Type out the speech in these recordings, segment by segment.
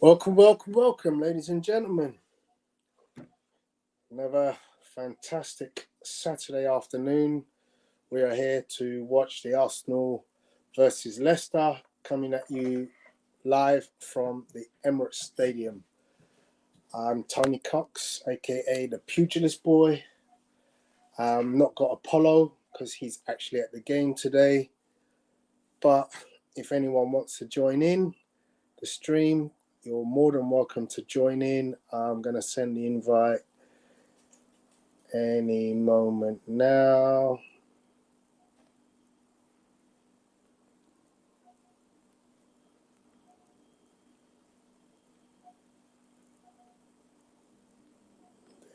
Welcome, welcome, welcome, ladies and gentlemen. Another fantastic Saturday afternoon. We are here to watch the Arsenal versus Leicester coming at you live from the Emirates Stadium. I'm Tony Cox, aka the Pugilist Boy. Not got Apollo because he's actually at the game today. But if anyone wants to join in the stream, you're more than welcome to join in. I'm going to send the invite any moment now.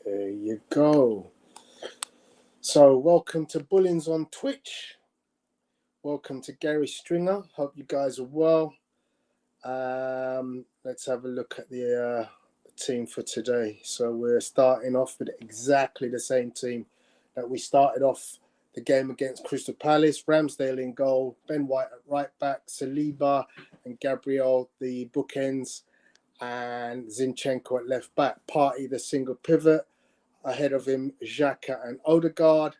There you go. So welcome to Bullins on Twitch. Welcome to Gary Stringer. Hope you guys are well. Let's have a look at the team for today. So we're starting off with exactly the same team that we started off the game against Crystal Palace. Ramsdale in goal, Ben White at right back, Saliba and Gabriel the bookends, and Zinchenko at left back. Partey the single pivot. Ahead of him, Xhaka and Odegaard.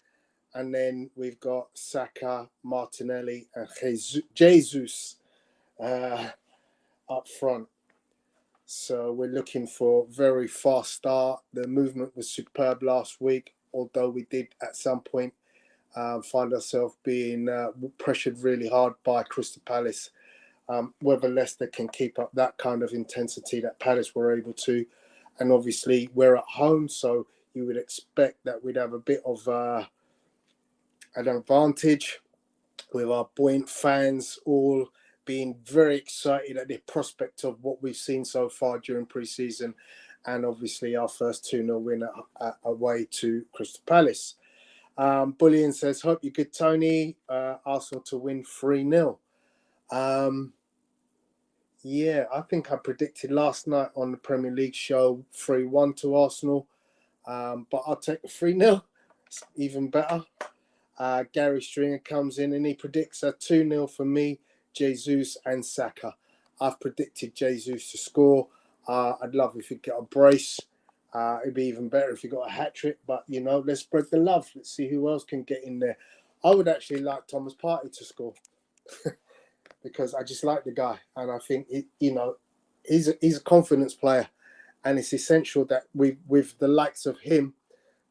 And then we've got Saka, Martinelli and Jesus up front. So we're looking for a very fast start. The movement was superb last week, although we did at some point find ourselves being pressured really hard by Crystal Palace. Whether Leicester can keep up that kind of intensity that Palace were able to. And obviously we're at home, so you would expect that we'd have a bit of an advantage with our buoyant fans all being very excited at the prospect of what we've seen so far during pre-season, and obviously our first 2-0 win away to Crystal Palace. Bullion says, hope you're good, Tony. Arsenal to win 3-0. Yeah, I think I predicted last night on the Premier League show 3-1 to Arsenal, but I'll take the 3-0. It's even better. Gary Stringer comes in and he predicts a 2-0 for me, Jesus and Saka. I've predicted Jesus to score. I'd love if he'd get a brace. It'd be even better if he got a hat-trick. But, let's spread the love. Let's see who else can get in there. I would actually like Thomas Partey to score because I just like the guy. And I think, he's a confidence player. And it's essential that with the likes of him,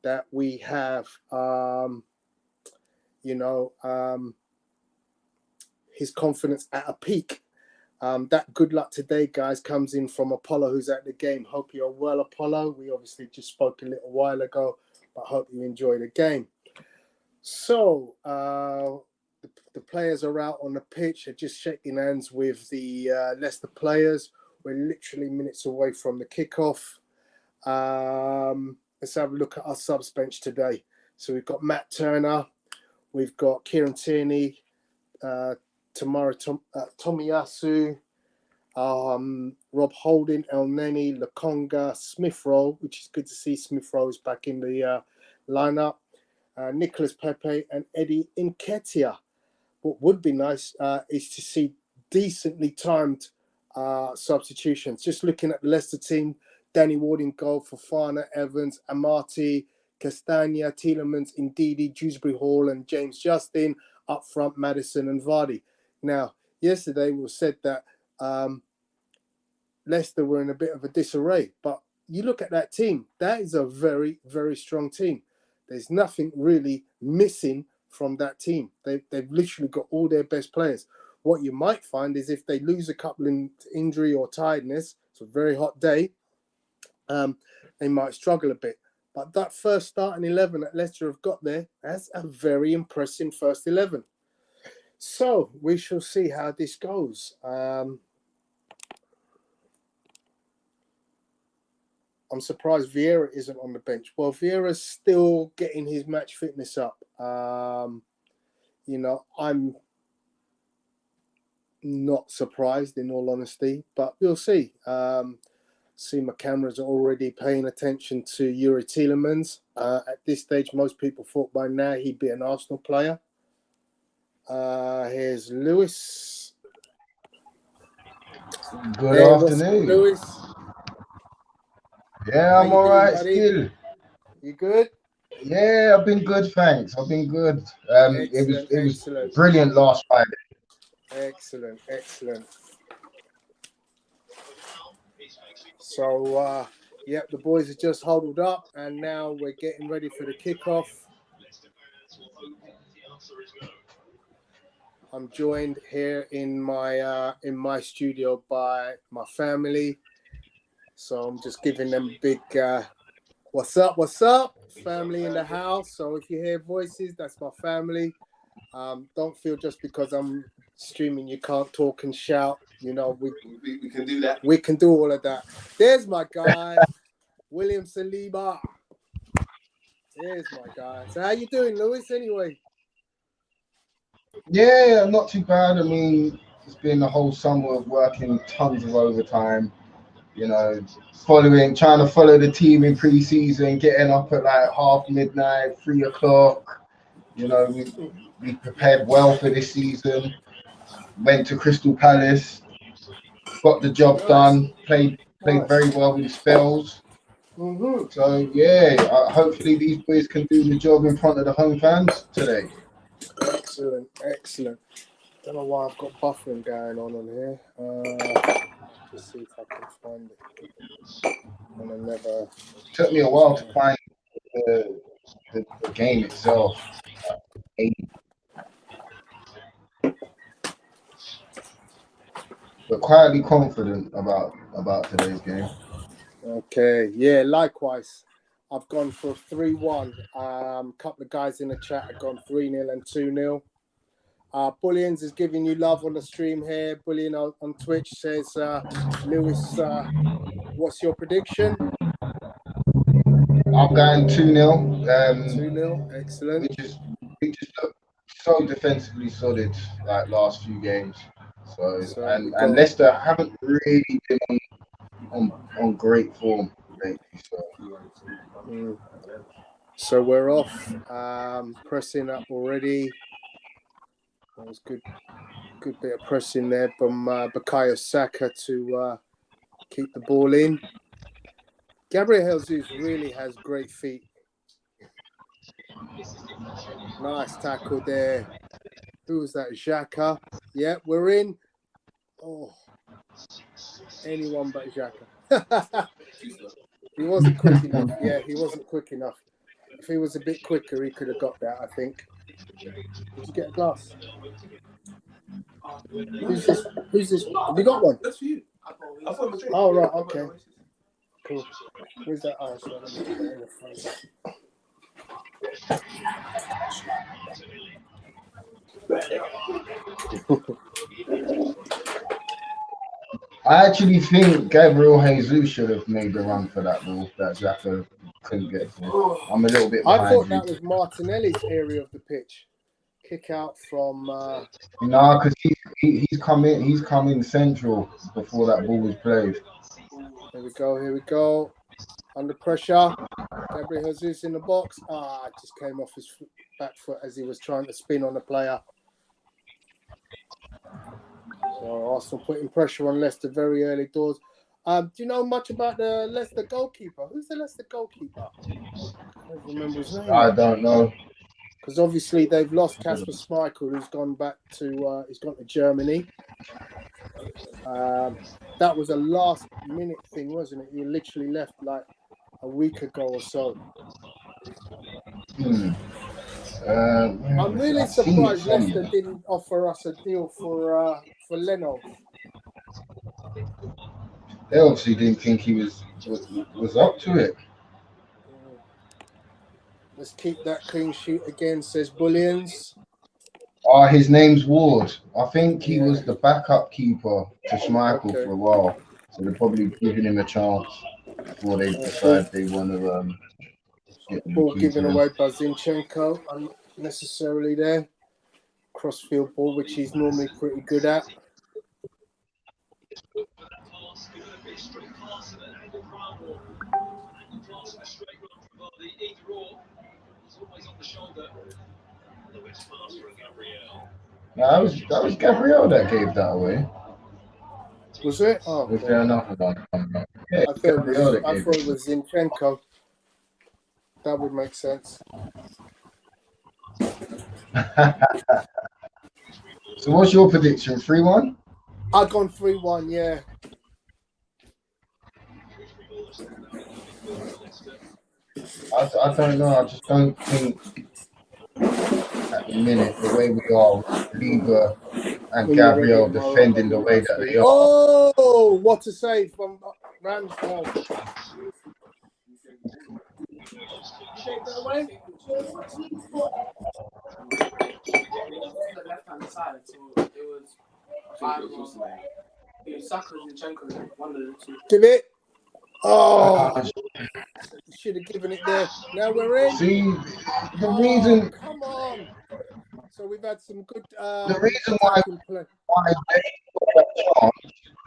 that we have... his confidence at a peak. That good luck today, guys, comes in from Apollo, who's at the game. Hope you're well, Apollo. We obviously just spoke a little while ago, but hope you enjoy the game. So the players are out on the pitch. They're just shaking hands with the Leicester players. We're literally minutes away from the kickoff. Let's have a look at our subs bench today. So we've got Matt Turner. We've got Kieran Tierney, Tomiyasu, Rob Holding, El Neni, Lakonga, Smith Rowe, which is good to see Smith Rowe is back in the lineup, Nicolas Pepe and Eddie Nketiah. What would be nice is to see decently timed substitutions. Just looking at the Leicester team, Danny Ward in goal, Fofana, Evans, Amati, Castagna, Tielemans, Ndidi, Dewsbury Hall and James Justin. Up front, Maddison and Vardy. Now, yesterday we said that Leicester were in a bit of a disarray, but you look at that team, that is a very, very strong team. There's nothing really missing from that team. They've literally got all their best players. What you might find is if they lose a couple in injury or tiredness, it's a very hot day, they might struggle a bit. But that first starting 11 that Leicester have got there, that's a very impressive first 11. So we shall see how this goes. I'm surprised Vieira isn't on the bench. Well, Vieira's still getting his match fitness up. I'm not surprised in all honesty, but we'll see. See, my cameras are already paying attention to Yuri Tielemans. At this stage, most people thought by now he'd be an Arsenal player. Here's Lewis. Good Hey, what's up, afternoon. Lewis? Yeah, How I'm you all doing, right buddy? still. You good? Yeah, I've been good, thanks. I've been good. Excellent, It was excellent, brilliant last Friday. excellent, excellent. So, yep, the boys are just huddled up, and now we're getting ready for the kickoff. I'm joined here in my studio by my family. So I'm just giving them big what's up, family in the house. So if you hear voices, that's my family. Don't feel just because I'm streaming you can't talk and shout. You know, we can do that. We can do all of that. There's my guy, William Saliba. There's my guy. So how you doing, Lewis? Anyway. Yeah, not too bad. I mean, it's been a whole summer of working tons of overtime. You know, trying to follow the team in pre-season, getting up at like half midnight, 3 o'clock. You know, we prepared well for this season. Went to Crystal Palace, got the job Nice. done. Played very well with spells. Mm-hmm. So yeah, hopefully these boys can do the job in front of the home fans today. Excellent, excellent. Don't know why I've got buffering going on here. Just see if I can find it. And I never. Took me a while to find the game itself. But quietly confident about today's game. Okay, yeah, likewise. I've gone for 3-1. Couple of guys in the chat have gone 3-0 and 2-0. Bullions is giving you love on the stream here. Bullion on Twitch says, Lewis, what's your prediction? I'm going 2-0. 2-0, excellent. We just look so defensively solid like last few games. And Leicester haven't really been on great form lately. So we're off. Pressing up already. That was good bit of pressing there from Bukayo Saka to keep the ball in. Gabriel Jesus really has great feet. Nice tackle there. Who was that? Xhaka. Yeah, we're in. Oh, anyone but Xhaka. He wasn't quick enough. Yeah, he wasn't quick enough. If he was a bit quicker, he could have got that, I think. Did you get a glass? Who's this? Have you got one? That's for you. Oh, right, okay. Cool. Where's that? Oh, sorry, let me put it in the front. I actually think Gabriel Jesus should have made the run for that ball that Xhaka couldn't get to. I'm a little bit behind. I thought that was Martinelli's area of the pitch. Kick out from. No, because he's come in central before that ball was played. Here we go. Under pressure. Gabriel Jesus in the box. It just came off his back foot as he was trying to spin on the player. So Arsenal putting pressure on Leicester very early doors. Do you know much about the Leicester goalkeeper? Who's the Leicester goalkeeper? I can't remember his name. I don't know. Because obviously they've lost Kasper Schmeichel, who's gone back to he's gone to Germany. That was a last minute thing, wasn't it? He literally left like a week ago or so. I'm really surprised Leicester didn't offer us a deal for Leno. They obviously didn't think he was up to it. Let's keep that clean sheet again, says Bullions. His name's Ward. I think he was the backup keeper to Schmeichel for a while. So they're probably giving him a chance before they decide they want to ball given away by Zinchenko, unnecessarily there. Crossfield ball, which he's normally pretty good at. No, that was Gabriel that gave that away. Was it? Oh, Was there another one? Yeah, I thought Gabriel it was Zinchenko. That would make sense. So what's your prediction? 3-1? I've gone 3-1, yeah. I don't know. I just don't think at the minute the way we are, Lieber and When you're ready, Gabriel defending the way that they are. Oh, what a save from Ramsdale. Take that away. The left-hand side, so it was Saka and Zinchenko, one of the two. Give it. Oh, should have given it there. Now we're in. See, the reason. Come on. So we've had some good. The reason why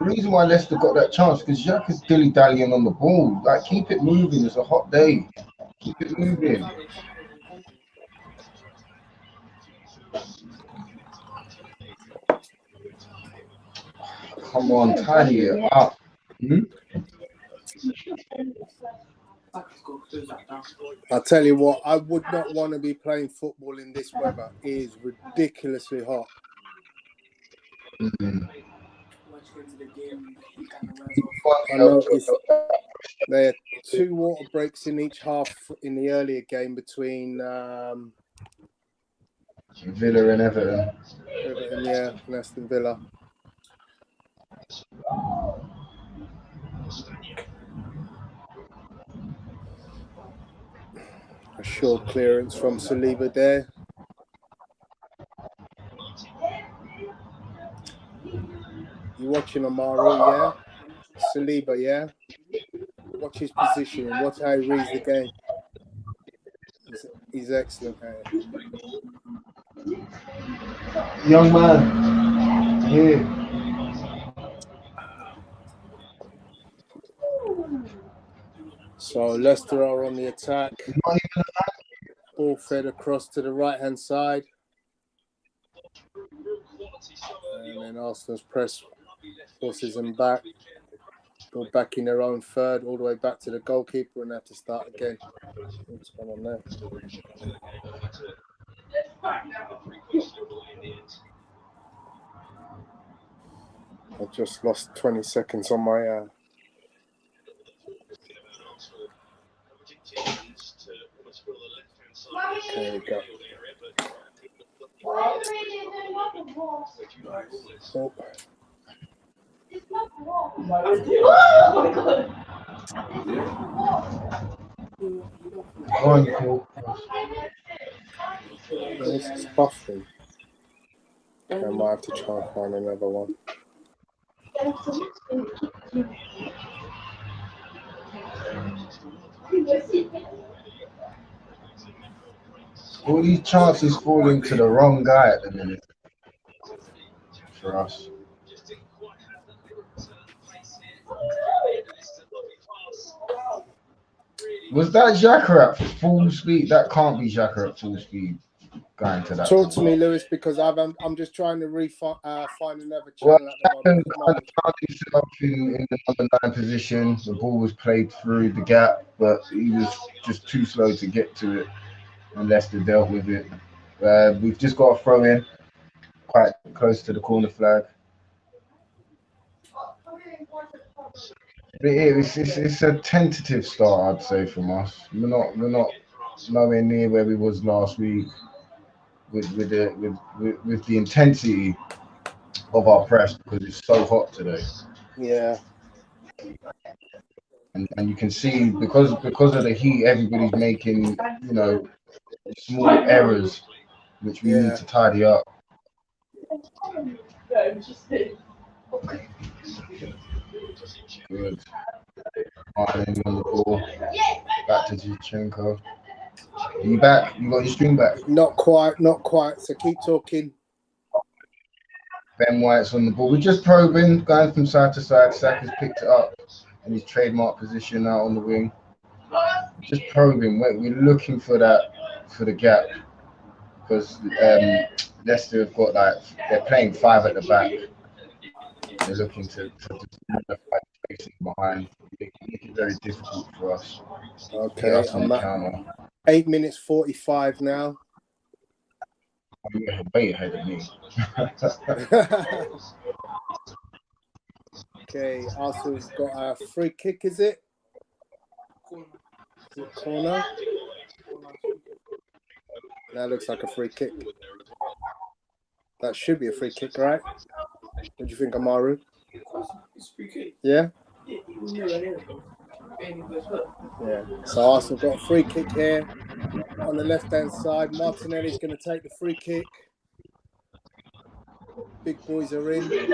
the reason why Leicester got that chance because Jack is dilly-dallying on the ball. Like, keep it moving. It's a hot day. Keep it moving. Come on, tidy it up. I'll tell you what, I would not want to be playing football in this weather. It is ridiculously hot. I noticed there are 2 water breaks in each half in the earlier game between Villa and Everton. Everton, yeah, and Aston Villa. A short clearance from Saliba there. You watching Amaru, yeah? Saliba, yeah? Watch his position and watch how he reads the game. He's excellent at it. Young man, here. So Leicester are on the attack. Ball fed across to the right-hand side. And then Arsenal's press forces them back. Go back in their own third, all the way back to the goalkeeper and have to start again. What's going on there? I just lost 20 seconds on my... There we go. Oh. This is buffering. Okay, I might have to try and find another one. All these chances falling to the wrong guy at the minute for us. Was that Xhaka at full speed? That can't be Xhaka at full speed going to that. Talk to me, Lewis, because I'm just trying to find another channel at the moment. Found himself in the number 9 position. The ball was played through the gap, but he was just too slow to get to it, and Leicester dealt with it. We've just got a throw in quite close to the corner flag. But it's a tentative start, I'd say, from us. We're not nowhere near where we was last week with the intensity of our press because it's so hot today. Yeah. And you can see because of the heat, everybody's making small errors which we need to tidy up. Good. Ireland on the ball. Back to Zinchenko. Are you back? You got your string back? Not quite. So keep talking. Ben White's on the ball. We're just probing, going from side to side. Saka's picked it up in his trademark position now on the wing. Just probing. We're looking for the gap because Leicester have got they're playing 5 at the back. they're looking to fight facing behind, make it very difficult for us. Okay, I'm at 8 minutes 45 now. You're way ahead of me. Okay, Arsenal's got a free kick, is it? Is it corner? That looks like a free kick. That should be a free kick, right? What do you think, Amaru? It's free kick. Yeah? Yeah, Yeah. So Arsenal got a free kick here on the left-hand side. Martinelli's going to take the free kick. Big boys are in. Just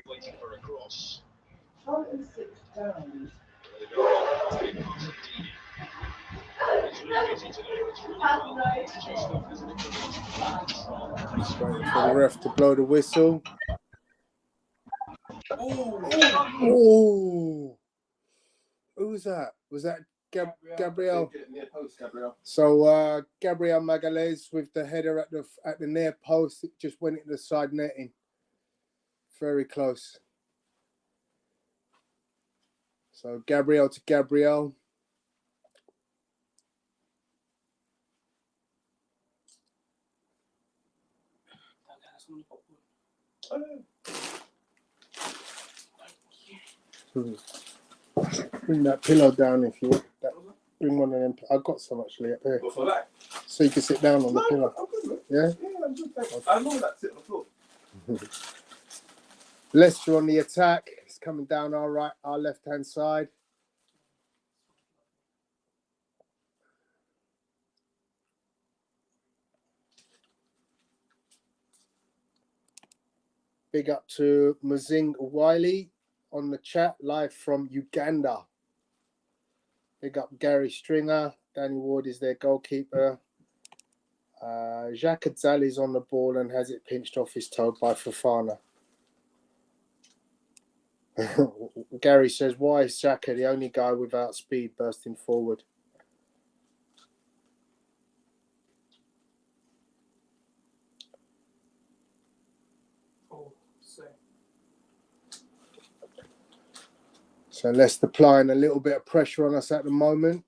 waiting for the ref to blow the whistle. Oh! Who was that? Was that Gabriel? So Gabriel Magalhaes with the header at the near post. It just went into the side netting. Very close. So Gabriel to Gabriel. Bring that pillow down if you want. Bring one of them. I've got some actually up here. So you can sit down on the pillow. Yeah? Yeah, I'm good, thanks. I know that sit on the floor. Leicester on the attack. It's coming down our left-hand side. Big up to Mazing Wiley on the chat, live from Uganda. Big up Gary Stringer. Danny Ward is their goalkeeper. Jacques Adzali's on the ball and has it pinched off his toe by Fofana. Gary says, why is Xhaka the only guy without speed bursting forward? So Leicester applying a little bit of pressure on us at the moment.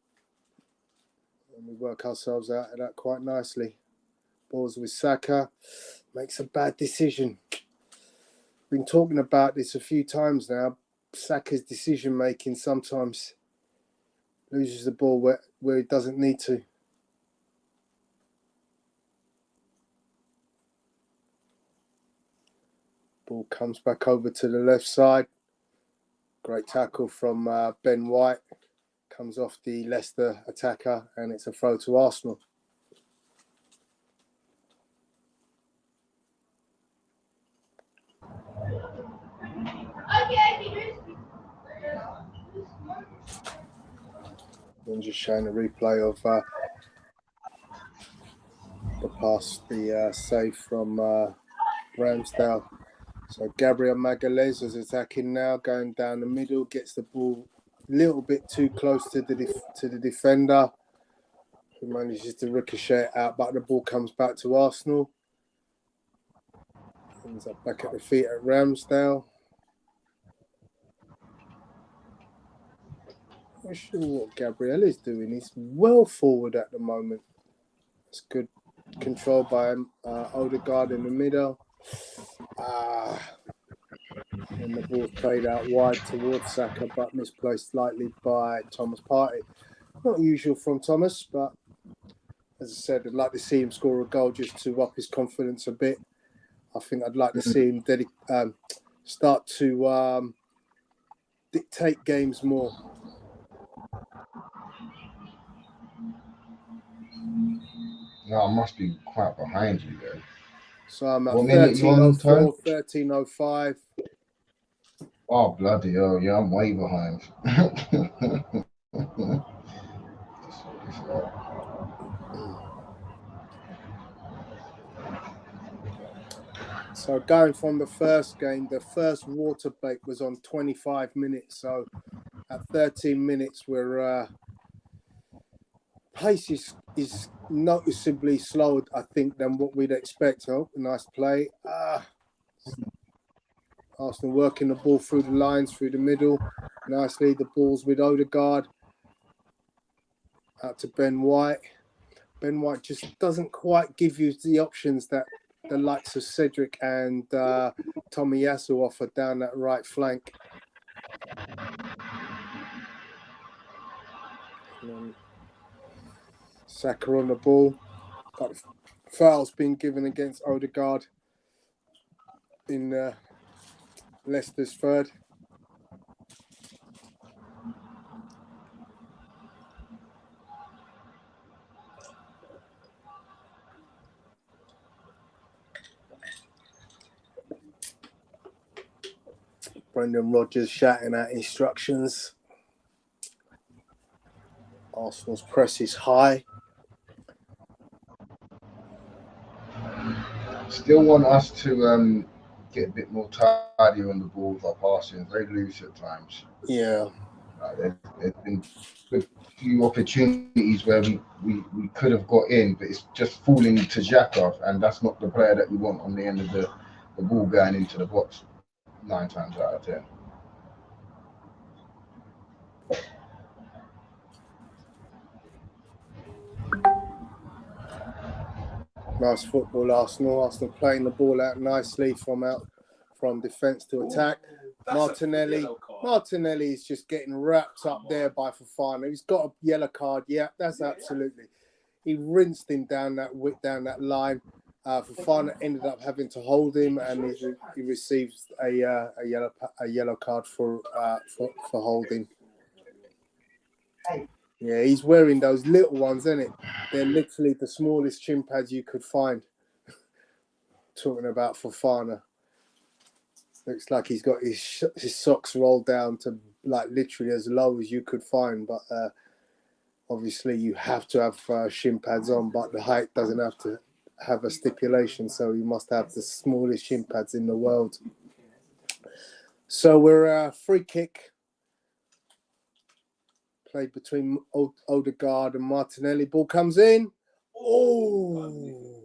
And we work ourselves out of that quite nicely. Balls with Saka. Makes a bad decision. Been talking about this a few times now. Saka's decision making sometimes loses the ball where he doesn't need to. Ball comes back over to the left side. Great tackle from Ben White. Comes off the Leicester attacker and it's a throw to Arsenal. I'm just showing a replay of the pass, the save from Ramsdale. So Gabriel Magalhaes is attacking now, going down the middle, gets the ball a little bit too close to the defender, who manages to ricochet it out, but the ball comes back to Arsenal. Ends up back at the feet at Ramsdale. Not sure what Gabriel is doing. He's well forward at the moment. It's good control by Odegaard in the middle. And the ball's played out wide towards Saka, but misplaced slightly by Thomas Partey. Not usual from Thomas, but as I said, I'd like to see him score a goal just to up his confidence a bit. I think I'd like to see him start to dictate games more. No, I must be quite behind you there. So I'm at What minute you on, 13:04, 13:05. Oh, bloody hell. Yeah, I'm way behind. So going from the first game, the first water break was on 25 minutes. So at 13 minutes, we're pace is noticeably slower, I think, than what we'd expect. Oh, nice play. Arsenal working the ball through the lines, through the middle. Nicely, the ball's with Odegaard. Out to Ben White. Ben White just doesn't quite give you the options that the likes of Cedric and Tomiyasu offer down that right flank. And then Saka on the ball. Got fouls being given against Odegaard in Leicester's third. Brendan Rodgers shouting out instructions. Arsenal's press is high. Still want us to get a bit more tidy on the ball with our passing. Very loose at times. Yeah. There's been a few opportunities where we could have got in, but it's just falling to Xhaka, and that's not the player that we want on the end of the ball going into the box 9 times out of 10. Nice football, Arsenal. Arsenal playing the ball out nicely from defence to attack. Martinelli is just getting wrapped up there by Fofana. He's got a yellow card. Yeah, that's absolutely. He rinsed him down that line. Fofana ended up having to hold him, and he receives a yellow card for holding. Yeah, he's wearing those little ones, isn't it? They're literally the smallest shin pads you could find. Talking about Fofana. Looks like he's got his socks rolled down to like literally as low as you could find. But obviously you have to have shin pads on, but the height doesn't have to have a stipulation. So you must have the smallest shin pads in the world. So we're free kick. Played between Odegaard and Martinelli. Ball comes in. Oh!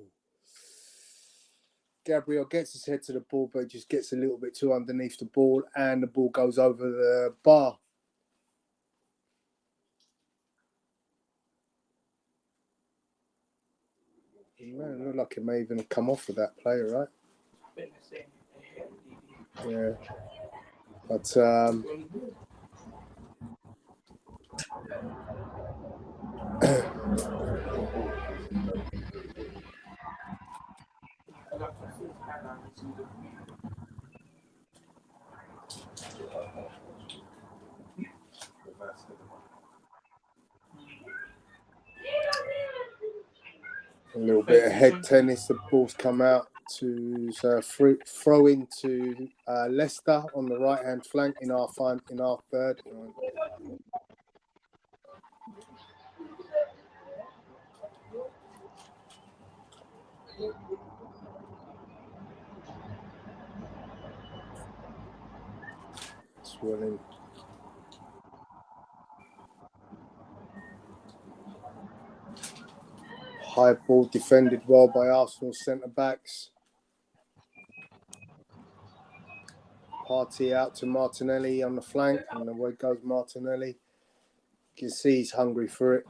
Gabriel gets his head to the ball, but just gets a little bit too underneath the ball, and the ball goes over the bar. Man, it looked like it may even have come off of that player, right? Yeah. But a little bit of head tennis. The ball's come out to throw into Leicester on the right hand flank in our third. Swirling. High ball defended well by Arsenal centre backs. Party out to Martinelli on the flank, and away goes Martinelli. You can see he's hungry for it.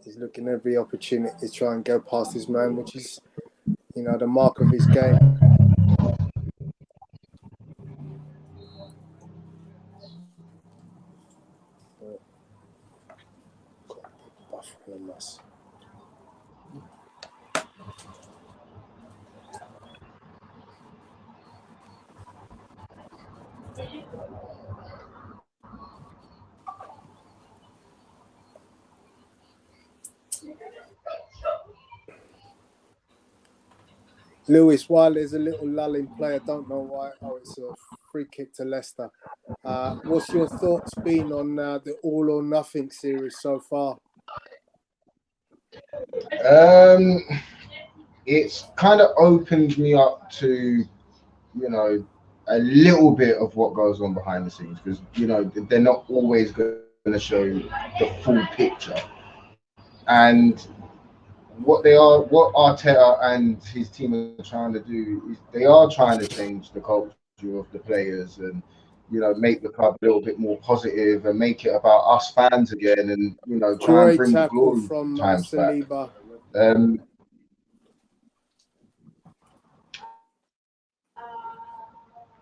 He's looking at every opportunity to try and go past his man, which is, the mark of his game. Lewis, while there's a little lull in play, I don't know why. Oh, it's a free kick to Leicester. What's your thoughts been on the All or Nothing series so far? It's kind of opened me up to, a little bit of what goes on behind the scenes, because, they're not always going to show the full picture. And what Arteta and his team are trying to do is they are trying to change the culture of the players and, you know, make the club a little bit more positive and make it about us fans again, and, you know, try and Great bring the tackle glory from times back. Saliba.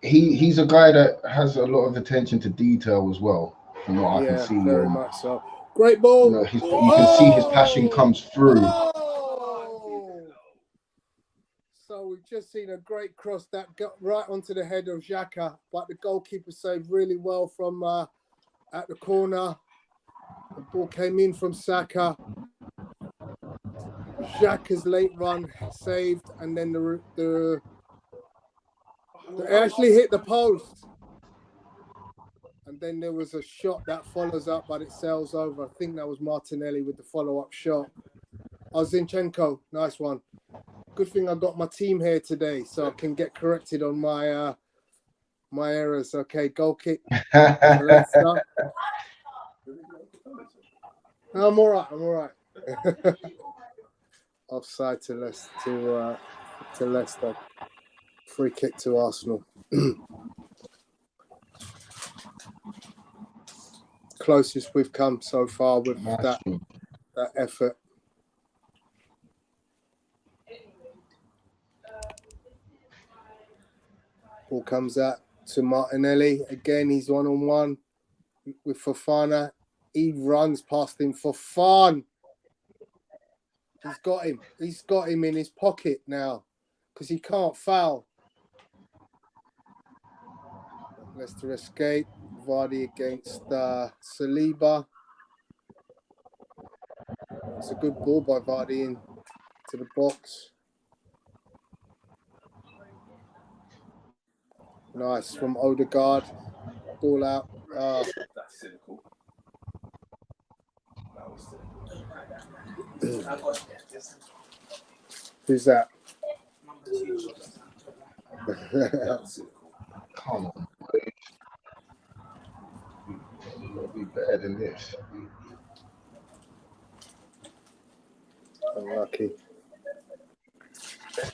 He's a guy that has a lot of attention to detail as well, from what I can see. Very much so. Great ball. You know, you can see his passion comes through. Oh! So we've just seen a great cross that got right onto the head of Xhaka, but the goalkeeper saved really well from at the corner. The ball came in from Saka. Xhaka's late run saved, and then the actually hit the post. And then there was a shot that follows up, but it sails over. I think that was Martinelli with the follow-up shot. Oh, Zinchenko, nice one. Good thing I got my team here today, so I can get corrected on my my errors. Okay, goal kick. Leicester. No, I'm all right. Offside to Leicester. Free kick to Arsenal. Closest we've come so far with that effort. Ball comes out to Martinelli. Again, he's one-on-one with Fofana. He runs past him for fun. He's got him in his pocket now because he can't foul. Leicester escape. Vardy against Saliba. It's a good ball by Vardy into the box. Nice from Odegaard. Ball out. That's cynical. Who's that? That's cynical. Come on, please. It'll be better than this. Unlucky.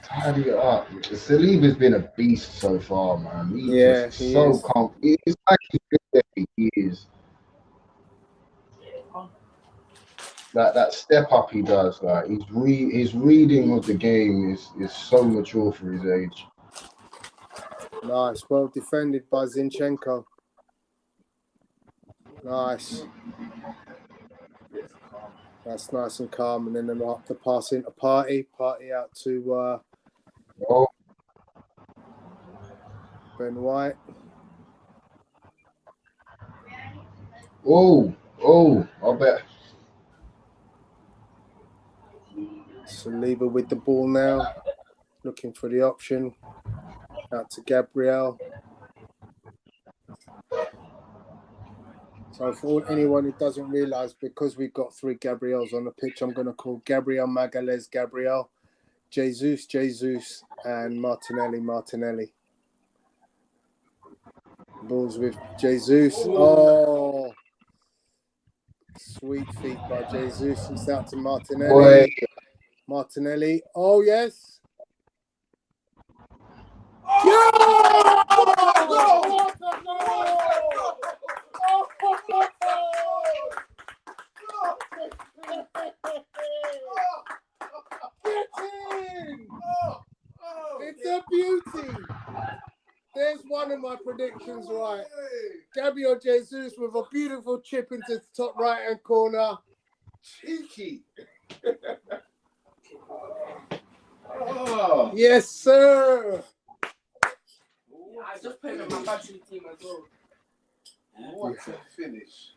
Tidy it up. Saliba's been a beast so far, man. He's so calm. It's like he's been there for years. That step up he does, like his reading of the game is so mature for his age. Nice, well defended by Zinchenko. Nice. That's nice and calm, and then the pass into Party out to Ben White. I bet. Saliba with the ball now, looking for the option. Out to Gabriel. So for anyone who doesn't realise, because we've got 3 Gabriels on the pitch, I'm going to call Gabriel Magalhaes Gabriel, Jesus, and Martinelli. Balls with Jesus. Oh, sweet feet by Jesus. It's out to Martinelli. Boy. Martinelli. Oh, yes. It's a beauty. There's one of my predictions right. Gabriel Jesus with a beautiful chip into the top right-hand corner. Cheeky. Yes, sir. I just played on my fantasy team as well. What a finish.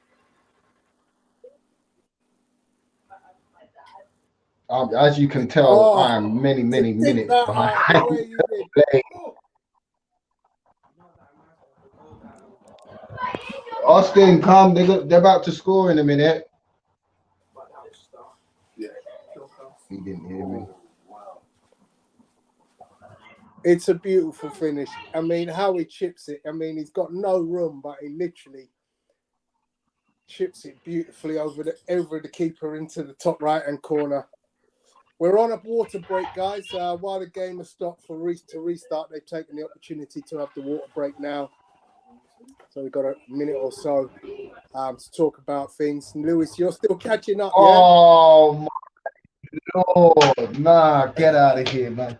As you can tell, I am many minutes behind. Austin, come. They're about to score in a minute. Yeah. He didn't hear me. It's a beautiful finish. I mean, how he chips it. I mean, he's got no room, but he literally chips it beautifully over the keeper into the top right-hand corner. We're on a water break, guys. While the game has stopped to restart, they've taken the opportunity to have the water break now. So we've got a minute or so to talk about things. And Lewis, you're still catching up, yeah? Oh my Lord, nah, get out of here, man.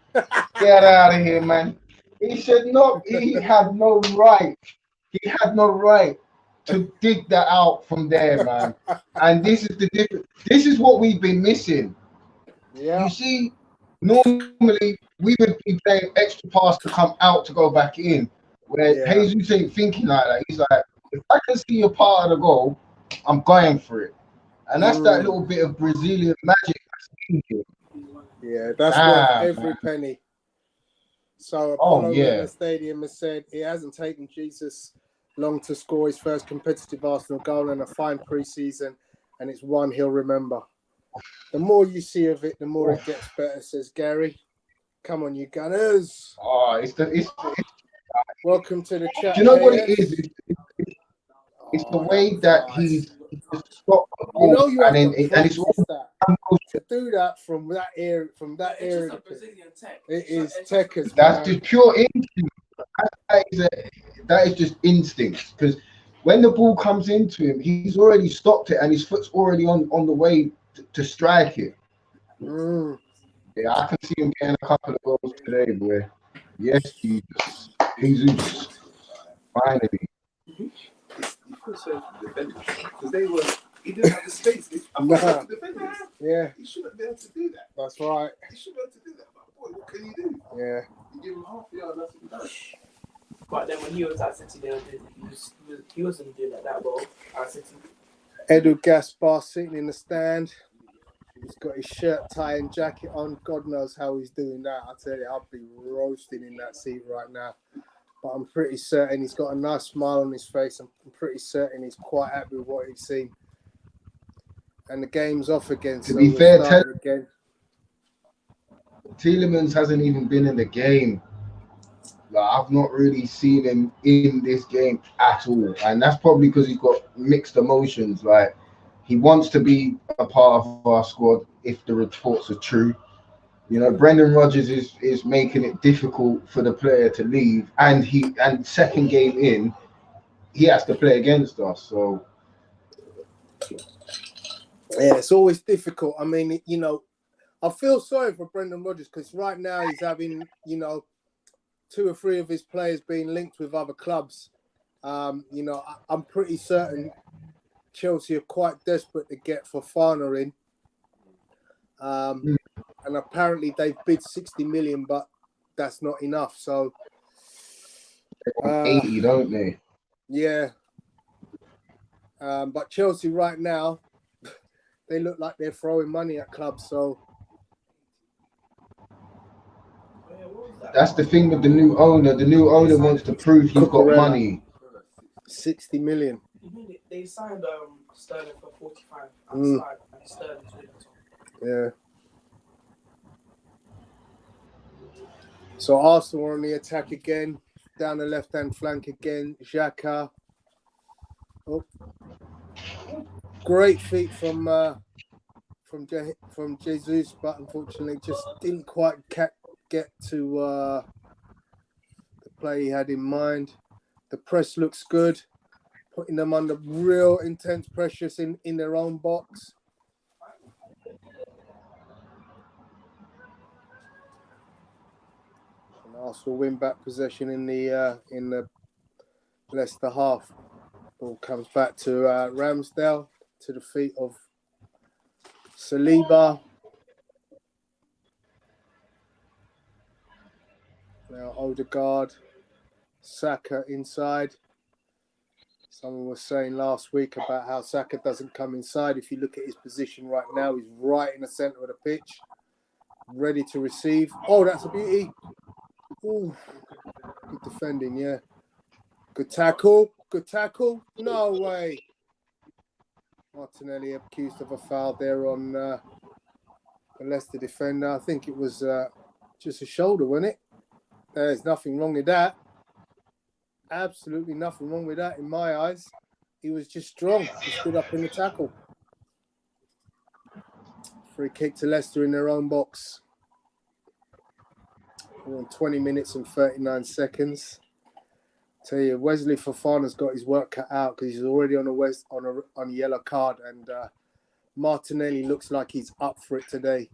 Get out of here, man. He should not. He had no right. He had no right to dig that out from there, man. And this is the difference. This is what we've been missing. Yeah. You see, normally we would be playing extra pass to come out to go back in. Where Jesus ain't thinking like that. He's like, if I can see a part of the goal, I'm going for it. And that's that little bit of Brazilian magic that's in here. Yeah, that's worth every penny. So Apollo in the stadium has said it hasn't taken Jesus long to score his first competitive Arsenal goal in a fine pre-season, and it's one he'll remember. The more you see of it, the more it gets better, says Gary. Come on, you Gunners. Oh, Welcome to the chat. Do you know what it is? It's the way that he's stopped the ball. You know you have and to practice that. To do that from that area, It's just a Brazilian tech. It is techers. That's just pure instinct. That is just instinct. Because when the ball comes into him, he's already stopped it and his foot's already on the way to strike it. Yeah, I can see him getting a couple of goals today, boy. Yes, Jesus. Finally. You feel sorry for the defenders because he didn't have the space. The defenders. Yeah. He shouldn't be able to do that. That's right. He shouldn't be able to do that. But boy, what can you do? Yeah. You give him half the yard, that's what he does. But then when he was at City, he wasn't doing it that well at City. Edu Gaspar sitting in the stand. He's got his shirt, tie, and jacket on. God knows how he's doing that. I tell you, I'll be roasting in that seat right now. But I'm pretty certain he's got a nice smile on his face. I'm pretty certain he's quite happy with what he's seen. And the game's off again. To be fair, Tielemans hasn't even been in the game. Like, I've not really seen him in this game at all. And that's probably because he's got mixed emotions. Like, he wants to be a part of our squad if the reports are true. You know, Brendan Rodgers is making it difficult for the player to leave, and second game in, he has to play against us. So yeah, it's always difficult. I mean, you know, I feel sorry for Brendan Rodgers because right now he's having, you know, 2 or 3 of his players being linked with other clubs. You know, I'm pretty certain Chelsea are quite desperate to get Fofana in. And apparently they've bid 60 million, but that's not enough. So 80, don't they? Yeah. But Chelsea right now, they look like they're throwing money at clubs. So that's the thing with the new owner. The new owner wants to prove he's got money. 60 million. They signed Sterling for 45 outside, and Sterling's with us. Yeah. So Arsenal are on the attack again, down the left-hand flank again. Xhaka. Oh. Great feat from Jesus, but unfortunately just didn't quite get to the play he had in mind. The press looks good, putting them under real intense pressures in their own box. And Arsenal win back possession in the Leicester half. Ball comes back to Ramsdale, to the feet of Saliba. Now Odegaard, Saka inside. Someone was saying last week about how Saka doesn't come inside. If you look at his position right now, he's right in the centre of the pitch, ready to receive. Oh, that's a beauty. Ooh, good defending, yeah. Good tackle. Good tackle. No way. Martinelli accused of a foul there on the Leicester defender. I think it was just a shoulder, wasn't it? There's nothing wrong with that. Absolutely nothing wrong with that in my eyes. He was just strong. He stood up in the tackle. Free kick to Leicester in their own box. We're on 20 minutes and 39 seconds. Tell you, Wesley Fofana's got his work cut out because he's already on a yellow card, and Martinelli looks like he's up for it today.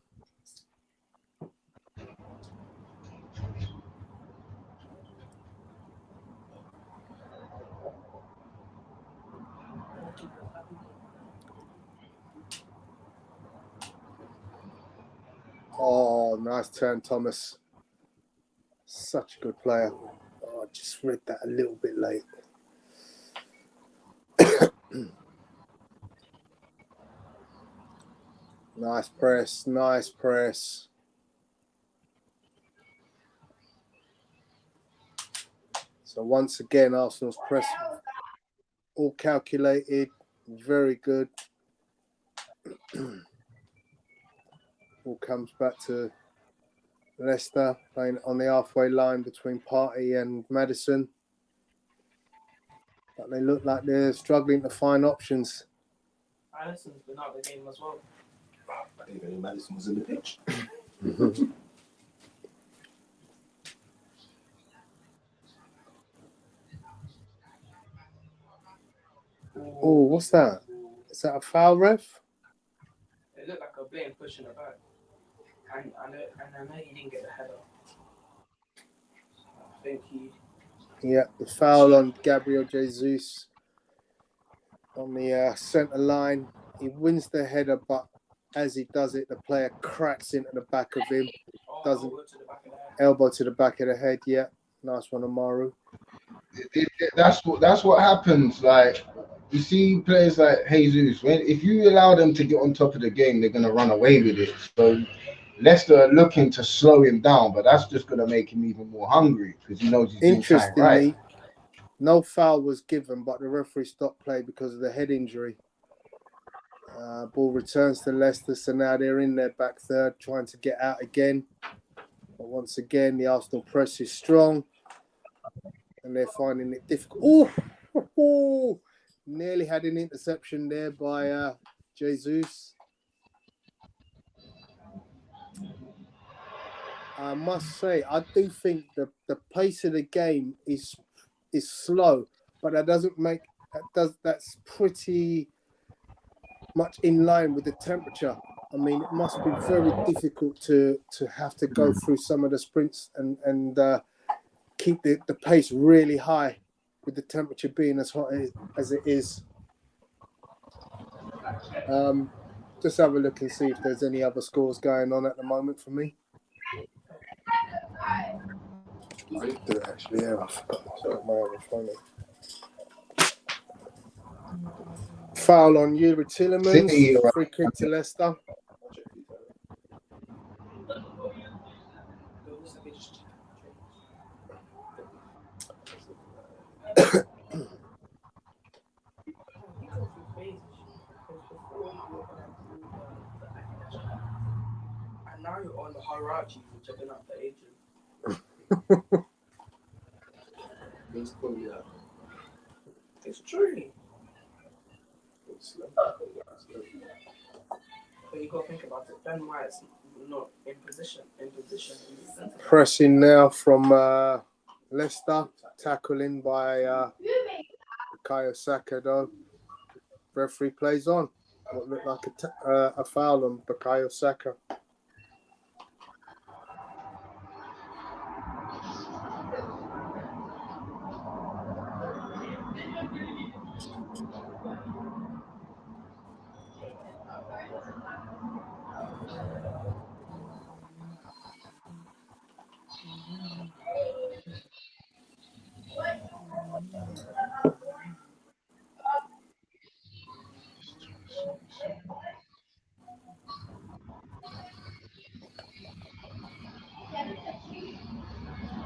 Oh, nice turn, Thomas. Such a good player. Oh, I just read that a little bit late. Nice press, nice press. So once again, Arsenal's press all calculated, very good. All comes back to Leicester playing on the halfway line between Partey and Maddison. But they look like they're struggling to find options. Alisson's been out of the game as well. I didn't know Maddison was in the pitch. Oh, what's that? Is that a foul, ref? It looked like a blatant push in the back. And I know he didn't get the header. I think he... Yeah, the foul on Gabriel Jesus on the centre line. He wins the header, but as he does it, the player cracks into the back of him. Doesn't elbow to the back of the head. Yeah, nice one, Amaru. That's what happens. Like, you see players like Jesus, if you allow them to get on top of the game, they're gonna run away with it. So Leicester are looking to slow him down, but that's just gonna make him even more hungry because he knows he's doing something right. No foul was given, but the referee stopped play because of the head injury. Ball returns to Leicester, so now they're in their back third, trying to get out again. But once again, the Arsenal press is strong, and they're finding it difficult. Oh, nearly had an interception there by Jesus. I must say, I do think the pace of the game is slow, but that's pretty much in line with the temperature. I mean, it must be very difficult to have to go through some of the sprints and keep the pace really high with the temperature being as hot as it is. Just have a look and see if there's any other scores going on at the moment for me. I did do it actually, yeah, I forgot my other phone. Foul on Yuri Tillemans, free kick to Leicester. And now you're on the hierarchy for checking out the agent. It's true. But you gotta think about it. Ben White's not in position. Pressing now from Leicester, tackling by Bukayo Saka though. Referee plays on. What looked like a foul on Bukayo Saka.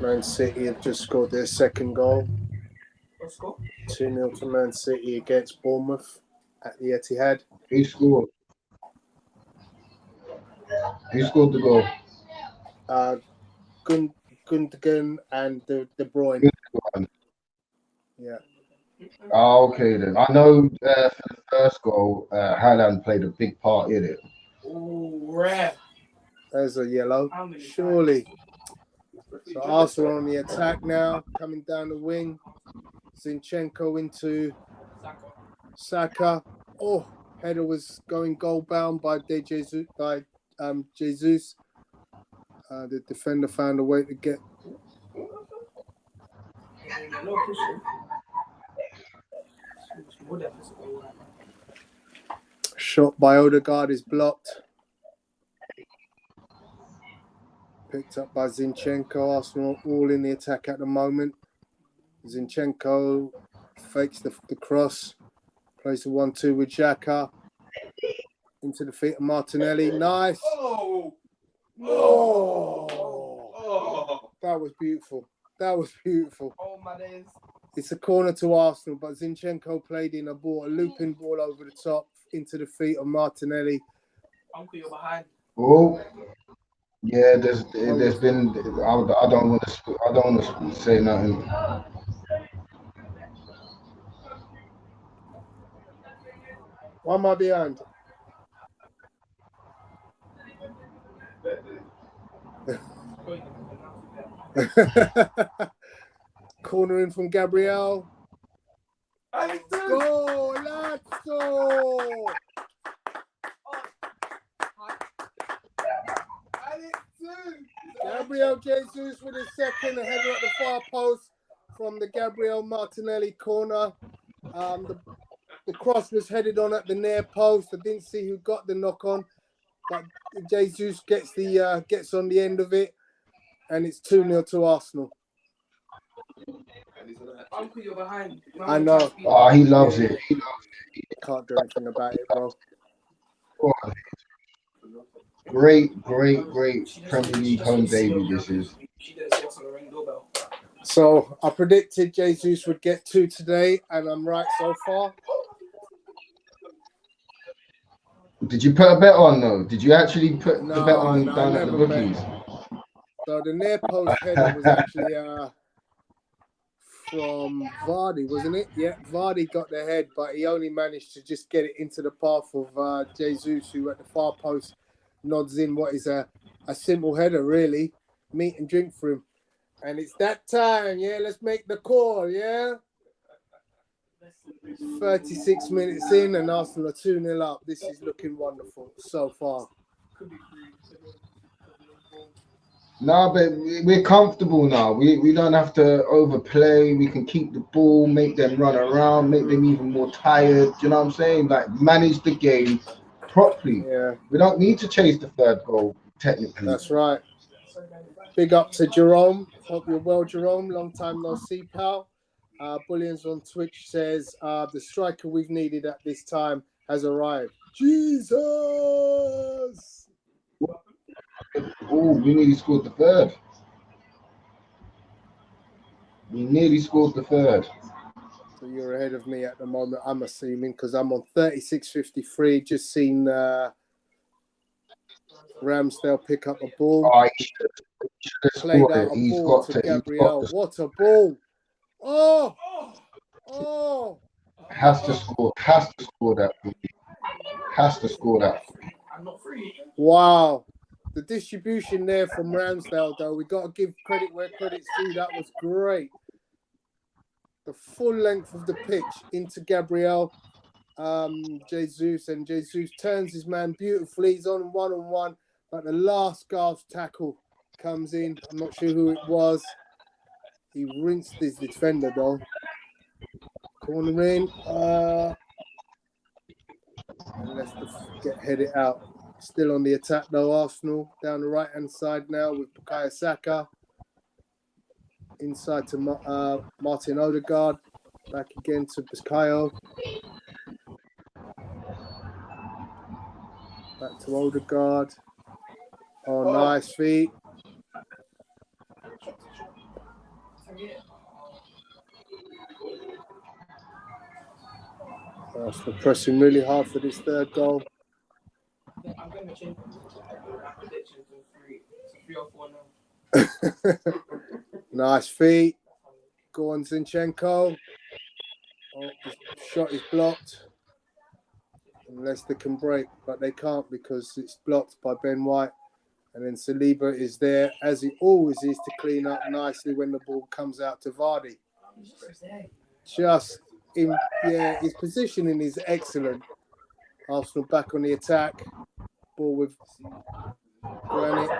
Man City have just scored their second goal. What score? 2-0 to Man City against Bournemouth at the Etihad. Who scored? Who scored the goal? Gundogan and De Bruyne. Yeah. Oh, okay then. I know for the first goal, Haaland played a big part in it. Oh, Rare. There's a yellow. How many Surely. So Arsenal on the attack now, coming down the wing. Zinchenko into Saka. Oh, header was going goal bound by Jesus. Jesus. The defender found a way to get. No pushing. More than physical. Shot by Odegaard is blocked. Picked up by Zinchenko. Arsenal all in the attack at the moment. Zinchenko fakes the cross. Plays the 1-2 with Xhaka. Into the feet of Martinelli. Nice. Oh. That was beautiful. That was beautiful. Oh my days. It's a corner to Arsenal, but Zinchenko played in a looping ball over the top into the feet of Martinelli. Uncle, you're behind. Oh, yeah. There's been. I don't want to say nothing. Why am I behind? Corner in from Gabriel. Go, Lazio! Gabriel Jesus with his second, a header at the far post from the Gabriel Martinelli corner. The cross was headed on at the near post. I didn't see who got the knock on, but Jesus gets on the end of it, and it's 2-0 to Arsenal. Uncle, you're behind. I know. Oh, he loves it. He loves Can't do anything about it, bro. it. Great Premier League home debut this is. She didn't say what's on the ring doorbell. So I predicted Jesus would get 2 today, and I'm right so far. Did you put a bet on though? Did you actually put the bet on down at the bookies? So the near post header was actually from Vardy, wasn't it? Yeah, Vardy got the head, but he only managed to just get it into the path of Jesus, who at the far post nods in what is a simple header, really. Meat and drink for him. And it's that time, yeah, let's make the call, yeah? 36 minutes in and Arsenal are 2-0 up. This is looking wonderful so far. No, but we're comfortable now. We don't have to overplay. We can keep the ball, make them run around, make them even more tired. Do you know what I'm saying? Like, manage the game properly. Yeah. We don't need to chase the third goal, technically. That's right. Big up to Jerome. Hope you're well, Jerome. Long time no see, pal. Bullions on Twitch says the striker we've needed at this time has arrived. Jesus! Oh, we nearly scored the third. We nearly scored the third. So you're ahead of me at the moment, I'm assuming, because I'm on 36.53. Just seen Ramsdale pick up a ball. Oh, he should have Played scored out it. a He's ball got to to. Gabriel. What a ball! Oh! Has to score that. Has to score that. I'm not free. Wow. The distribution there from Ramsdale, though, we got to give credit where credit's due. That was great. The full length of the pitch into Gabriel Jesus, and Jesus turns his man beautifully. He's on one-on-one, but the last gasp tackle comes in. I'm not sure who it was. He rinsed his defender, though. Corner in. And Leicester get headed out. Still on the attack, though, Arsenal. Down the right-hand side now with Bukayo Saka. Inside to Martin Odegaard. Back again to Bukayo. Back to Odegaard. Oh, nice feet. Arsenal pressing really hard for this third goal. I'm going to change my prediction to 3 or 4 now. Nice feet. Go on, Zinchenko. Oh, his shot is blocked. Unless they can break, but they can't because it's blocked by Ben White. And then Saliba is there, as he always is, to clean up nicely when the ball comes out to Vardy. Just in, his positioning is excellent. Arsenal back on the attack. Ball with Granit.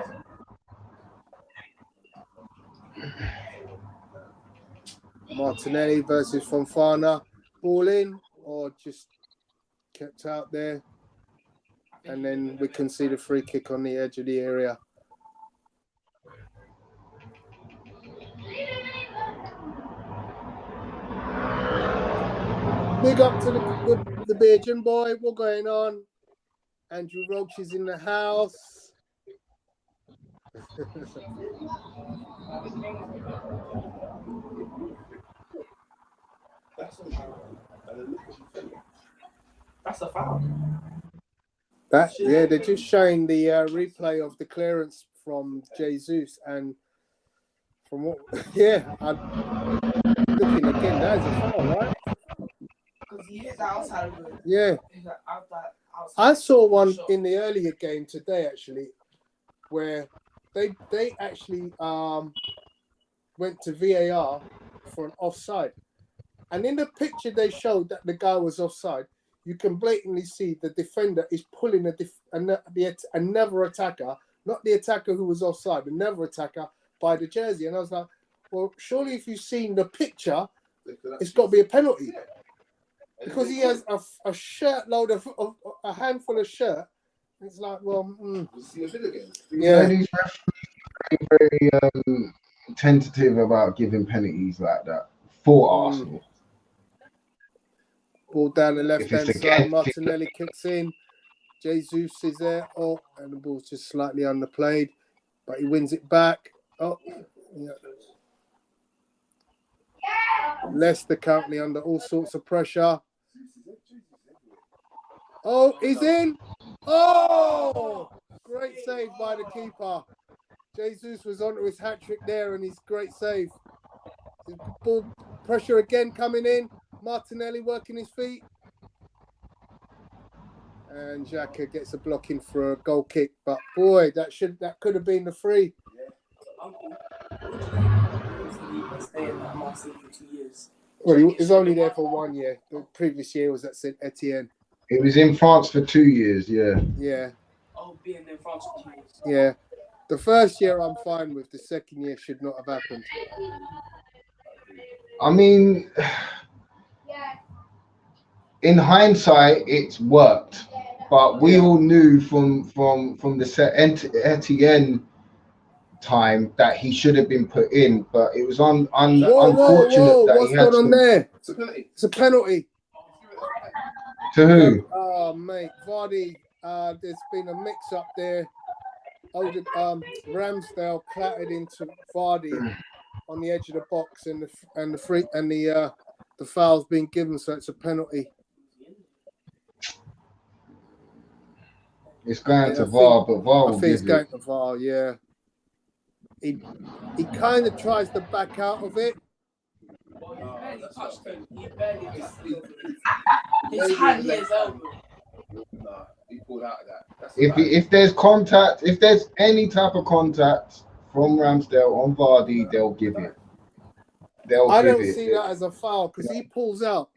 Martinelli versus Fofana. Ball in or just kept out there. And then we can see the free kick on the edge of the area. Big up to the Belgian boy. What's going on? Andrew Roach is in the house. That's a foul. They're just showing the replay of the clearance from Jesus, and from what, I'm looking again. That is a foul, right? Because he hit the outside of it. Yeah. Outside. I saw one in the earlier game today, actually, where they actually went to VAR for an offside, and in the picture they showed that the guy was offside. You can blatantly see the defender is pulling another attacker, not the attacker who was offside, another attacker by the jersey. And I was like, well, surely if you've seen the picture, it's got to be a penalty. Because he has a shirt load of a handful of shirt. It's like, well, We'll see a bit again. yeah. These referees are very tentative about giving penalties like that for Arsenal. Ball down the left-hand it's side. again- Martinelli kicks in. Jesus is there. Oh, and the ball's just slightly underplayed. But he wins it back. Oh, yeah. Leicester currently under all sorts of pressure. Oh, he's in. Oh, great save by the keeper. Jesus was onto his hat-trick there, and his great save. Ball pressure again coming in. Martinelli working his feet. And Xhaka gets a blocking for a goal kick. But boy, that could have been the free. Well, he was only there for 1 year. The previous year was at Saint Etienne. It was in France for 2 years, yeah. Yeah. Oh, being in France for 2 years. Yeah. The first year I'm fine with. The second year should not have happened. I mean, in hindsight, it's worked, but we all knew from the Etienne time that he should have been put in, but it was unfortunate that What's he had going on there? It's a penalty. It's a penalty. To who? Oh, mate, Vardy. There's been a mix-up there. Ramsdale clattered into Vardy on the edge of the box, and the foul's been given, so it's a penalty. It's going to VAR, but VAR will I think it's give going it. to VAR. Yeah. He kind of tries to back out of it. Well, he barely touched him. He barely touched him. His hand hit his elbow. Nah, he pulled out of that. That's If there's contact, if there's any type of contact from Ramsdale on Vardy, they'll give it. I don't see that as a foul because he pulls out.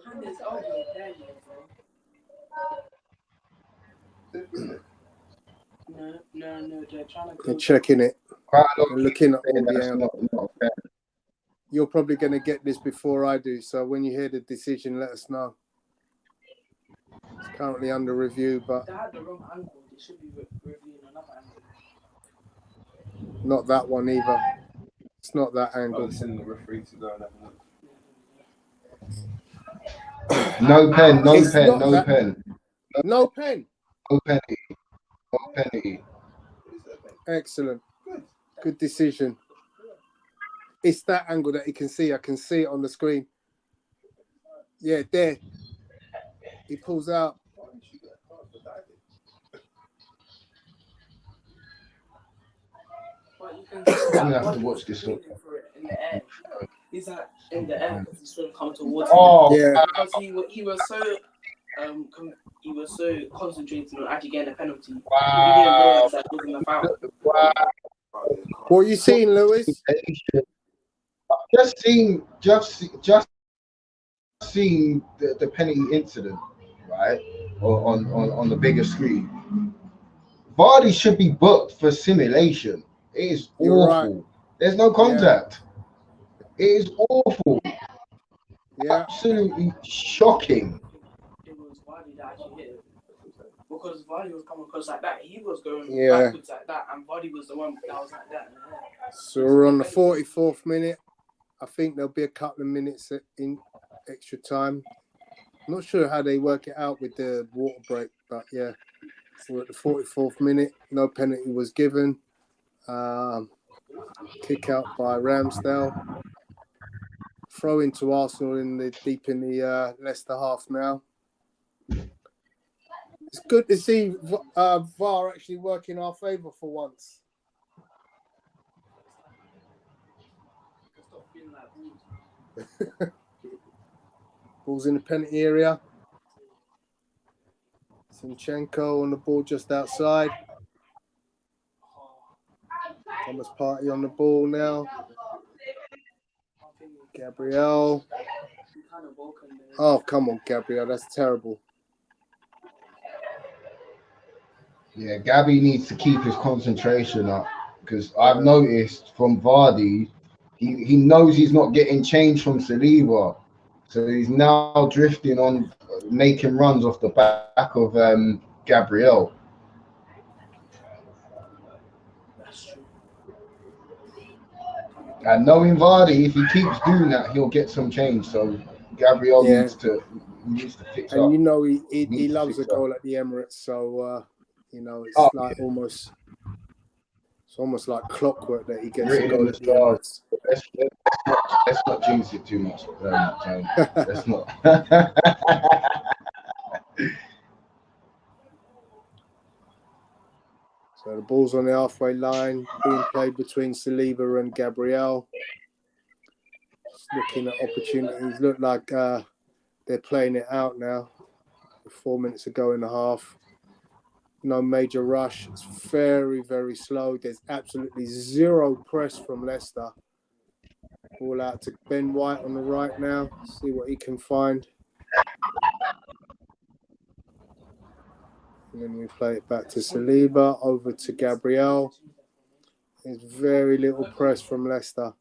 Hand his elbow barely. No, they're trying to go. They're checking it. They're looking at all That's the not fair. You're probably going to get this before I do, so when you hear the decision, let us know. It's currently under review, but They had the wrong angle. They should be reviewing another angle. not that one either. It's not that I'm angle. sending the referee to go and have a look. No pen, no It's pen, not no that- pen, No pen. no penalty, no penalty. Excellent. Good decision. It's that angle that you can see. I can see it on the screen. Yeah, there. He pulls out. But you can I'm gonna have to watch this one. in the air. He's like in the air because he's trying to come towards Oh, Yeah. because he was so he was so concentrated on actually getting a penalty. He Wow. didn't realize that it wasn't a foul. Wow. What are you seeing, Lewis? Just seen the penalty incident, right? On the bigger screen. Vardy should be booked for simulation. It is You're awful. right. There's no contact. It is awful. Yeah. Absolutely shocking. It was Vardy that actually hit it. Because Vardy was coming across like that. He was going backwards like that, and Vardy was the one that was like that. So we're on the 44th minute. I think there'll be a couple of minutes in extra time. I'm not sure how they work it out with the water break, but yeah. We're at the 44th minute. No penalty was given. Kick out by Ramsdale. Throw into Arsenal deep in the Leicester half now. It's good to see VAR actually work in our favour for once. Ball's in the penalty area. Zinchenko on the ball just outside. Thomas Partey on the ball now. Gabriel. Oh, come on, Gabriel. That's terrible. Yeah, Gabby needs to keep his concentration up because I've noticed from Vardy, he knows he's not getting change from Saliba. So he's now drifting on, making runs off the back of Gabriel. That's true. And knowing Vardy, if he keeps doing that, he'll get some change. So Gabriel needs to fix up. And you know he loves a goal at the Emirates, so you know it's like almost like clockwork that he gets a goal at the Emirates. Let's not jinx it too much. Let's not. So the ball's on the halfway line, being played between Saliba and Gabriel. Just looking at opportunities. Look like they're playing it out now. 4 minutes ago in the half. No major rush. It's very, very slow. There's absolutely zero press from Leicester. Ball out to Ben White on the right now. See what he can find. And then we play it back to Saliba, over to Gabriel. There's very little press from Leicester.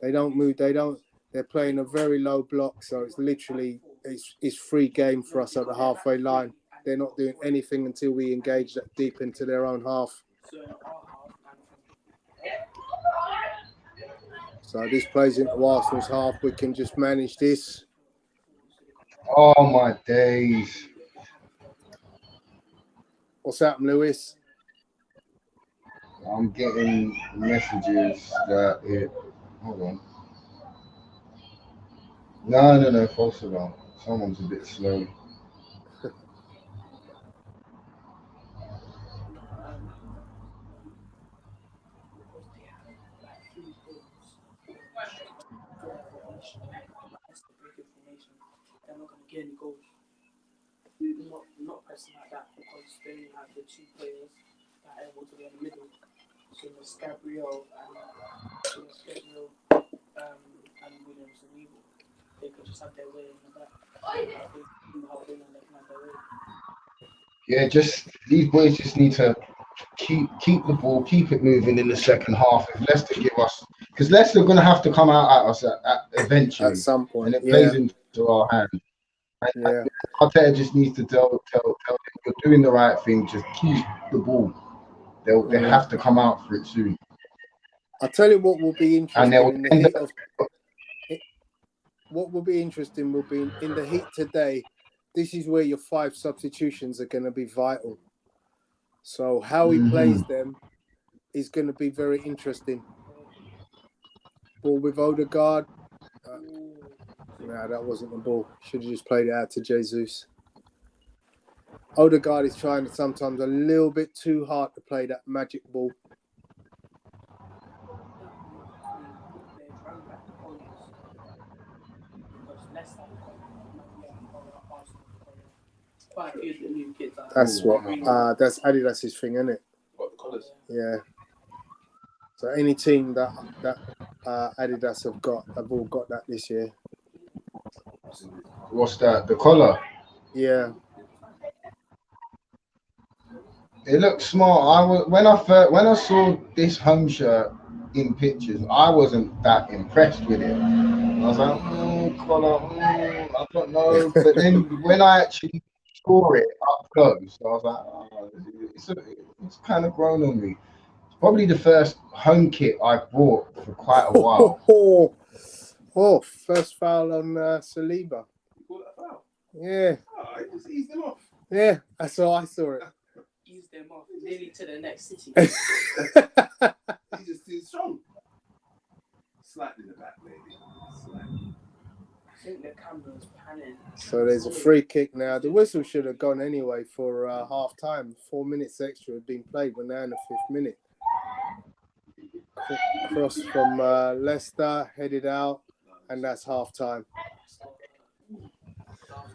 They don't move. They're playing a very low block, so it's literally it's free game for us at the halfway line. They're not doing anything until we engage that deep into their own half. So this plays into Arsenal's half. We can just manage this. Oh my days. What's happened, Lewis? I'm getting messages that it. Hold on. No, false alarm. Someone's a bit slow. They're not going to get any goals. Not pressing like that because then you have the two players that are able to be in the middle. So there's Gabriel and Williams and Eagle. They could just have their way in the back. Yeah, just these boys just need to keep the ball, keep it moving in the second half. If Leicester give us, because Leicester are going to have to come out at us eventually At some point, and it plays into our hand. And Arteta just needs to tell them you're doing the right thing. Just keep the ball. They have to come out for it soon. I'll tell you what will be interesting in the heat of. What will be interesting will be in the heat today. This is where your 5 substitutions are going to be vital. So how he plays them is going to be very interesting. Ball with Odegaard. No, that wasn't the ball. Should have just played it out to Jesus. Odegaard is trying sometimes a little bit too hard to play that magic ball. quite a few of the new kids. That's that's Adidas's thing, isn't it? What, the colours? Yeah. So any team that Adidas have all got that this year. What's that? The collar? Yeah. It looks smart. When I saw this home shirt in pictures, I wasn't that impressed with it. I was like, collar, I don't know. But then when I actually saw it up close, I was like, it's kind of grown on me. It's probably the first home kit I've bought for quite a while. First foul on Saliba. You call that a foul? Yeah. Oh, I just eased him off. Yeah, that's how I saw it. Ease them off, nearly to the next city. He's just too strong. Slightly in the back, maybe. Slightly. I think the camera's panning. So there's a free kick now. The whistle should have gone anyway for half time. 4 minutes extra had been played when they're in the 5th minute. Cross from Leicester, headed out, and that's half time.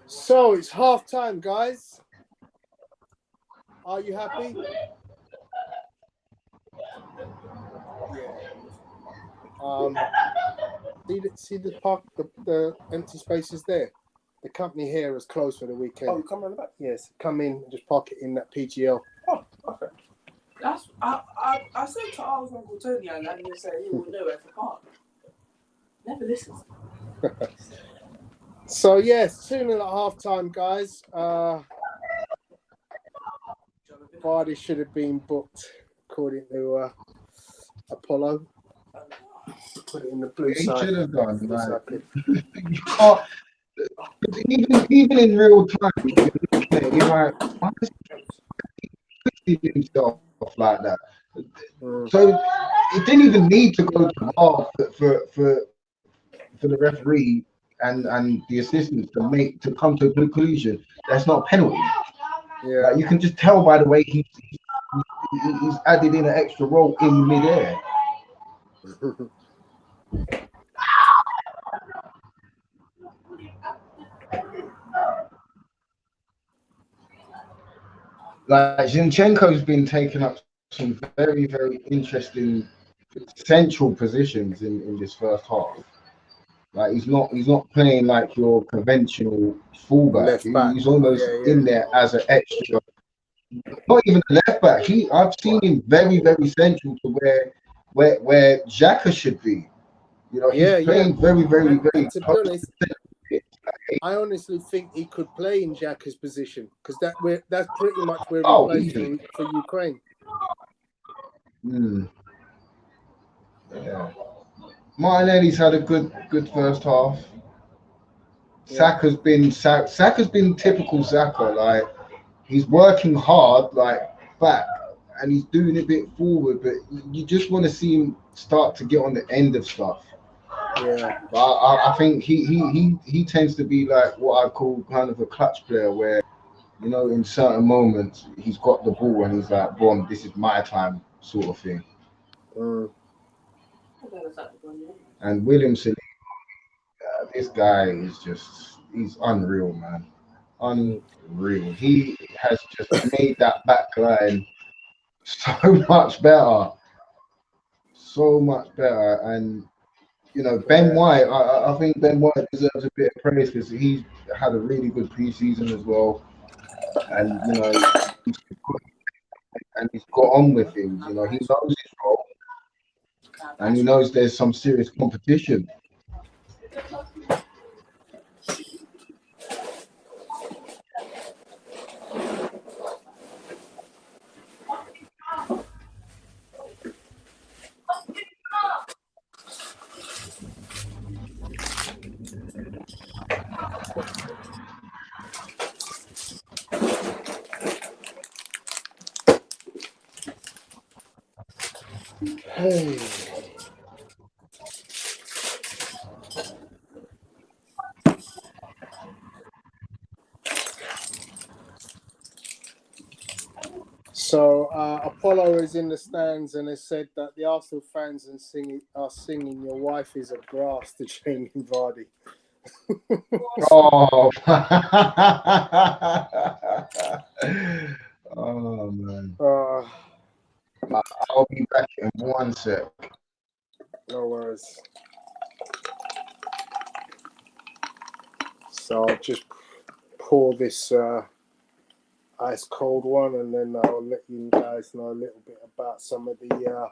So it's half time, guys. Are you happy? Yeah. See the park, the empty spaces there. The company here is closed for the weekend. Oh, you come around the back? Yes, come in and just park it in that PGL. Oh, okay. That's I said to our Uncle Tony, and then he said he will know where to park. Never listens. So yes, 2-0 at half time, guys. Vardy should have been booked according to Apollo. Put it in the blue side. He should have done. You can't. Even in real time, you're like, why is he twisting himself like that? So it didn't even need to go to VAR for the referee and the assistants to come to a conclusion. That's not a penalty. Yeah, like, you can just tell by the way he's added in an extra roll in midair. Like Zinchenko's been taking up some very, very interesting central positions in this first half. Like he's not playing like your conventional fullback. He's almost in there as an extra. Not even a left back. I've seen him very, very central to where Xhaka should be. You know, he's playing very, very, very. To be honest, I honestly think he could play in Xhaka's position because that's pretty much where he plays for Ukraine. Yeah. Martinelli's had a good first half. Yeah. Saka's been typical Saka. Like he's working hard, like back, and he's doing a bit forward, but you just want to see him start to get on the end of stuff. Yeah, but I think he tends to be like what I call kind of a clutch player, where you know in certain moments he's got the ball and he's like, "Boom, this is my time," sort of thing. And Williamson, this guy is he's unreal, man. Unreal. He has just made that back line so much better. So much better. And you know, Ben White, I think Ben White deserves a bit of praise because he's had a really good preseason as well. And, you know, he's got on with things. You know, he knows his role and he knows there's some serious competition. Hey. So Apollo is in the stands and has said that the Arsenal fans are singing "Your wife is a grass" to Jamie Vardy. Oh, oh man. I'll be back in 1 sec. No worries. So I'll just pour this ice cold one, and then I'll let you guys know a little bit about some of the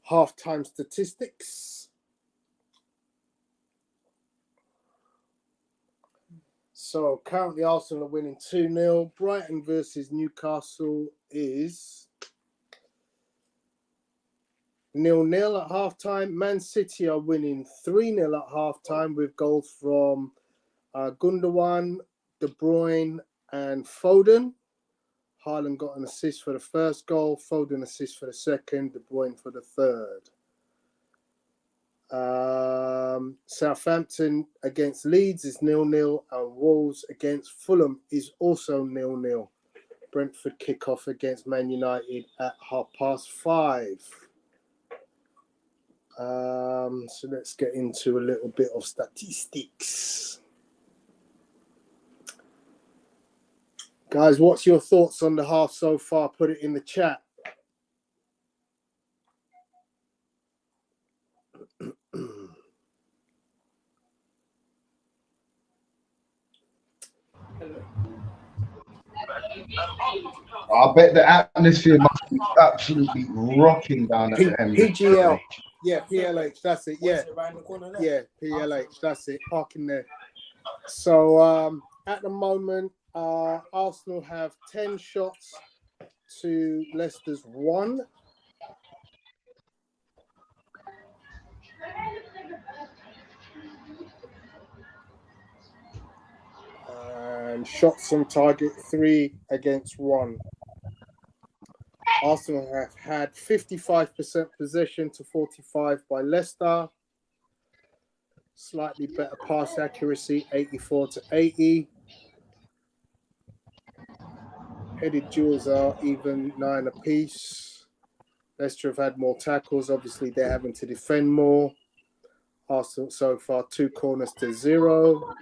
halftime statistics. So currently Arsenal are winning 2-0. Brighton versus Newcastle is 0-0 at halftime. Man City are winning 3-0 at halftime with goals from Gundogan, De Bruyne and Foden. Haaland got an assist for the first goal, Foden assist for the second, De Bruyne for the third. Southampton against Leeds is 0-0, and Wolves against Fulham is also 0-0. Brentford kick off against Man United at 5:30. So let's get into a little bit of statistics. Guys, what's your thoughts on the half so far? Put it in the chat. I bet the atmosphere must be absolutely rocking down at the Emirates. PGL. Yeah, PLH, that's it. Yeah. Yeah, PLH, that's it. Parking there. So at the moment, Arsenal have 10 shots to Leicester's 1. And shots on target 3 against 1. Arsenal have had 55% possession to 45 by Leicester. Slightly better pass accuracy, 84 to 80. Headed duels are even 9 apiece. Leicester have had more tackles. Obviously, they're having to defend more. Arsenal so far 2 corners to 0.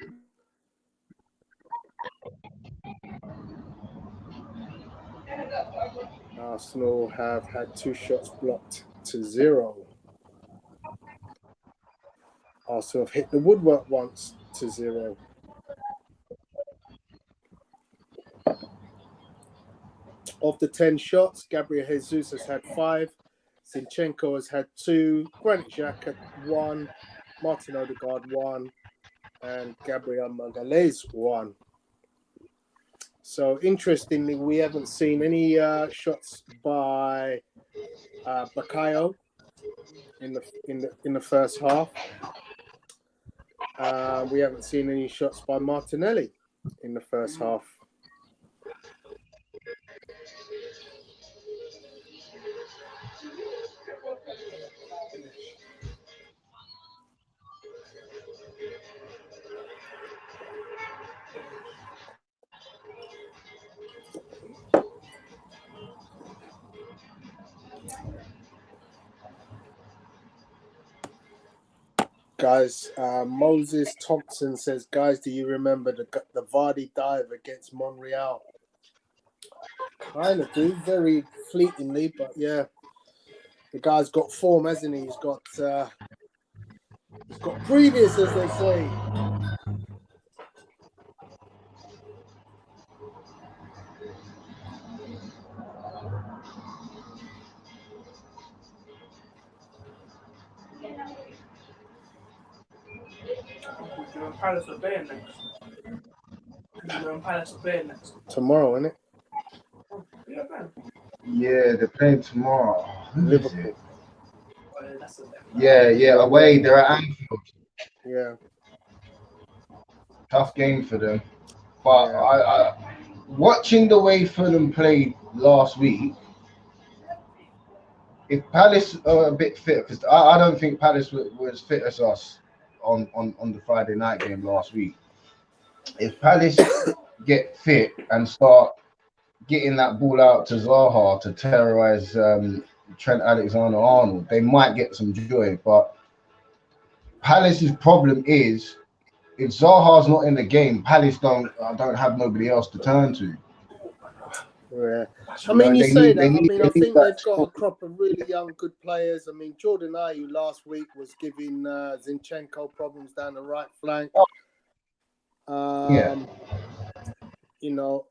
Arsenal have had 2 shots blocked to 0. Arsenal have hit the woodwork once to 0. Of the 10 shots, Gabriel Jesus has had 5. Zinchenko has had 2. Granit Xhaka 1. Martin Odegaard 1. And Gabriel Magalhaes 1. So interestingly, we haven't seen any shots by Bakayo in the first half. We haven't seen any shots by Martinelli in the first half. Guys, Moses Thompson says, guys, do you remember the Vardy dive against Monreal? Kind of do, very fleetingly, but yeah, the guy's got form, hasn't he? He's got previous, as they say. Palace or Bayern next. Palace or Bayern next. Tomorrow, isn't it? Yeah, man. Yeah, they're playing tomorrow. Liverpool. Yeah, away. They're at Anfield. Yeah. Tough game for them. But yeah. I watching the way Fulham played last week, if Palace are a bit fit, because I don't think Palace was fit as us on the Friday night game last week. If Palace get fit and start getting that ball out to Zaha to terrorize Trent Alexander-Arnold, they might get some joy. But Palace's problem is if Zaha's not in the game, Palace don't have nobody else to turn to. Yeah, I mean, No, you they say need- that. they I need- mean, they I need think that they've got a squad. crop of really young, good players. I mean, Jordan Ayew last week was giving Zinchenko problems down the right flank. Yeah. You know,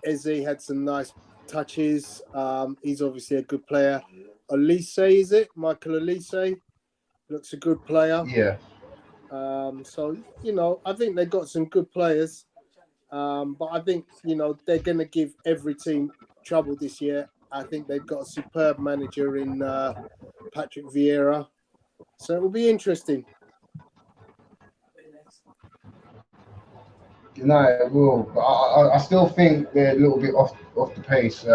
Eze had some nice touches. He's obviously a good player. Elise, is it? Michael Elise looks a good player. Yeah. So, you know, I think they've got some good players. But I think, you know, they're going to give every team trouble this year. I think they've got a superb manager in Patrick Vieira. So it will be interesting. No, it will. But I still think they're a little bit off the pace.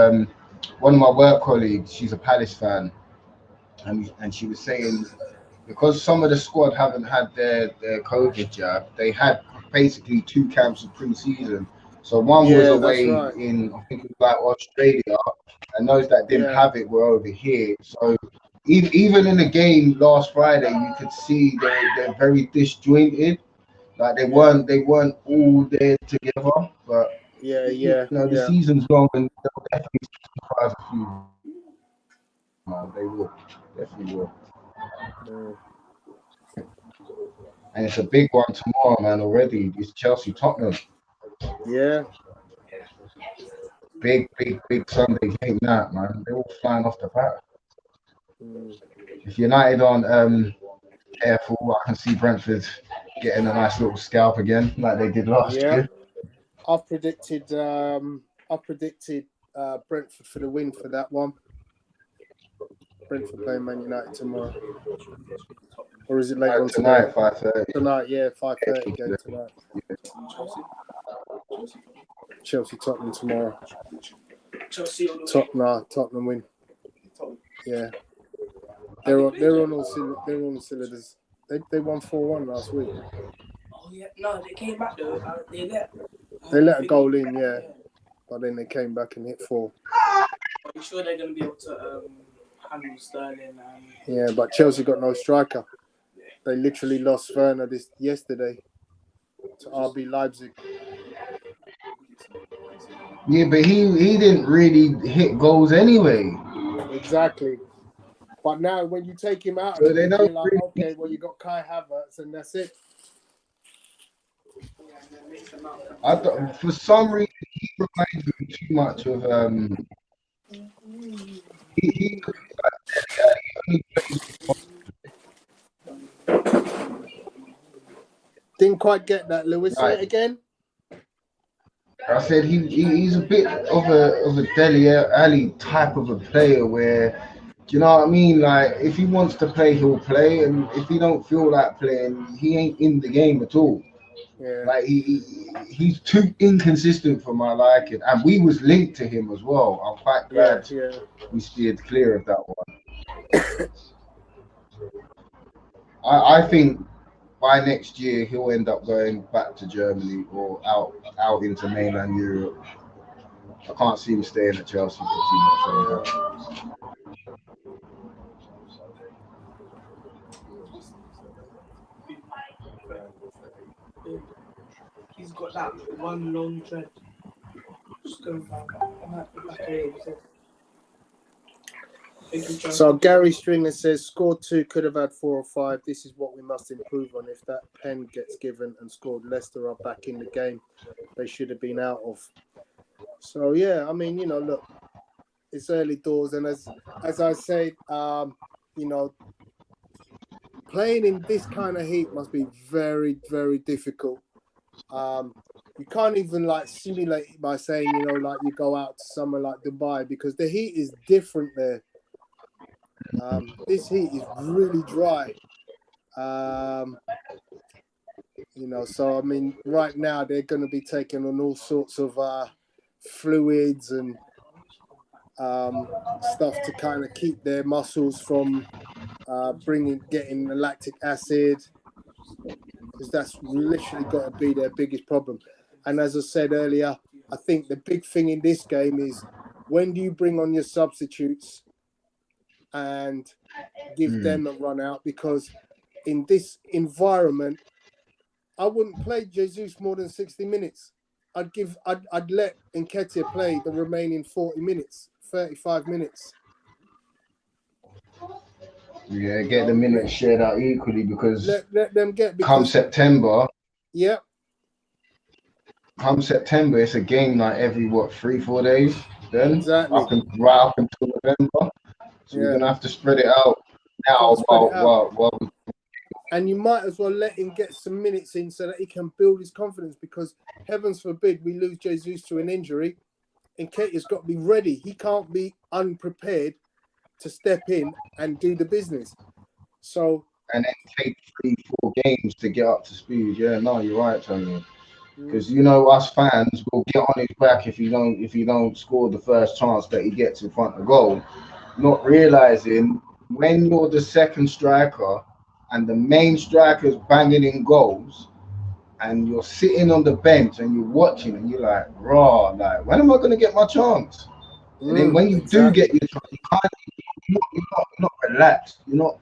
One of my work colleagues, she's a Palace fan, and she was saying because some of the squad haven't had their COVID jab, they had basically 2 camps of pre-season. So one was Yeah, that's away right. in, I think it was like Australia, and those that didn't have it were over here. So even in the game last Friday, you could see they're very disjointed. Like they weren't all there together. But the season's long, and they'll definitely surprise a few. Man, they will, definitely will. And it's a big one tomorrow, man. Already, it's Chelsea Tottenham. Yeah. Big Sunday game, that man. They're all flying off the bat. If United aren't careful, I can see Brentford getting a nice little scalp again, like they did last year. I've predicted Brentford for the win for that one. Brentford playing Man United tomorrow. Or is it later on tonight? 5:30. Tonight, 5:30 game tonight. Chelsea Tottenham tomorrow. Tottenham win. Yeah. They're on all cylinders. They won 4-1 last week. Oh yeah, no, they came back though. They let a goal in, but then they came back and hit 4. Are you sure they're going to be able to handle Sterling? Yeah, but Chelsea got no striker. They literally lost Werner yesterday to RB Leipzig. Yeah, but he didn't really hit goals anyway. Exactly. But now when you take him out, so they you're like, okay, well you got Kai Havertz and that's it. I thought for some reason he reminds me too much of he only Didn't quite get that, Lewis. Say it again. I said he's a bit of a Dele Alli type of a player where, do you know what I mean? Like if he wants to play, he'll play, and if he don't feel like playing, he ain't in the game at all. Yeah. Like he's too inconsistent for my liking, and we was linked to him as well. I'm quite glad we steered clear of that one. I think by next year he'll end up going back to Germany or out into mainland Europe. I can't see him staying at Chelsea for too much longer. He's got that one long thread. Just going back So Gary Stringer says, scored 2, could have had 4 or 5. This is what we must improve on. If that pen gets given and scored, Leicester are back in the game they should have been out of. So I mean, look, it's early doors, and as I said, playing in this kind of heat must be very, very difficult. You can't even simulate it by saying, you go out to somewhere like Dubai, because the heat is different there. This heat is really dry. So I mean, right now they're going to be taking on all sorts of fluids and stuff to kind of keep their muscles from getting the lactic acid, because that's literally got to be their biggest problem. And as I said earlier, I think the big thing in this game is, when do you bring on your substitutes and give them a run out? Because in this environment, I wouldn't play Jesus more than 60 minutes. I'd let Nketiah play the remaining 40 minutes, 35 minutes. Yeah, get the minutes shared out equally because let them get come September. Yeah. Come September, it's a game like every 3-4 days. Then exactly right up until November. So we're gonna have to spread it out now. While and you might as well let him get some minutes in so that he can build his confidence, because heavens forbid we lose Jesus to an injury, and Nketiah's got to be ready. He can't be unprepared to step in and do the business. So and then take 3-4 games to get up to speed. Yeah, no, you're right, Tony. Because you know us fans will get on his back if he don't score the first chance that he gets in front of goal, not realizing when you're the second striker and the main striker's banging in goals, and you're sitting on the bench and you're watching and you're like, raw, like when am I gonna get my chance? And then when you do get your chance, you're not relaxed. You're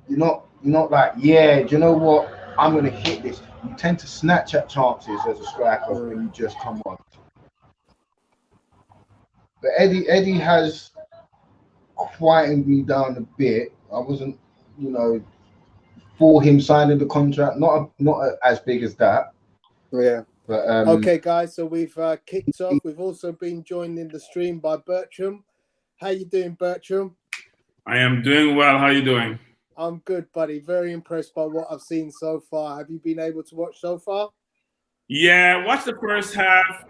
not like, yeah, do you know what? I'm gonna hit this. You tend to snatch at chances as a striker when you just come on. But Eddie has quietened me down a bit. I wasn't, for him signing the contract, not as big as that. Yeah. But okay, guys. So we've kicked off. We've also been joined in the stream by Bertram. How you doing, Bertram? I am doing well. How are you doing? I'm good, buddy. Very impressed by what I've seen so far. Have you been able to watch so far? Yeah, watched the first half.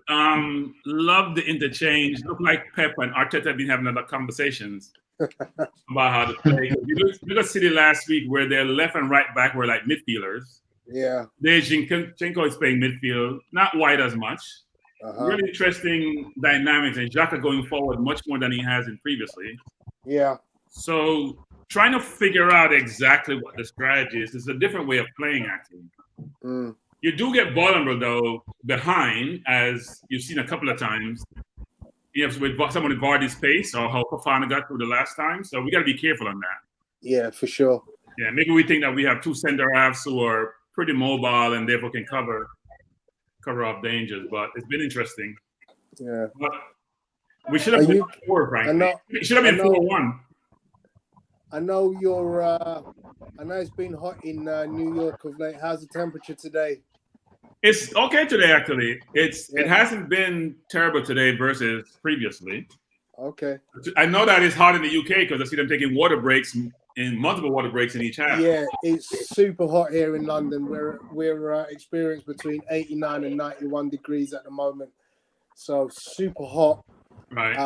Loved the interchange. Looked like Pep and Arteta have been having other conversations about how to play. You look at City last week where their left and right back were like midfielders. Yeah. Zinchenko is playing midfield, not wide as much. Really interesting dynamics, and Xhaka going forward much more than he has in previously. Yeah. So trying to figure out exactly what the strategy is. It's a different way of playing, actually. You do get vulnerable, though, behind, as you've seen a couple of times. You have with someone with Vardy's pace, or how Fofana got through the last time. So we got to be careful on that. Yeah, for sure. Yeah, maybe we think that we have two center halves who are pretty mobile and therefore can cover up dangers. But it's been interesting. Yeah. But we should have been 4, frankly. It should have been 4-1. I know you're. I know it's been hot in New York of late. How's the temperature today? It's okay today, actually. It hasn't been terrible today versus previously. Okay. I know that it's hot in the UK because I see them taking multiple water breaks in each half. Yeah, it's super hot here in London. We're experiencing between 89 and 91 degrees at the moment, so super hot. Right.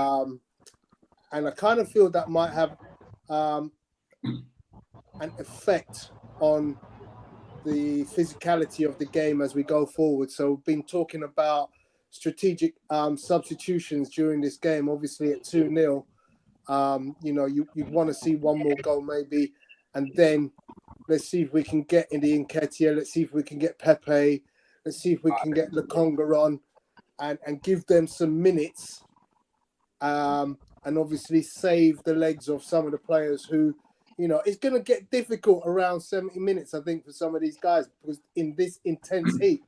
And I kind of feel that might have an effect on the physicality of the game as we go forward. So we've been talking about strategic substitutions during this game. Obviously at 2-0, you'd want to see one more goal maybe, and then let's see if we can get in the Nketiah. Let's see if we can get Pepe. Let's see if we can get Lokonga on and give them some minutes, and obviously save the legs of some of the players who, it's going to get difficult around 70 minutes, I think, for some of these guys, because in this intense heat.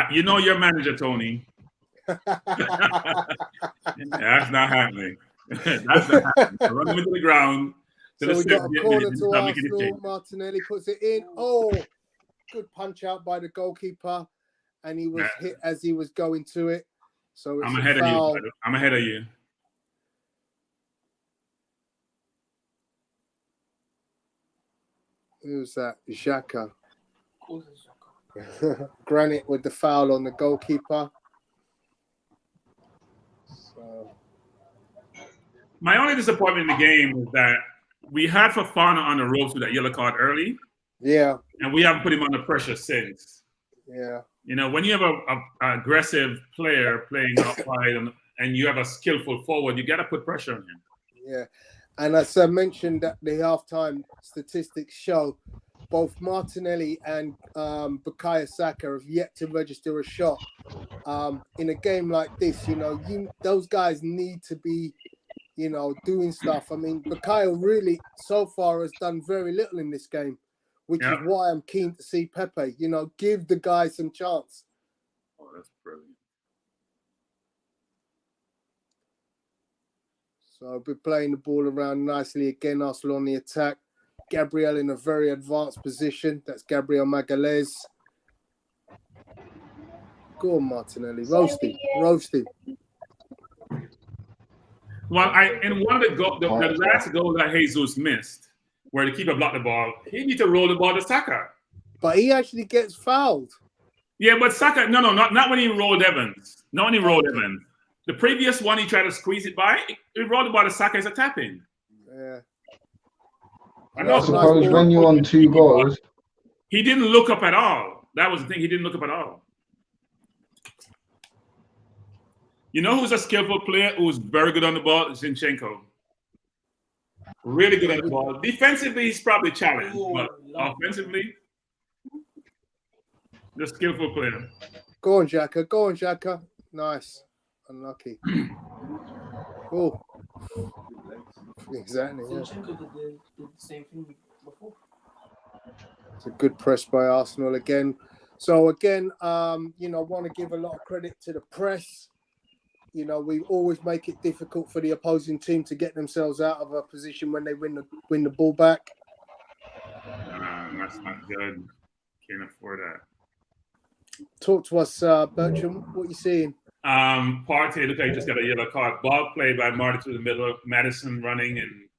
Your manager, Tony. That's not happening. That's not happening. Run them into the ground. So we got a corner to Arsenal. Martinelli puts it in. Oh, good punch out by the goalkeeper. And he was hit as he was going to it. So it's I'm ahead of you. I'm ahead of you. Who's that? Xhaka. Granit with the foul on the goalkeeper. So. My only disappointment in the game is that we had Fofana on the ropes with that yellow card early. Yeah. And we haven't put him under pressure since. Yeah. When you have an aggressive player playing outside and you have a skillful forward, you got to put pressure on him. Yeah. And as I mentioned at the halftime statistics show, both Martinelli and Bukayo Saka have yet to register a shot. In a game like this, those guys need to be, doing stuff. I mean, Bukayo really so far has done very little in this game. which is why I'm keen to see Pepe. You know, give the guy some chance. Oh, that's brilliant. So we're playing the ball around nicely again. Arsenal on the attack. Gabriel in a very advanced position. That's Gabriel Magalhaes. Go on, Martinelli. Roast him. Well, in one of the last goal that Jesus missed, where the keeper blocked the ball, he need to roll the ball to Saka. But he actually gets fouled. Yeah, but Saka, not when he rolled Evans. Not when he rolled Evans. The previous one, he tried to squeeze it by. He rolled the ball to Saka as a tap-in. Yeah. I suppose when you're on 2 goals, he didn't look up at all. That was the thing. He didn't look up at all. You know who's a skillful player who's very good on the ball? Zinchenko. Really good on the ball. Defensively, he's probably challenged, but offensively, the skillful player. Go on, Xhaka. Nice. Unlucky. Oh. Exactly. Yeah. Zinchenko did the same thing before. It's a good press by Arsenal again. So again, want to give a lot of credit to the press. You know, we always make it difficult for the opposing team to get themselves out of a position when they win the ball back. That's not good. Can't afford that. Talk to us, Bertram. What are you seeing? Partey looked like he just got a yellow card. Ball played by Marty to the middle. Madison running, and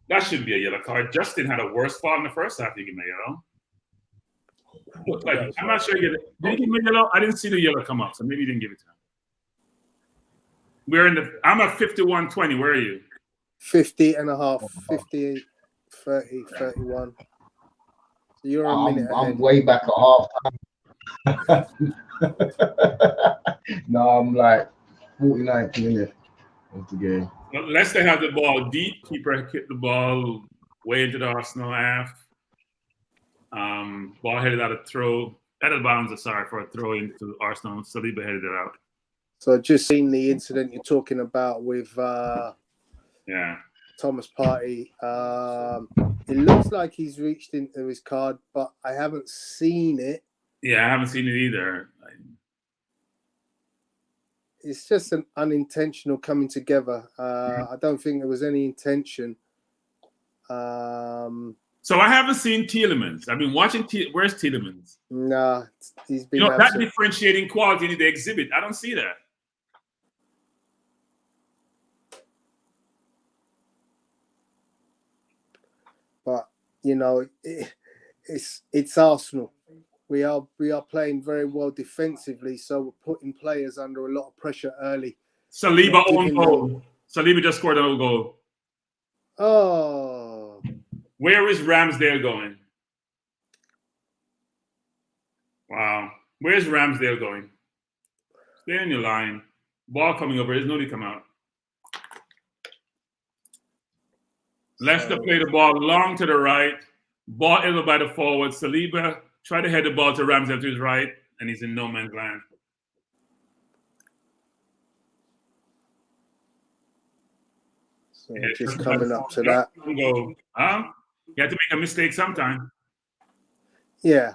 that shouldn't be a yellow card. Justin had a worse fall in the first half. He gave me a yellow. Looked like, I'm not sure. Did he give me a yellow? I didn't see the yellow come up, so maybe he didn't give it to him. I'm at 51-20. Where are you? 50.5, 58, 30, 31. So you're a minute ahead. I'm way back at half time. No, I'm like 49th minute of the game. Well, Leicester had the ball deep. Keeper hit the ball way into the Arsenal half. Ball headed out of bounds, for a throw into Arsenal. Saliba headed it out. So just seen the incident you're talking about with Thomas Partey. It looks like he's reached into his card, but I haven't seen it. Yeah, I haven't seen it either. It's just an unintentional coming together. I don't think there was any intention. So I haven't seen Tielemans. I've been watching. Where's Tielemans? Nah, he's been that differentiating quality in the exhibit. I don't see that. But it's Arsenal. We are playing very well defensively, so we're putting players under a lot of pressure early. Saliba own goal. Saliba just scored an own goal. Oh. Where is Ramsdale going? Wow. Where's Ramsdale going? Stay on your line. Ball coming over. There's no need to come out. Leicester play the ball long to the right. Ball over by the forward. Saliba try to head the ball to Ramsdale to his right, and he's in no man's land. So just coming up to that. You have to make a mistake sometime. Yeah.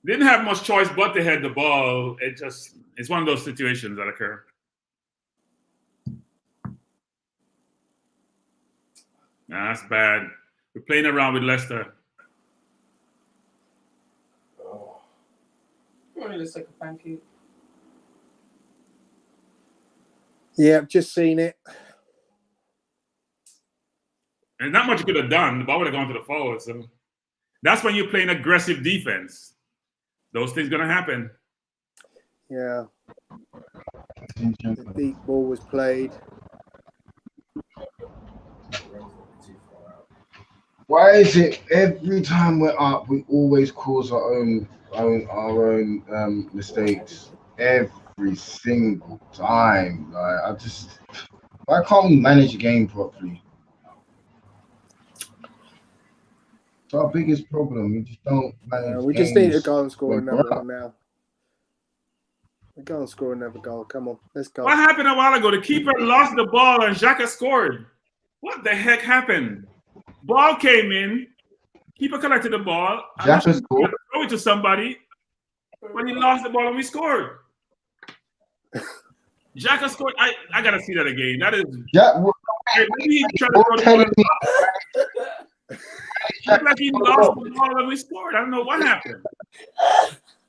Didn't have much choice but to head the ball. It's one of those situations that occur. Nah, that's bad. We're playing around with Leicester. It's like a pancake. Yeah, I've just seen it. And not much you could have done. The ball would have gone to the forward. So that's when you're playing aggressive defense. Those things going to happen. Yeah. The deep ball was played. Why is it every time we're up, we always cause our own mistakes? Every single time. Like, why can't we manage a game properly? It's our biggest problem. We just don't manage. We just need to go and score another one now. We go and score another goal. Come on, let's go. What happened a while ago? The keeper lost the ball and Xhaka scored. What the heck happened? Ball came in. Keeper collected the ball. Xhaka scored. Throw it to somebody. When he lost the ball and we scored. Xhaka scored. I gotta see that again. That is. Maybe he tried to throw the ball. Looked like he lost the ball when we scored. I don't know what happened.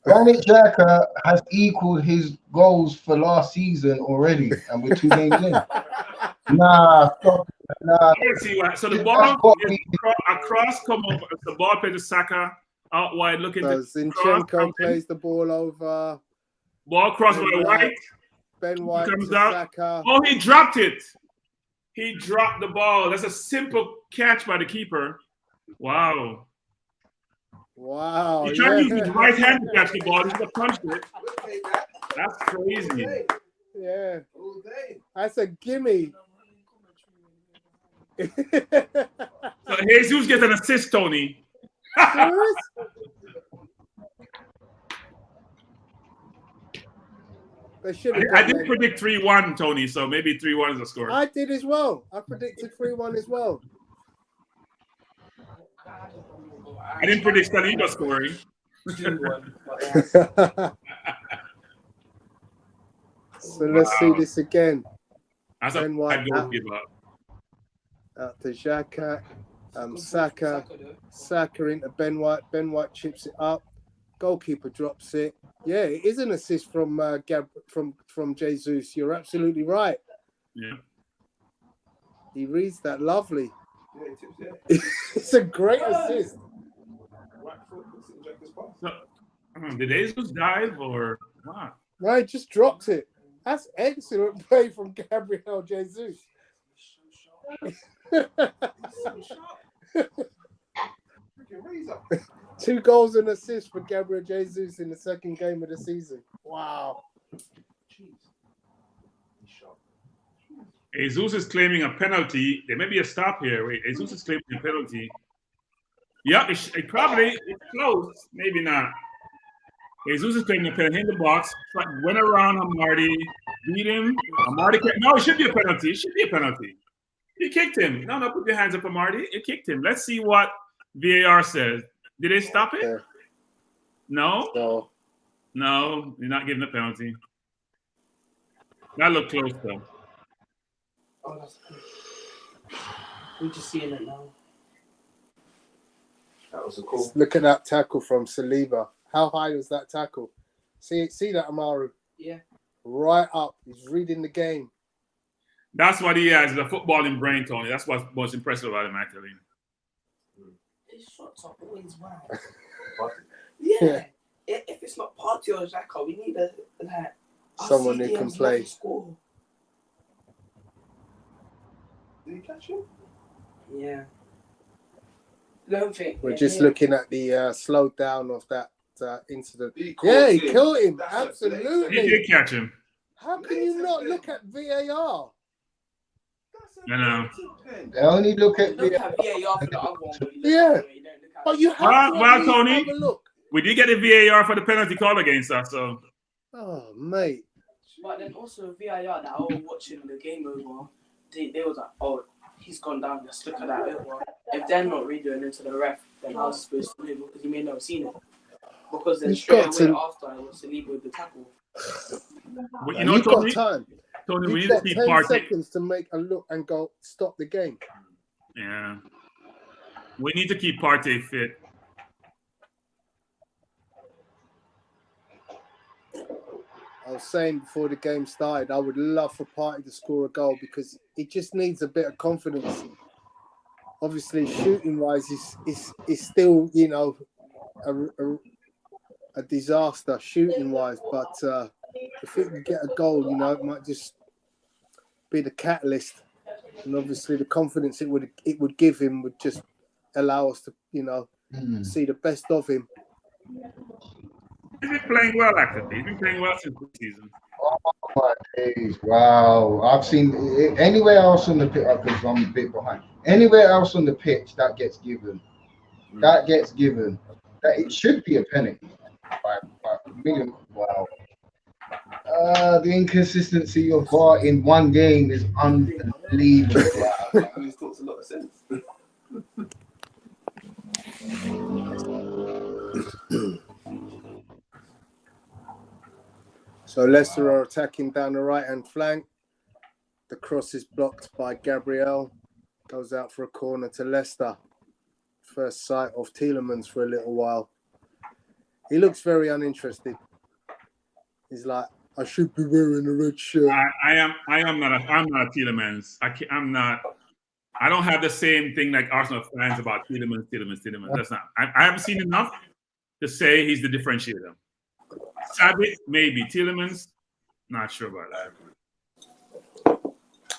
Granit Xhaka has equaled his goals for last season already, and we're 2 games in. Nah, stop. Nah. Let's see what. So the ball across, come over. The ball played to Saka out wide, looking. So Zinchenko plays the ball over. Ball crossed by White. Ben White comes to out. Saka. Oh, he dropped it. He dropped the ball. That's a simple catch by the keeper. Wow. Wow. He tried to use his right hand to catch the ball. He just punched it. That's crazy. Yeah. That's a gimme. So Jesus gets an assist, Tony. I did predict 3-1, Tony, so maybe 3-1 is a score. I did as well. I predicted 3-1 as well. I didn't predict Saliba scoring. So let's see this again. That's a bad goalkeeper. Out to Xhaka. Saka into Ben White. Ben White chips it up. Goalkeeper drops it. Yeah, it is an assist from from Jesus. You're absolutely right. Yeah. He reads that lovely. It's a great assist. So, did Jesus dive or what? No, he just drops it. That's excellent play from Gabriel Jesus. 2 goals and assists for Gabriel Jesus in the second game of the season. Wow. Jesus is claiming a penalty. There may be a stop here. Wait, Jesus is claiming a penalty. Yeah, it probably it's close. Maybe not. Jesus is claiming a penalty in the box. Went around Amarty, beat him. Amarty no, it should be a penalty. It should be a penalty. He kicked him. No, put your hands up, Amarty. It kicked him. Let's see what VAR says. Did they stop it? Yeah. No. No, you're not giving a penalty. That looked close though. Oh, that's good. We're just seeing it now. That was a cool. Look at that tackle from Saliba. How high was that tackle? See that, Amaru? Yeah. Right up. He's reading the game. That's what he has, the footballing brain, Tony. That's what's most impressive about him, actually. His shots are always wild. Yeah. If it's not Partey or Xhaka, we need someone who can play. Score. Did he catch him? Yeah. Don't think. We're just looking at the slowdown of that incident. He killed him. Absolutely. He did catch him. How can you not look at VAR? I know. They only look at VAR for the other one. Yeah. But you have to Tony, have a look. We did get a VAR for the penalty call against us, so. Oh, mate. But then also VAR that I was watching the game over, they was like, oh, he's gone down. Let's look at that over. If they're not redoing it to the ref, then I was supposed to know because he may not have seen it. Because then straight away after it was Saliba with the tackle. But you know, Tony, got time. Tony, we You've need got to keep 10 Partey. seconds to make a look and go stop the game. Yeah. We need to keep Partey fit. I was saying before the game started, I would love for Partey to score a goal because he just needs a bit of confidence. Obviously, shooting-wise, is still, you know, a disaster shooting-wise. But if he can get a goal, you know, it might just be the catalyst. And obviously, the confidence it would give him would just allow us to, you know, see the best of him. He's been playing well, actually. He's been playing well since this season. Oh my days! Wow, I've seen anywhere else on the pitch because I'm a bit behind. Anywhere else on the pitch that gets given, that it should be a penalty. By a million. Wow. The inconsistency of VAR in one game is unbelievable. This talks a lot of sense. So Leicester are attacking down the right-hand flank. The cross is blocked by Gabriel. Goes out for a corner to Leicester. First sight of Tielemans for a little while. He looks very uninterested. He's like, I should be wearing a red shirt. I'm not a Tielemans. I'm not. I don't have the same thing like Arsenal fans about Tielemans. That's not. I haven't seen enough to say he's the differentiator. Savic, maybe. Tielemans, not sure about that.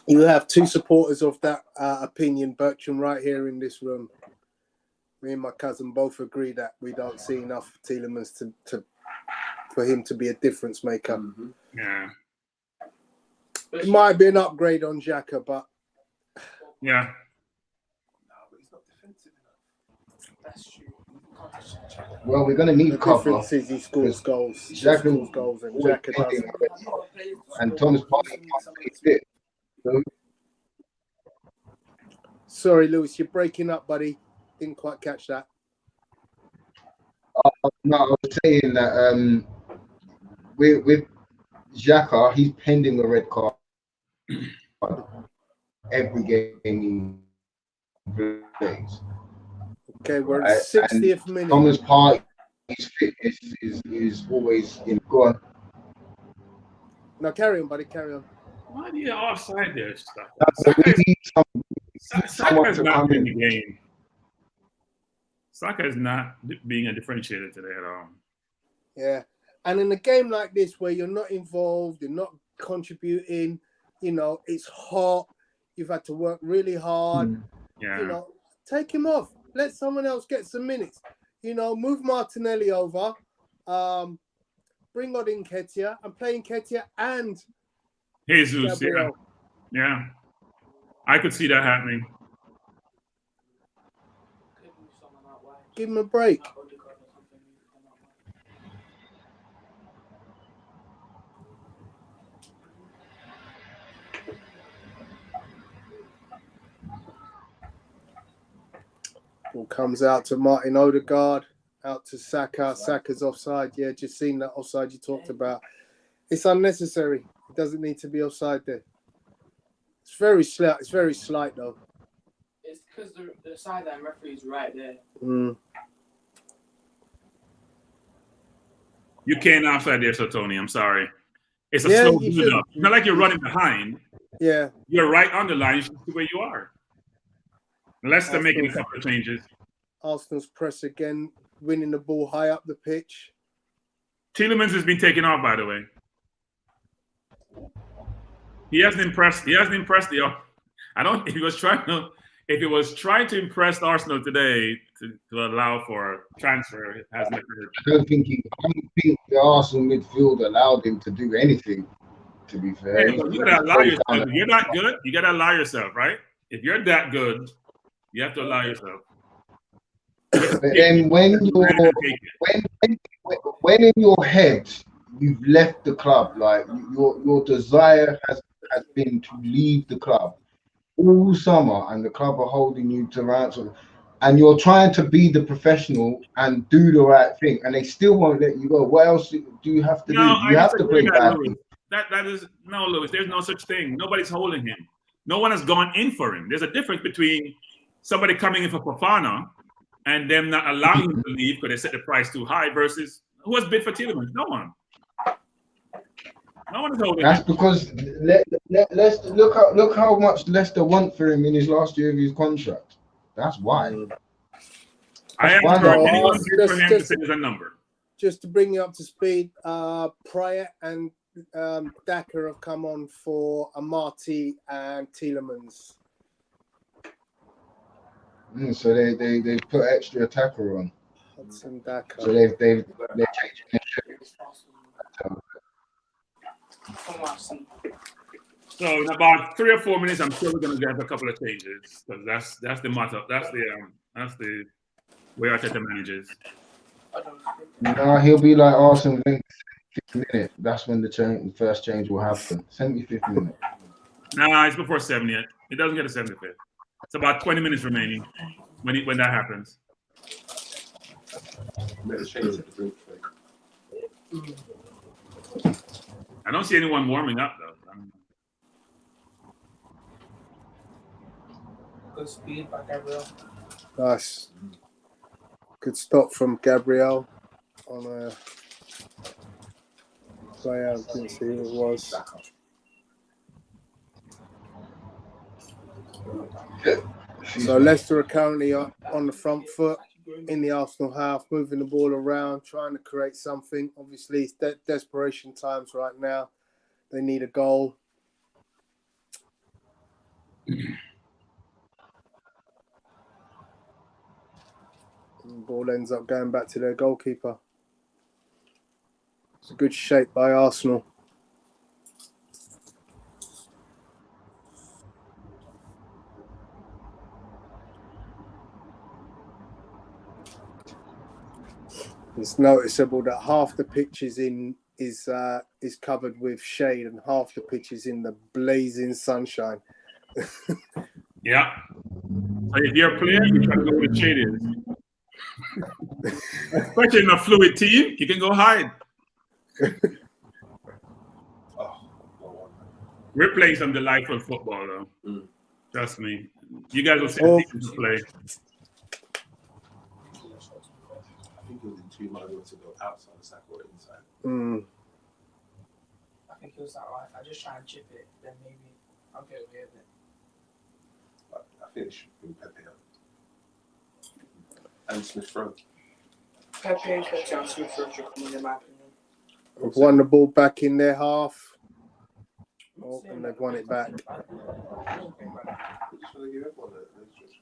You have two supporters of that opinion, Bertram, right here in this room. Me and my cousin both agree that we don't see enough Tielemans for him to be a difference maker. Mm-hmm. Yeah. It might be an upgrade on Xhaka, but yeah. No, but he's not defensive enough. That's true. Well, we're going to need the cover. difference is he scores goals. He Xhaka scores goals and Xhaka doesn't. And Thomas Partey can't be fit. So, Sorry, Lewis, you're breaking up, buddy. Didn't quite catch that. no, I was saying that with Xhaka, he's pending a red card every game he plays. Okay, we're at 60th minute. Thomas Partey's fitness is always in. Go on. Now carry on, buddy. Carry on. Why are you offside there, So we need Saka is to not come in in. the game. Saka is not being a differentiator today at all. Yeah. And in a game like this where you're not involved, you're not contributing, you know, it's hot, you've had to work really hard, Yeah. you know, take him off. Let someone else get some minutes. You know, move Martinelli over, bring on Nketiah and play Nketiah and Jesus, Gabriel. yeah. I could see that happening. Give him a break. Ball comes out to Martin Odegaard, out to Saka. Saka's offside. Yeah, just seen that offside you talked about. It's unnecessary. It doesn't need to be offside there. It's very slight. It's very slight though. It's because the sideline referee is right there. Mm. You can't offside there, so Tony. I'm sorry. It's a Yeah, slow you build up. should. It's not like you're running behind. Yeah. You're right on the line. You should see where you are. Leicester That's making a good. couple of changes. Arsenal's press again, winning the ball high up the pitch. Tielemans has been taken off, by the way. He hasn't impressed. He hasn't impressed the. I don't. If he was trying to impress Arsenal today to allow for transfer, it hasn't occurred. I don't think the Arsenal midfield allowed him to do anything. To be fair, Hey, you gotta allow yourself. If you're not good, you gotta allow yourself, right? If you're that good, you have to allow yourself. But then when in your head you've left the club, like your desire has been to leave the club all summer, and the club are holding you to ransom, and you're trying to be the professional and do the right thing, and they still won't let you go. What else do you have to do? You have to play badly. That is no, Lewis. There's no such thing. Nobody's holding him. No one has gone in for him. There's a difference between somebody coming in for Fofana and them not allowing him to leave because they set the price too high versus who has bid for Tielemans? No one. No one is holding That's him. because Leicester, look how much Leicester want for him in his last year of his contract. That's why. I haven't why heard not? anyone bid for him to Just- say there's a number. Just to bring you up to speed, Pryor and Daka have come on for Amati and Tielemans. So they put extra attacker on. Hudson Daka. So they're changing their shape. So in about 3 or 4 minutes, I'm sure we're going to get a couple of changes because that's the matter. That's the way Arteta manages. No, he'll be like Arsenal. 50th minute. That's when the first change will happen. 75th minute. Nah, it's before 70th. It doesn't get a 75th. It's about 20 minutes remaining when that happens. Let's change it to drink. I don't see anyone warming up though. Good speed by Gabriel. Nice. Good stop from Gabriel on a play out. Didn't see who it was. So Leicester are currently on the front foot in the Arsenal half, moving the ball around, trying to create something. Obviously, it's desperation times right now. They need a goal. And the ball ends up going back to their goalkeeper. It's a good shape by Arsenal. It's noticeable that half the pitch is covered with shade and half the pitch is in the blazing sunshine. Yeah. So if you're a player, you try to go where the shade is. Especially in a fluid team, you can go hide. We're playing some delightful football, though. Trust me. You guys will see the team to play. I think it was in 2 minutes to go outside the sack or inside. I think it was that right. I just try and chip it, then maybe I'll get away with it. I finished with Pepe and Smith Rowe. Pepe and Smith Rowe should come in my opinion. We've won the ball back in their half. Oh, and they've won it back. I just want to give everyone a stretch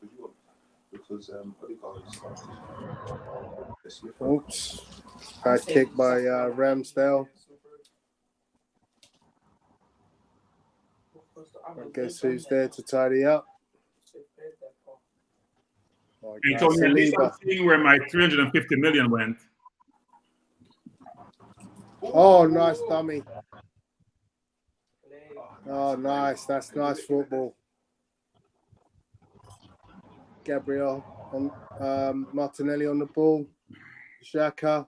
because what do you call it? Oops. Nice kick by Ramsdale. I guess who's there to tidy up? And Tony, at least I'm seeing where my 350 million went. Oh, nice dummy. Oh, nice. That's nice football. Gabriel on Martinelli on the ball. Xhaka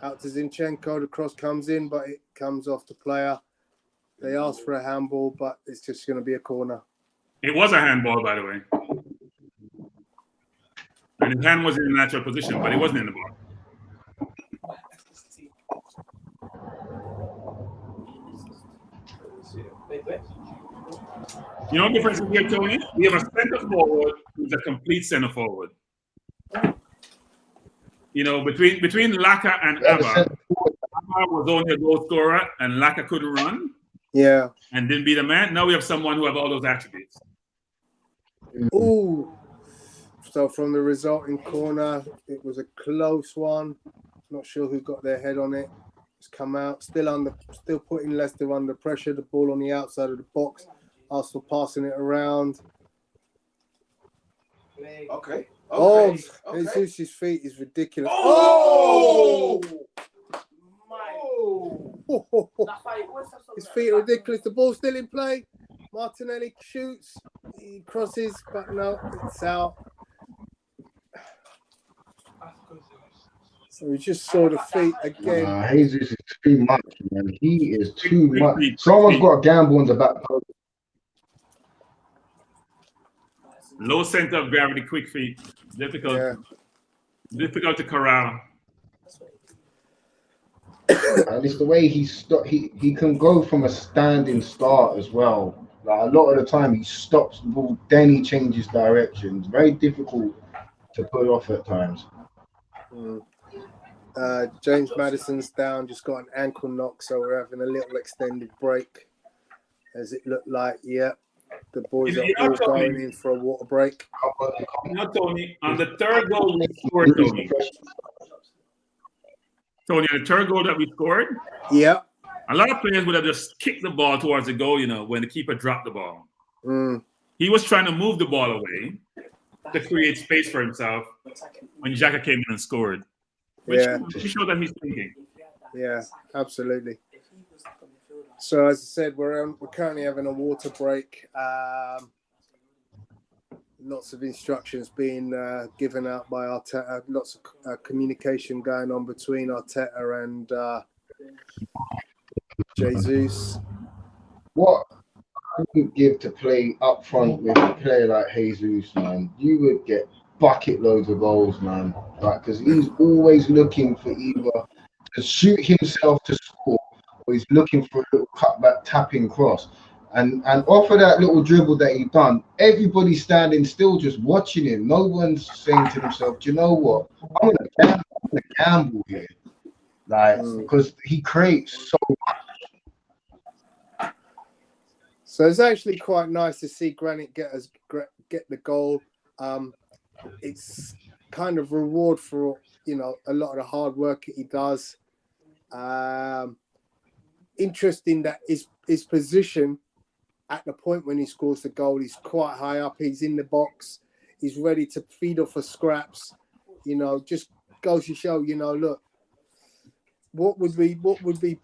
out to Zinchenko. The cross comes in, but it comes off the player. They asked for a handball, but it's just going to be a corner. It was a handball, by the way. And his hand was in a natural position, but it wasn't in the ball. You know the difference here, Tony? We have a centre forward who's a complete centre forward. You know, between Laka and Abba was only a goal scorer and Laka couldn't run. Yeah. And didn't beat a man. Now we have someone who have all those attributes. Ooh. So from the resulting corner, it was a close one. Not sure who got their head on it. It's come out. Still putting Leicester under pressure. The ball on the outside of the box. Arsenal passing it around. Okay. Oh, Jesus' feet is ridiculous. Oh! His feet are ridiculous. The ball's still in play. Martinelli shoots. He crosses, but no, it's out. So we just saw the feet again. Jesus is too much, man. He is too much. Someone's got a gamble in the back post. Low center of gravity, quick feet. Difficult to corral. And it's the way he can go from a standing start as well. Like a lot of the time he stops the ball, then he changes directions. Very difficult to pull off at times. James Maddison's down, just got an ankle knock, so we're having a little extended break. As it looked like, the boys are all going in for a water break. Now, Tony, on the third goal we scored, Tony, on the third goal that we scored, a lot of players would have just kicked the ball towards the goal, when the keeper dropped the ball. He was trying to move the ball away to create space for himself when Xhaka came in and scored. Which showed that he's thinking. Yeah, absolutely. So as I said, we're currently having a water break. Lots of instructions being given out by Arteta. Lots of communication going on between Arteta and Jesus. What I would give to play up front with a player like Jesus, man, you would get bucket loads of goals, man. Like, because he's always looking for either to shoot himself to score, or he's looking for a little cutback tapping cross. And off of that little dribble that he done, everybody's standing still just watching him. No one's saying to themselves, do you know what? I'm gonna gamble here. Like, because he creates so much. So it's actually quite nice to see Granit get the goal. It's kind of reward for, you know, a lot of the hard work that he does. Interesting that his position at the point when he scores the goal, he's quite high up. He's in the box. He's ready to feed off of scraps. You know, just goes to show, you know, look, what would we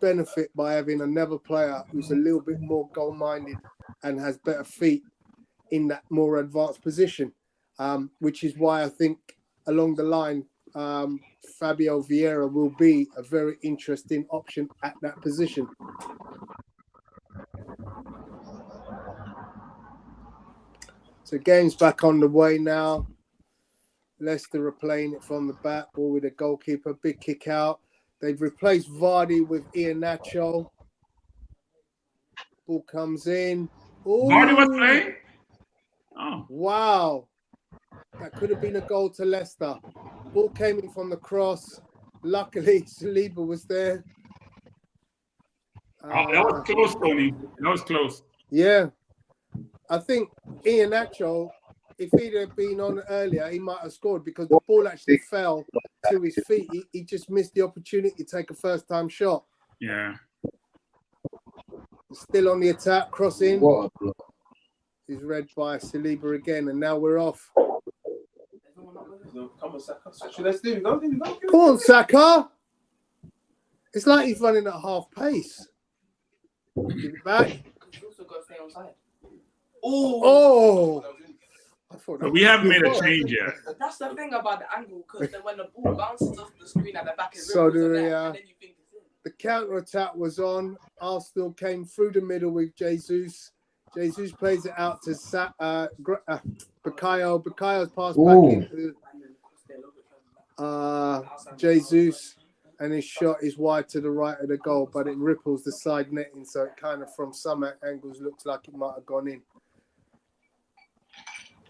benefit by having another player who's a little bit more goal-minded and has better feet in that more advanced position, which is why I think along the line, Fabio Vieira will be a very interesting option at that position. So game's back on the way now. Leicester are playing it from the back, ball with a goalkeeper, big kick out. They've replaced Vardy with Iheanacho. Ball comes in. Ooh. Vardy was playing? Oh. Wow. That could have been a goal to Leicester. Ball came in from the cross. Luckily, Saliba was there. That was close, Tony. That was close. Yeah. I think Iheanacho, if he'd have been on earlier, he might have scored because the ball actually fell to his feet. He just missed the opportunity to take a first-time shot. Yeah. Still on the attack, crossing. What a block. Is read by Saliba again, and now we're off. Come on, Saka. Let's do it. Go. Come on, Saka. It's like he's running at half pace. Give it back. He's also got to stay on side. Oh. I thought We haven't made a change yet. That's the thing about the angle, because then when the ball bounces off the screen at the back, it's So and then you think it's in. the counter-attack was on. Arsenal came through the middle with Jesus. Jesus plays it out to Bukayo. Bukayo's passed back into Jesus, and his shot is wide to the right of the goal, but it ripples the side netting, so it kind of, from some angles, looks like it might have gone in.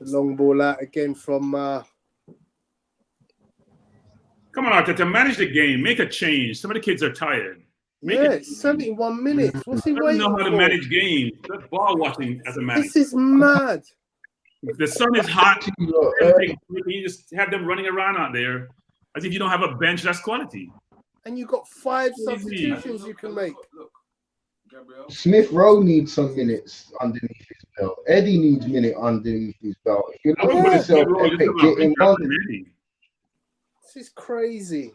The long ball out again from... Come on, Arteta, manage the game. Make a change. Some of the kids are tired. It's 71 minutes. What's he waiting for? Know how to manage games. That's ball watching as a manager. This is mad. The sun is hot. You just have them running around out there as if you don't have a bench. That's quality. And you've got 5 substitutions you can make. Look, Gabriel. Smith Rowe needs some minutes underneath his belt. Eddie needs minute underneath his belt. If you're looking for yourself, Epic, get him on. This is crazy.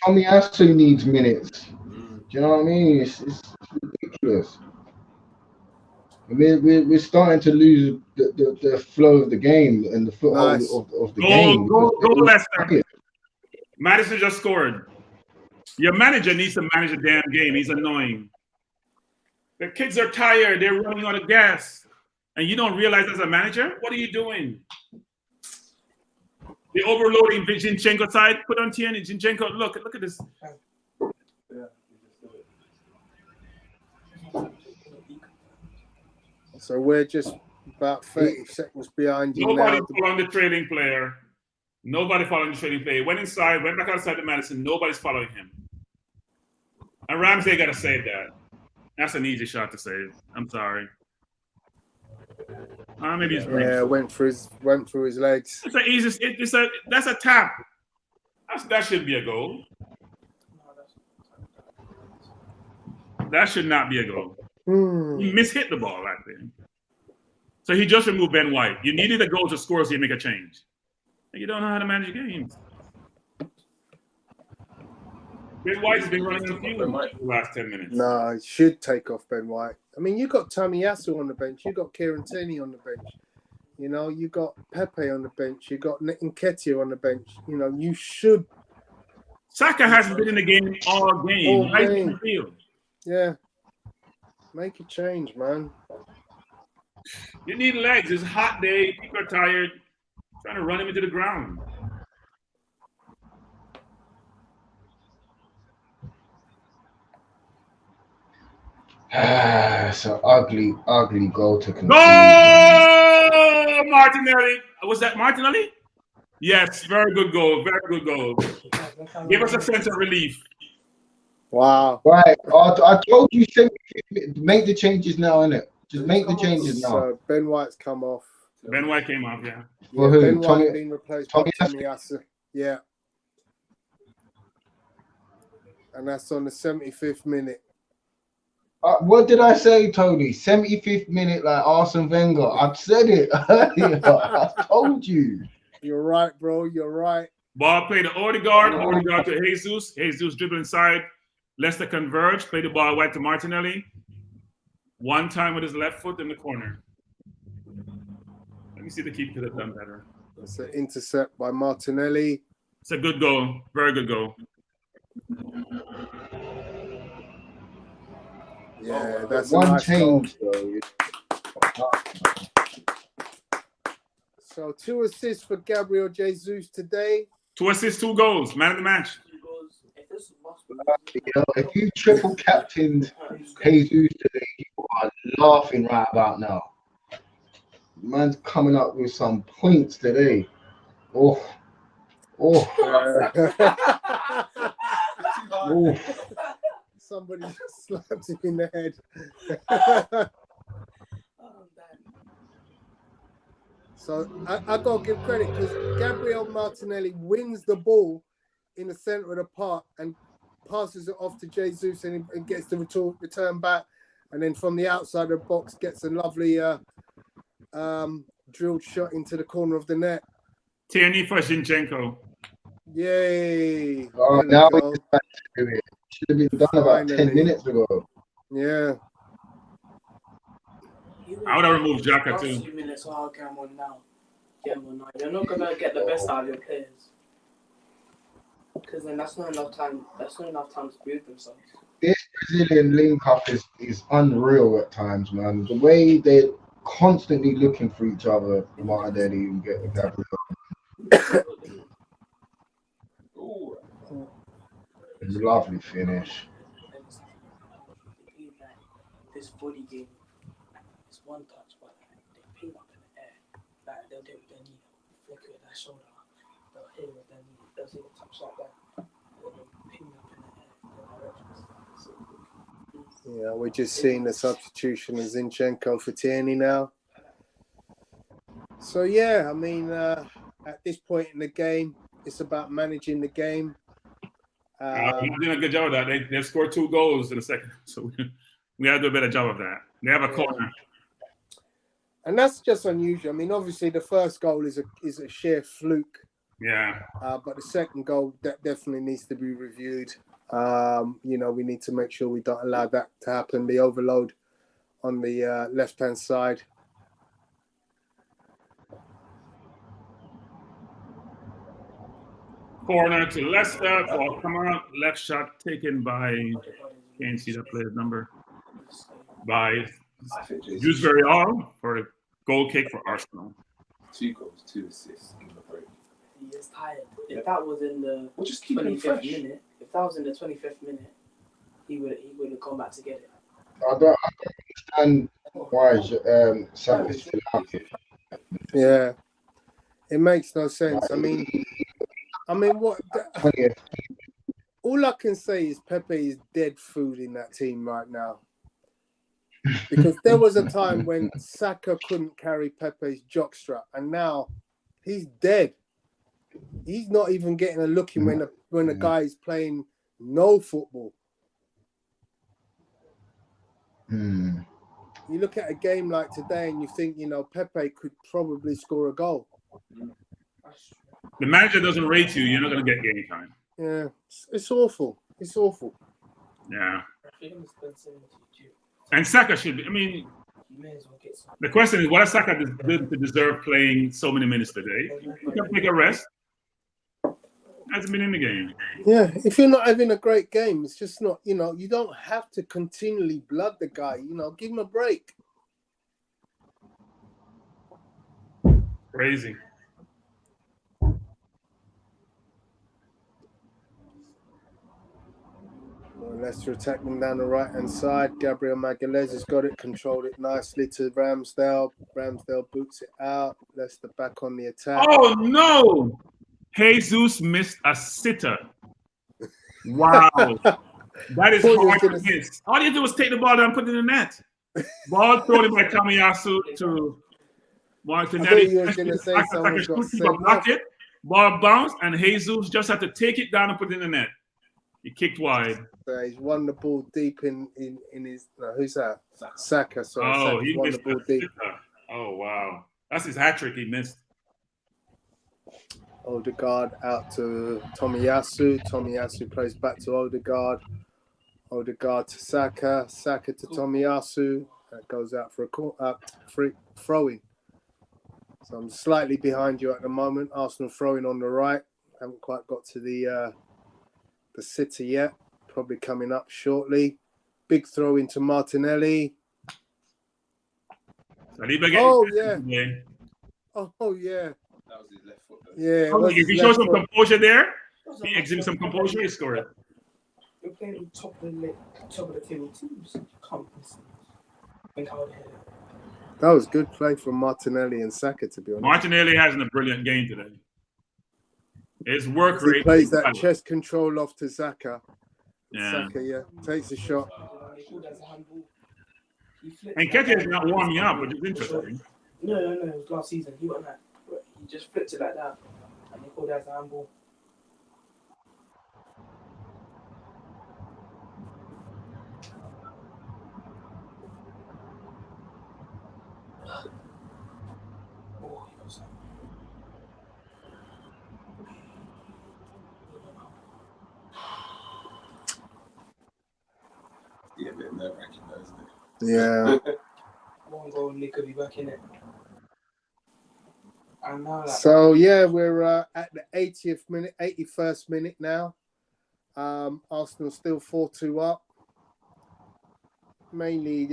Tommy Asu needs minutes. Do you know what I mean? It's ridiculous. We're starting to lose the flow of the game and the foothold of the game. Go, Leicester. Madison just scored. Your manager needs to manage the damn game. He's annoying. The kids are tired. They're running out of gas. And you don't realize as a manager? What are you doing? The overloading Zinchenko side. Put on Tierney. Zinchenko, look at this. So we're just about 30 seconds behind you. Nobody following the trailing player. Nobody following the trailing player. Went inside, went back outside the Madison. Nobody's following him. And Ramsey got to save that. That's an easy shot to save. I'm sorry. Maybe it's went through his legs. It's an easy. That's a tap. That should be a goal. That should not be a goal. He mishit the ball right there. So he just removed Ben White. You needed a goal to score so you make a change. And you don't know how to manage games. Ben White's been running a few the last 10 minutes. No, he should take off Ben White. I mean, you got Tomiyasu on the bench. You got Kieran Tierney on the bench. You know, you got Pepe on the bench. You got Nketiah on the bench. You know, you should. Saka hasn't been in the game all game. Right in the field. Yeah. Make a change, man. You need legs. It's a hot day. People are tired. Trying to run him into the ground. It's an ugly, ugly goal to concede. Goal! Martinelli. Was that Martinelli? Yes, very good goal. Very good goal. Give us a sense of relief. Wow. Right. I told you, make the changes now, innit? Just make the changes now. So Ben White's come off. Ben White came off, yeah. For who? Ben White Tommy- being replaced by Tommy Tomiyasu. Yeah. And that's on the 75th minute. What did I say, Tony? 75th minute, like Arsene Wenger. I've said it earlier. I told you. You're right, bro. You're right. Ball played to Odegaard. Odegaard to Jesus. Jesus dribble inside. Leicester converge. Play the ball wide to Martinelli. One time with his left foot in the corner. Let me see the keeper could have done better. It's an intercept by Martinelli. It's a good goal. Very good goal. Yeah, that's a One nice change, goal. though. So 2 assists for Gabriel Jesus today. 2 assists, 2 goals. Man of the match. If you triple captained Jesus today, you are laughing right about now. Man's coming up with some points today. Oh. Somebody just slapped him in the head. So I got to give credit because Gabriel Martinelli wins the ball in the center of the park and passes it off to Jesus and gets the return back. And then from the outside of the box gets a lovely drilled shot into the corner of the net. Tierney for Zinchenko. Yay. Oh, now we just back to it. Should have been done about 10 minutes ago. Yeah. I would have removed Xhaka too. 2 minutes, so I'll get on now. You're not gonna get the best out of your players. Because then that's not enough time. That's not enough time to prove themselves. This Brazilian link-up is unreal at times, man. The way they're constantly looking for each other, Martinelli and Gabriel. Lovely finish. This volley game, it's one touch, but they ping up in the air. Like they'll do it with their knee, flick it with their shoulder, they'll hit it with their knee, they'll see a touch like that. They'll ping up in the air. Yeah, we're just seeing the substitution of Zinchenko for Tierney now. So yeah, I mean, at this point in the game, it's about managing the game. He's doing a good job of that. They've scored 2 goals in the second, so we have to do a better job of that. They have a corner, and that's just unusual. I mean, obviously the first goal is a sheer fluke. Yeah. But the second goal that definitely needs to be reviewed. We need to make sure we don't allow that to happen. The overload on the left-hand side. Corner to Leicester. Ball come out. Left shot taken by, can't see the player's number, by Dewsbury Hall for a goal kick for Arsenal. 2 goals, 2 assists. Give him a break. He is tired. If that was in the We'll just keep him 25th fresh. minute, if that was in the 25th minute, he would have gone back to get it. I don't understand why Saka's still out here. Yeah, it makes no sense. I mean, what? All I can say is Pepe is dead food in that team right now. Because there was a time when Saka couldn't carry Pepe's jockstrap, and now he's dead. He's not even getting a look in when the guy is playing no football. You look at a game like today and you think, Pepe could probably score a goal. The manager doesn't rate you, you're not going to get game time. Yeah, it's awful. It's awful. Yeah. And Saka should be, the question is, what has Saka done to deserve playing so many minutes today? He can take a rest. Hasn't been in the game. Yeah, if you're not having a great game, it's just not, you know, you don't have to continually blood the guy, you know, give him a break. Crazy. Well, Leicester attacking down the right-hand side. Gabriel Magalhaes has got it, controlled it nicely to Ramsdale. Ramsdale boots it out. Leicester back on the attack. Oh, no. Jesus missed a sitter. Wow. That is hard to miss. All you do was take the ball down and put it in the net. Ball thrown by Tomiyasu to Martinelli. I thought you were going to say someone's got blocked it. Ball bounced, and Jesus just had to take it down and put it in the net. He kicked wide. He's won the ball deep in his. No, who's that? Saka. Sorry, oh, Saka's he won missed the ball deep. Oh, wow. That's his hat trick he missed. Odegaard out to Tomiyasu. Tomiyasu plays back to Odegaard. Odegaard to Saka. Saka to Tomiyasu. That goes out for a free throw-in. So I'm slightly behind you at the moment. Arsenal throwing on the right. Haven't quite got to the City yet. Probably coming up shortly. Big throw into Martinelli. Oh, yeah. Oh, yeah. That was his left foot. Yeah. If he shows some composure there, he exhibits some composure, he scored. You're playing with top of the table teams. Can't think how they had it. That was good play from Martinelli and Saka, to be honest. Martinelli has a brilliant game today. His work rate. He plays that chest control off to Saka. Yeah. Saka, takes a shot. And Nketiah is not warming up, which is interesting. No, it was last season. He got that. He just flipped it like that. And he called that as a handball. Yeah, a bit nerve-wracking, though, isn't it? Yeah. One goal and they could be back in it. And now, so yeah, we're at the 80th minute, 81st minute now. Arsenal still 4-2 up. Mainly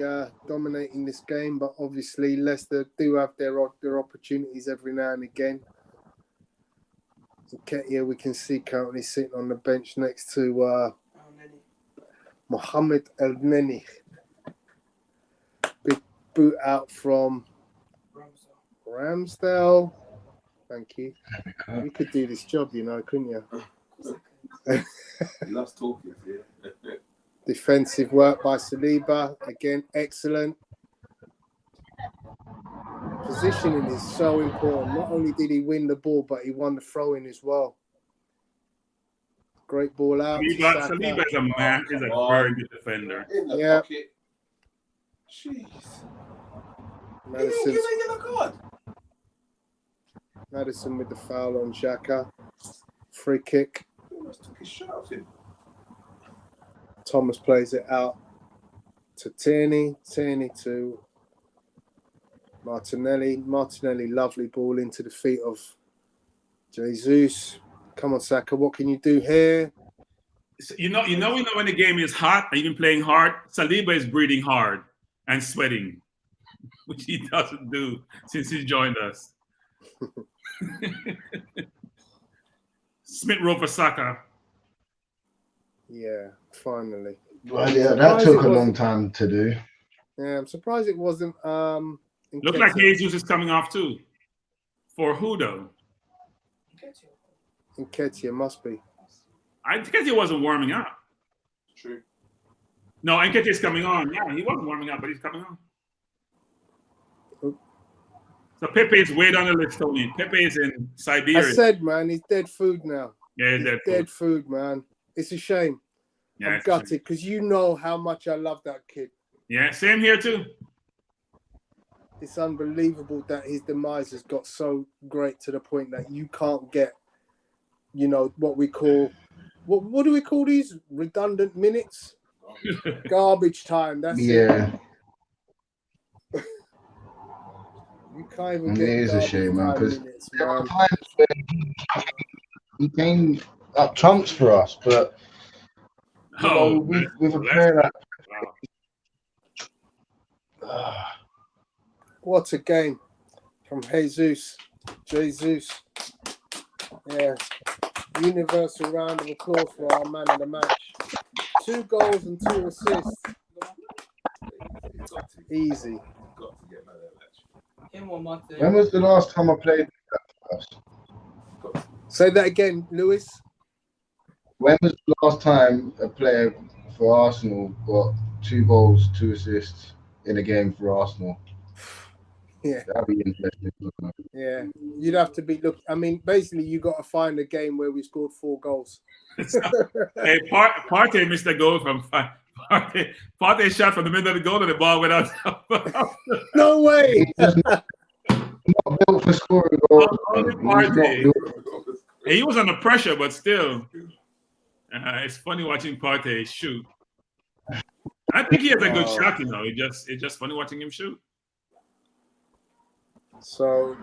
dominating this game, but obviously Leicester do have their opportunities every now and again. Nketiah, we can see currently sitting on the bench next to Mohamed El-Neni. Big boot out from Ramsdale. Thank you. You could do this job, you know, couldn't you? He loves talking, yeah. Defensive work by Saliba. Again, excellent. Positioning is so important. Not only did he win the ball, but he won the throw-in as well. Great ball out. Saliba is a man. He's a very good defender. In the pocket. Jeez. Maddison with the foul on Xhaka. Free kick. He almost took his shot off him. Thomas plays it out to Tierney. Tierney to Martinelli. Martinelli, lovely ball into the feet of Jesus. Come on, Saka. What can you do here? You know when the game is hot and you've been playing hard, Saliba is breathing hard and sweating, which he doesn't do since he joined us. Smith Rowe for Saka. Yeah, finally. Well, yeah, that took a long time to do. Yeah, I'm surprised it wasn't. Look like Jesus is coming off too. For who though? Nketiah must be. I think he wasn't warming up. True. No, Nketiah is coming on. Yeah, he wasn't warming up, but he's coming on. Oh. So Pepe is way down the list, Tony. Pepe is in Siberia. I said, man, he's dead food now. Yeah, he's dead food, man. It's a shame. Yeah, I'm gutted because you know how much I love that kid. Yeah, same here too. It's unbelievable that his demise has got so great to the point that you can't get, you know, what we call, what do we call these? Redundant minutes? Garbage time. That's it. You can't even and get it is a shame, man, because he he came up trumps for us, but you know, Oh, with a player like wow. What a game from Jesus. Yeah. Universal round of applause for our man of the match. 2 goals and 2 assists. Easy. Got to get man of the match. Him or Martin? when was the last time I played that for us? Say that again, Lewis. When was the last time a player for Arsenal got 2 goals, 2 assists in a game for Arsenal? Yeah. That'd be interesting. Yeah. You'd have to be I mean, basically you got to find a game where we scored 4 goals. Hey, Partey missed a goal from Partey shot from the middle of the goal and the ball went out. No way. He's not built for scoring goals. Only He's not Partey. built. He was under pressure, but still, it's funny watching Partey shoot. I think he has a good shot, you know. It's just funny watching him shoot. So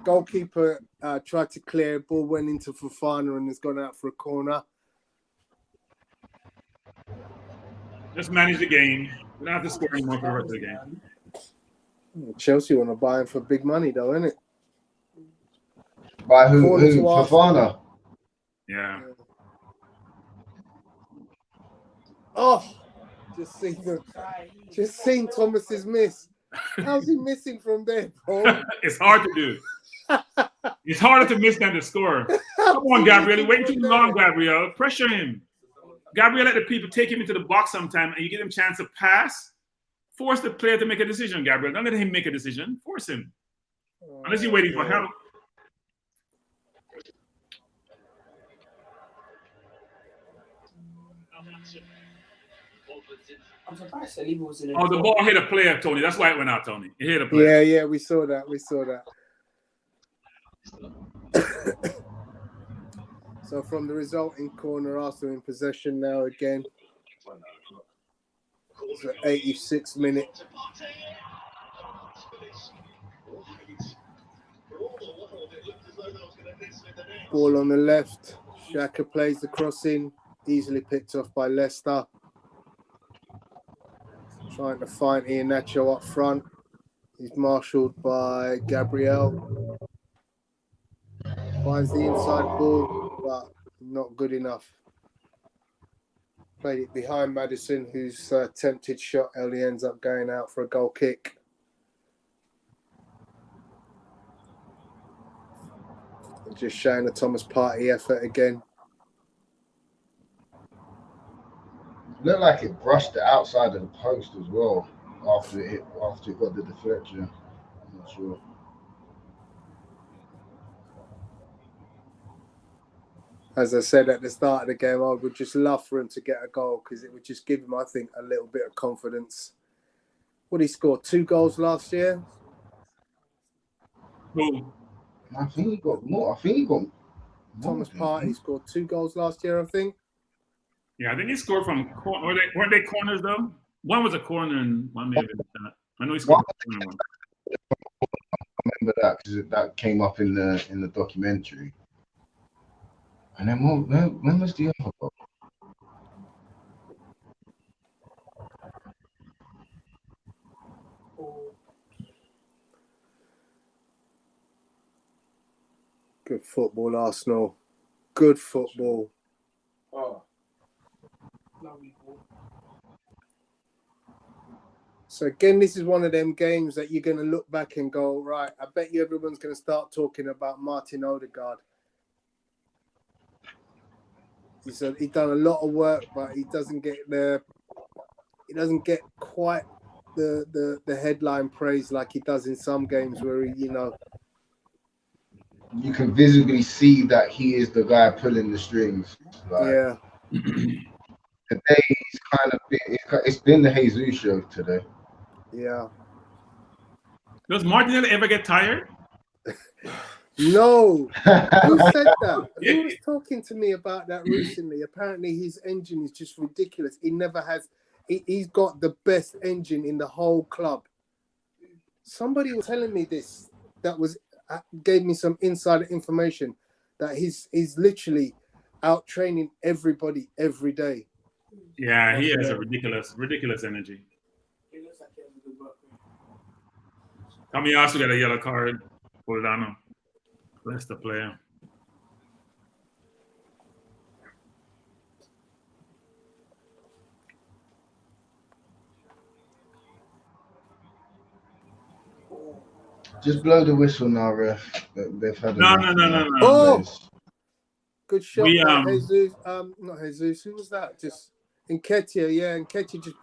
goalkeeper tried to clear, ball went into Fofana and has gone out for a corner. Just manage the game. We don't have to score anymore for the rest of the game. Chelsea want to buy him for big money, though, innit? By who? Corner to Fofana. Yeah. Oh, just seen Thomas's miss. How's he missing from there, bro? It's hard to do. It's harder to miss than to score. Come on, Gabriel. Wait too long, Gabriel. Pressure him. Gabriel, let the people take him into the box sometime and you give him a chance to pass. Force the player to make a decision, Gabriel. Don't let him make a decision. Force him. Unless you're waiting for help. I'm surprised Saliba was in it. Oh, the ball hit a player, Tony. That's why it went out, Tony. It hit a player. Yeah, we saw that. So from the resulting corner, Arsenal in possession now again. It's the 86th minute. Ball on the left. Xhaka plays the cross in. Easily picked off by Leicester. Trying to find Iheanacho up front. He's marshalled by Gabriel. Finds the inside ball, but not good enough. Played it behind Maddison, whose attempted shot only ends up going out for a goal kick. Just showing the Thomas Partey effort again. Looked like it brushed the outside of the post as well after it got the deflection. I'm not sure. As I said at the start of the game, I would just love for him to get a goal because it would just give him, I think, a little bit of confidence. What did he score? 2 goals last year? Who? I think he got more. Thomas Partey scored 2 goals last year, I think. Yeah, I think he scored from corner. Weren't they corners though? One was a corner and one may have been a shot. I know he scored from corner one. I remember that because that came up in the documentary. And then when was the other goal? Good football, Arsenal. Good football. Oh, So again, this is one of them games that you're going to look back and go, right, I bet you everyone's going to start talking about Martin Odegaard. He's done a lot of work, but he doesn't get quite the headline praise like he does in some games where he, You can visibly see that he is the guy pulling the strings. Yeah. Today he's kind of it's been the Jesus show today. Yeah. Does Martinelli ever get tired? No. Who said that? Who was talking to me about that recently? Apparently his engine is just ridiculous. He never has. He's got the best engine in the whole club. Somebody was telling me this. That gave me some insider information that he's literally out training everybody every day. Yeah, he has a ridiculous energy. He looks like he has a good work rate. Tommy also got a yellow card. Bordano. Leicester player. Just blow the whistle now, ref. They've had No. Oh, good shot, We, Jesus. Not Jesus. Who was that? Just Nketiah. Yeah, Nketiah just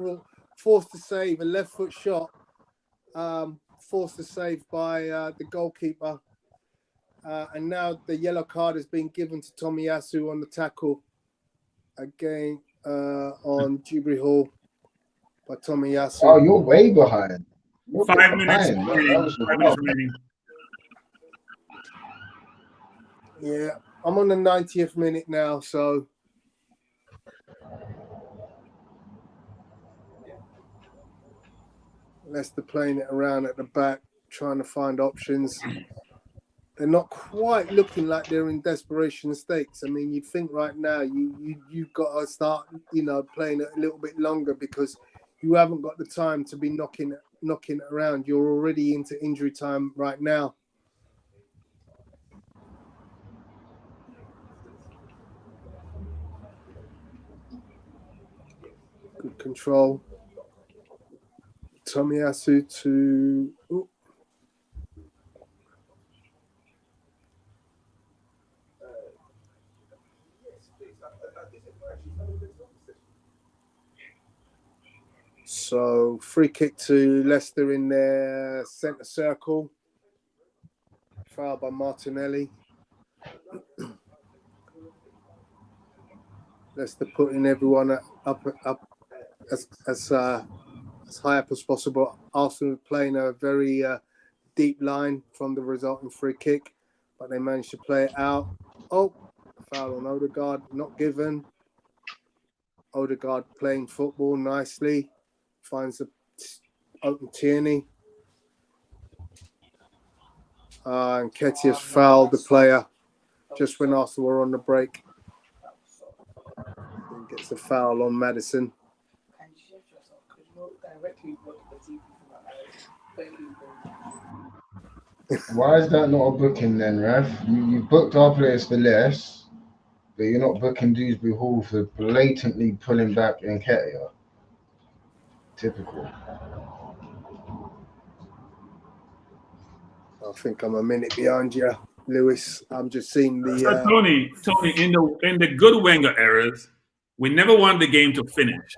forced the save, a left foot shot. Forced the save by the goalkeeper. And now the yellow card has been given to Tomiyasu on the tackle again on Jubilee Hall by Tomiyasu. Oh, you're way behind. You're 5 minutes behind. remaining. 5 minutes remaining. Yeah, I'm on the 90th minute now, so Leicester playing it around at the back, trying to find options. They're not quite looking like they're in desperation stakes. I mean, you'd think right now you've got to start, playing it a little bit longer because you haven't got the time to be knocking it around. You're already into injury time right now. Good control. Tomiyasu to... Ooh. So free kick to Leicester in their centre circle. Foul by Martinelli. Leicester putting everyone up as high up as possible. Arsenal playing a very deep line from the resulting free kick, but they managed to play it out. Oh, foul on Odegaard, not given. Odegaard playing football nicely. Finds the open Tierney. And Nketiah's fouled the player just when Arsenal were on the break. And gets a foul on Maddison. Why is that not a booking then, ref? You booked our players for less, but you're not booking Dewsbury Hall for blatantly pulling back Nketiah. Typical. I think I'm a minute behind you, Lewis. I'm just seeing the... Tony, in the good Wenger eras, we never wanted the game to finish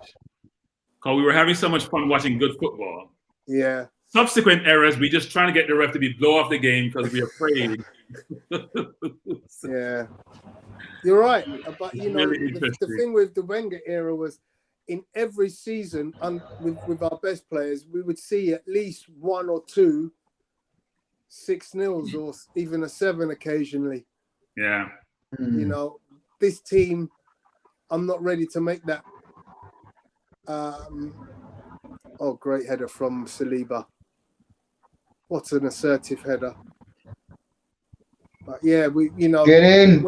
because we were having so much fun watching good football. Yeah. Subsequent eras, we just trying to get the ref to blow off the game because we're afraid. Yeah. You're right. But, Really the thing with the Wenger era was in every season with our best players, we would see at least one or two 6-0s or even a 7 occasionally. Yeah. This team, I'm not ready to make that. Great header from Saliba. What an assertive header. But yeah, Get in.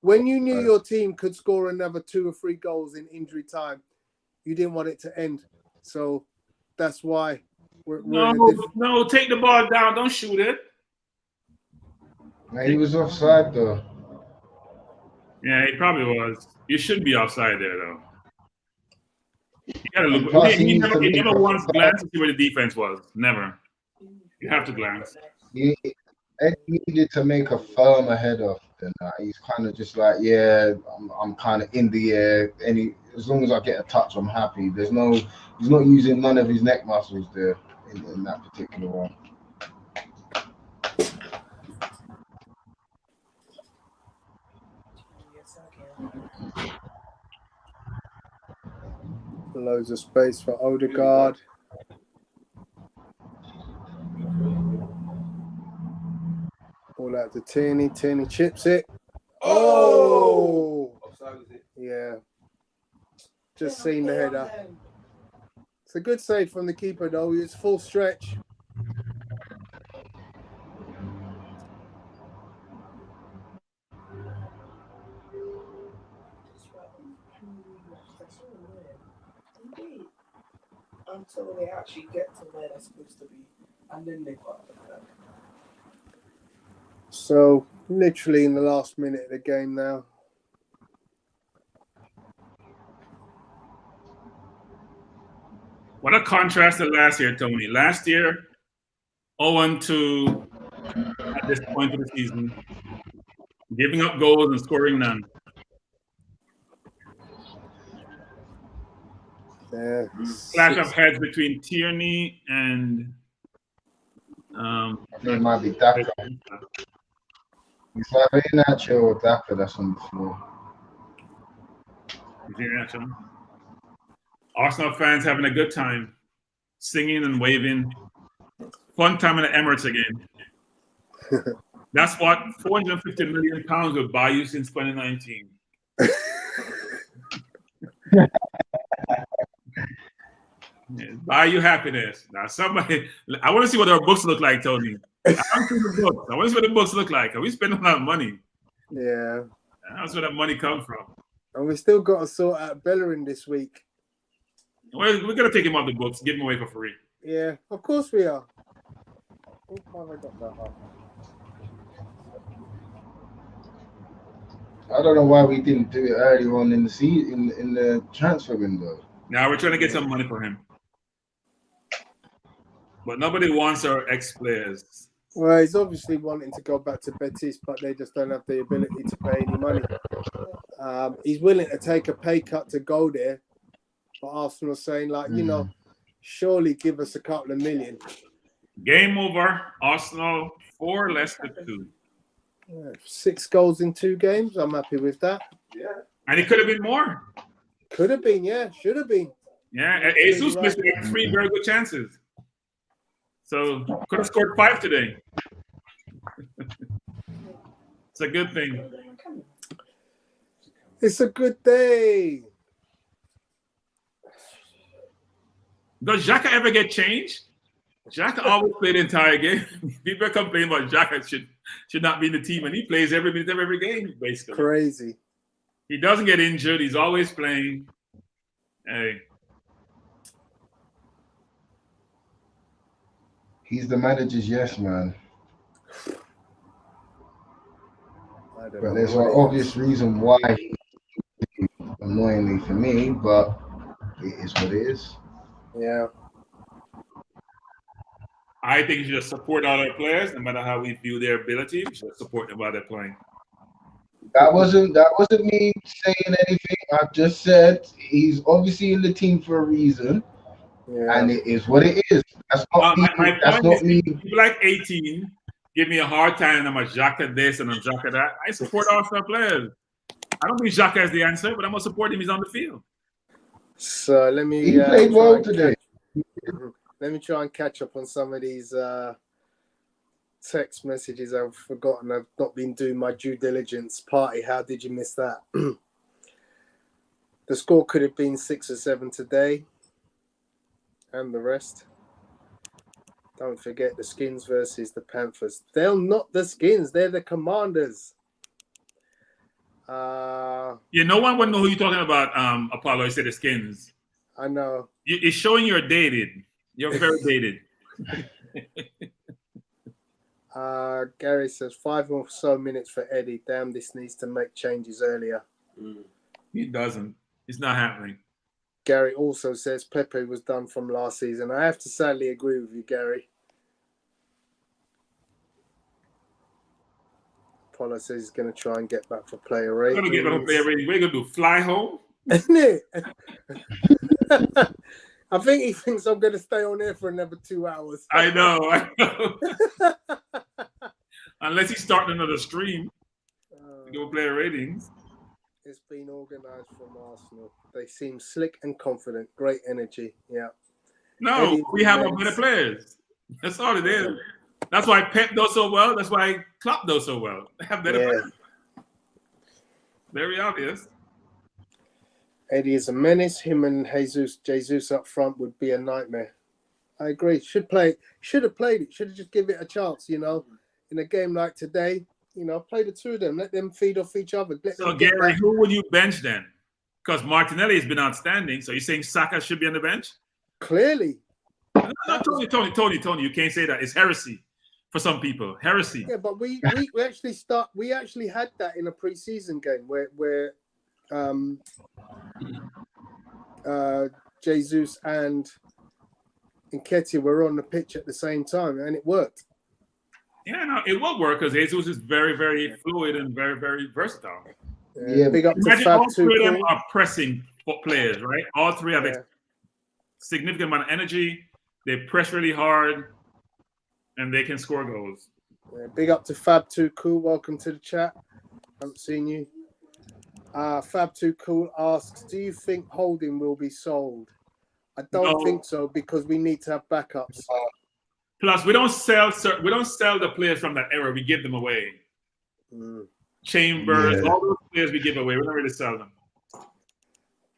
When you knew your team could score another 2 or 3 goals in injury time, you didn't want it to end. So that's why we're no, take the ball down. Don't shoot it. He was offside though. Yeah, he probably was. You shouldn't be offside there though. You gotta look. Plus, He never once glanced to see where the defense was. Never. You have to glance. Ed needed to make a firmer header than that. He's kind of just like, I'm kind of in the air. As long as I get a touch, I'm happy. He's not using none of his neck muscles there in that particular one. Loads of space for Odegaard. All out to Tierney. Tierney chips it. Oh! Yeah. Just seen the header. It's a good save from the keeper, though. It's full stretch. actually get to where they're supposed to be, and then they got the back. So literally in the last minute of the game now. What a contrast to last year, Tony. Last year, 0-2 at this point of the season, giving up goals and scoring none. Yeah. Clash of heads between Tierney and I think it might be Daka. It's either Iheanacho or Daka that's on the floor. Arsenal fans having a good time, singing and waving. Fun time in the Emirates again. That's what £450 million would buy you since 2019. Buy you happiness. Now, somebody, I want to see what our books look like, Tony. I want to see the books. I want to see what the books look like. Are we spending a lot of money? Yeah. That's where that money comes from. And we still got to sort out Bellerin this week. We're going to take him off the books, give him away for free. Yeah, of course we are. How have I got that up? I don't know why we didn't do it earlier on in the season, in the transfer window. Now we're trying to get some money for him. But nobody wants our ex-players. Well, he's obviously wanting to go back to Betis, but they just don't have the ability to pay any money. He's willing to take a pay cut to go there. But Arsenal saying, like, you know, surely give us a couple of million. Game over. Arsenal 4, Leicester 2. Yeah, 6 goals in 2 games. I'm happy with that. Yeah. And it could have been more. Could have been, yeah. Should have been. Yeah, Jesus missed like 3 very good chances. So could have scored 5 today. It's a good thing. It's a good day. Does Xhaka ever get changed? Xhaka always played the entire game. People complain about Xhaka should not be in the team, and he plays every minute of every game, basically. Crazy. He doesn't get injured. He's always playing. Hey. He's the manager's yes man. But there's an obvious reason why, annoyingly for me, but it is what it is. Yeah. I think you should support all our players, no matter how we view their ability. We should support them while they're playing. That wasn't me saying anything. I just said he's obviously in the team for a reason, and it is what it is. That's not me. That's not me. People like 18 give me a hard time. I'm a Xhaka this and I'm Xhaka that. I support Arsenal players. I don't think Xhaka is the answer, but I'm gonna support him. He's on the field. So let me. He played well today. Let me try and catch up on some of these text messages I've forgotten. I've not been doing my due diligence. Party, how did you miss that? The score could have been 6 or 7 today. And the rest. Don't forget the Skins versus the Panthers. They're not the Skins. They're the Commanders. Yeah, no one would know who you're talking about, Apollo. I said the Skins. I know. It's showing you're dated. You're very dated. Gary says 5 or so minutes for Eddie. Damn, this needs to make changes earlier. He doesn't. It's not happening. Gary also says Pepe was done from last season. I have to sadly agree with you, Gary. Apollo says he's going to try and get back for player ratings. We're going to get back for player ratings. We're going to do fly home. Isn't it? I think he thinks I'm going to stay on there for another 2 hours. I know. Unless he's starting another stream to go player ratings. It's been organised from Arsenal. They seem slick and confident. Great energy. Yeah. No, we have our better players. That's all it is. That's why Pep does so well. That's why Klopp does so well. They have better players. Very obvious. Eddie is a menace. Him and Jesus up front would be a nightmare. I agree. Should have played it. Should have just given it a chance, you know. In a game like today, you know, play the 2 of them. Let them feed off each other. So, Gary, who would you bench then? Because Martinelli has been outstanding. So you're saying Saka should be on the bench? Clearly. No, Tony, you can't say that. It's heresy for some people. Heresy. Yeah, but we actually had that in a pre-season game where Jesus and Nketiah were on the pitch at the same time, and it worked. Yeah, no, it will work because Jesus is very, very fluid and very, very versatile. Yeah, big up to Imagine Fab all three of them Tuchel. are pressing players, right? All three have a significant amount of energy. They press really hard, and they can score goals. Yeah, big up to Fab Tuchel. Welcome to the chat. Haven't seen you. Fab Tuchel asks, "Do you think Holding will be sold?" I don't think so because we need to have backups. Plus, we don't sell the players from that era. We give them away. Chambers, all those players we give away. We don't really sell them.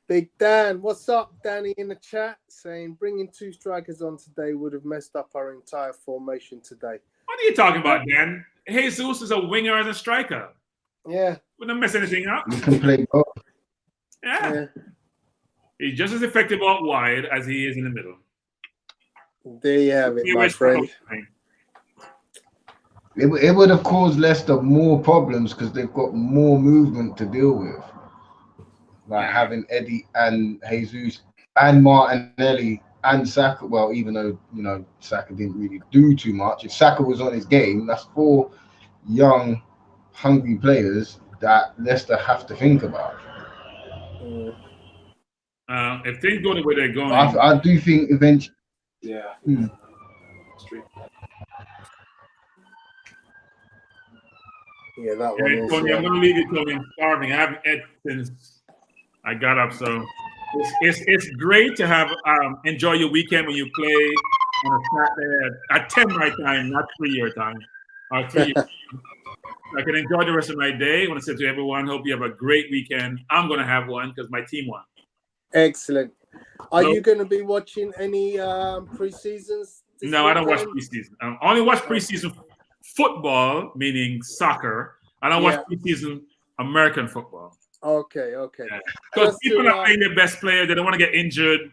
Big Dan, what's up, Danny, in the chat saying bringing 2 strikers on today would have messed up our entire formation today. What are you talking about, Dan? Jesus is a winger and a striker. Yeah. Wouldn't mess anything up. You can play both. Yeah. He's just as effective out wide as he is in the middle. There you have it, my friend. It would have caused Leicester more problems because they've got more movement to deal with. Like having Eddie and Jesus and Martinelli and Saka. Well, even though, Saka didn't really do too much. If Saka was on his game, that's 4 young, hungry players that Leicester have to think about. If things go the way they're going, I do think eventually. Yeah. Yeah, that one is. Tony, I'm going to leave you, Tony. I'm starving. I haven't ate since I got up, so it's great to have enjoy your weekend when you play on a Saturday at 10 my time, not 3 your time. Or 3 year. I can enjoy the rest of my day. I want to say to everyone, hope you have a great weekend. I'm going to have one because my team won. Excellent. Are you going to be watching any pre-seasons? No, I don't watch preseason. I only watch preseason football, meaning soccer. I don't watch preseason American football. Okay. Because people are playing their best player. They don't want to get injured.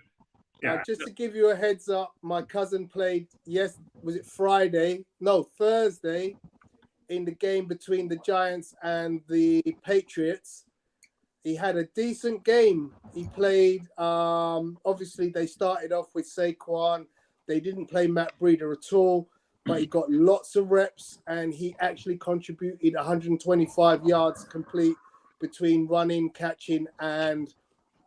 Yeah. Just to give you a heads up, my cousin played, was it Friday? No, Thursday, in the game between the Giants and the Patriots. He had a decent game. He played, obviously they started off with Saquon. They didn't play Matt Breeder at all, but he got lots of reps and he actually contributed 125 yards complete between running, catching, and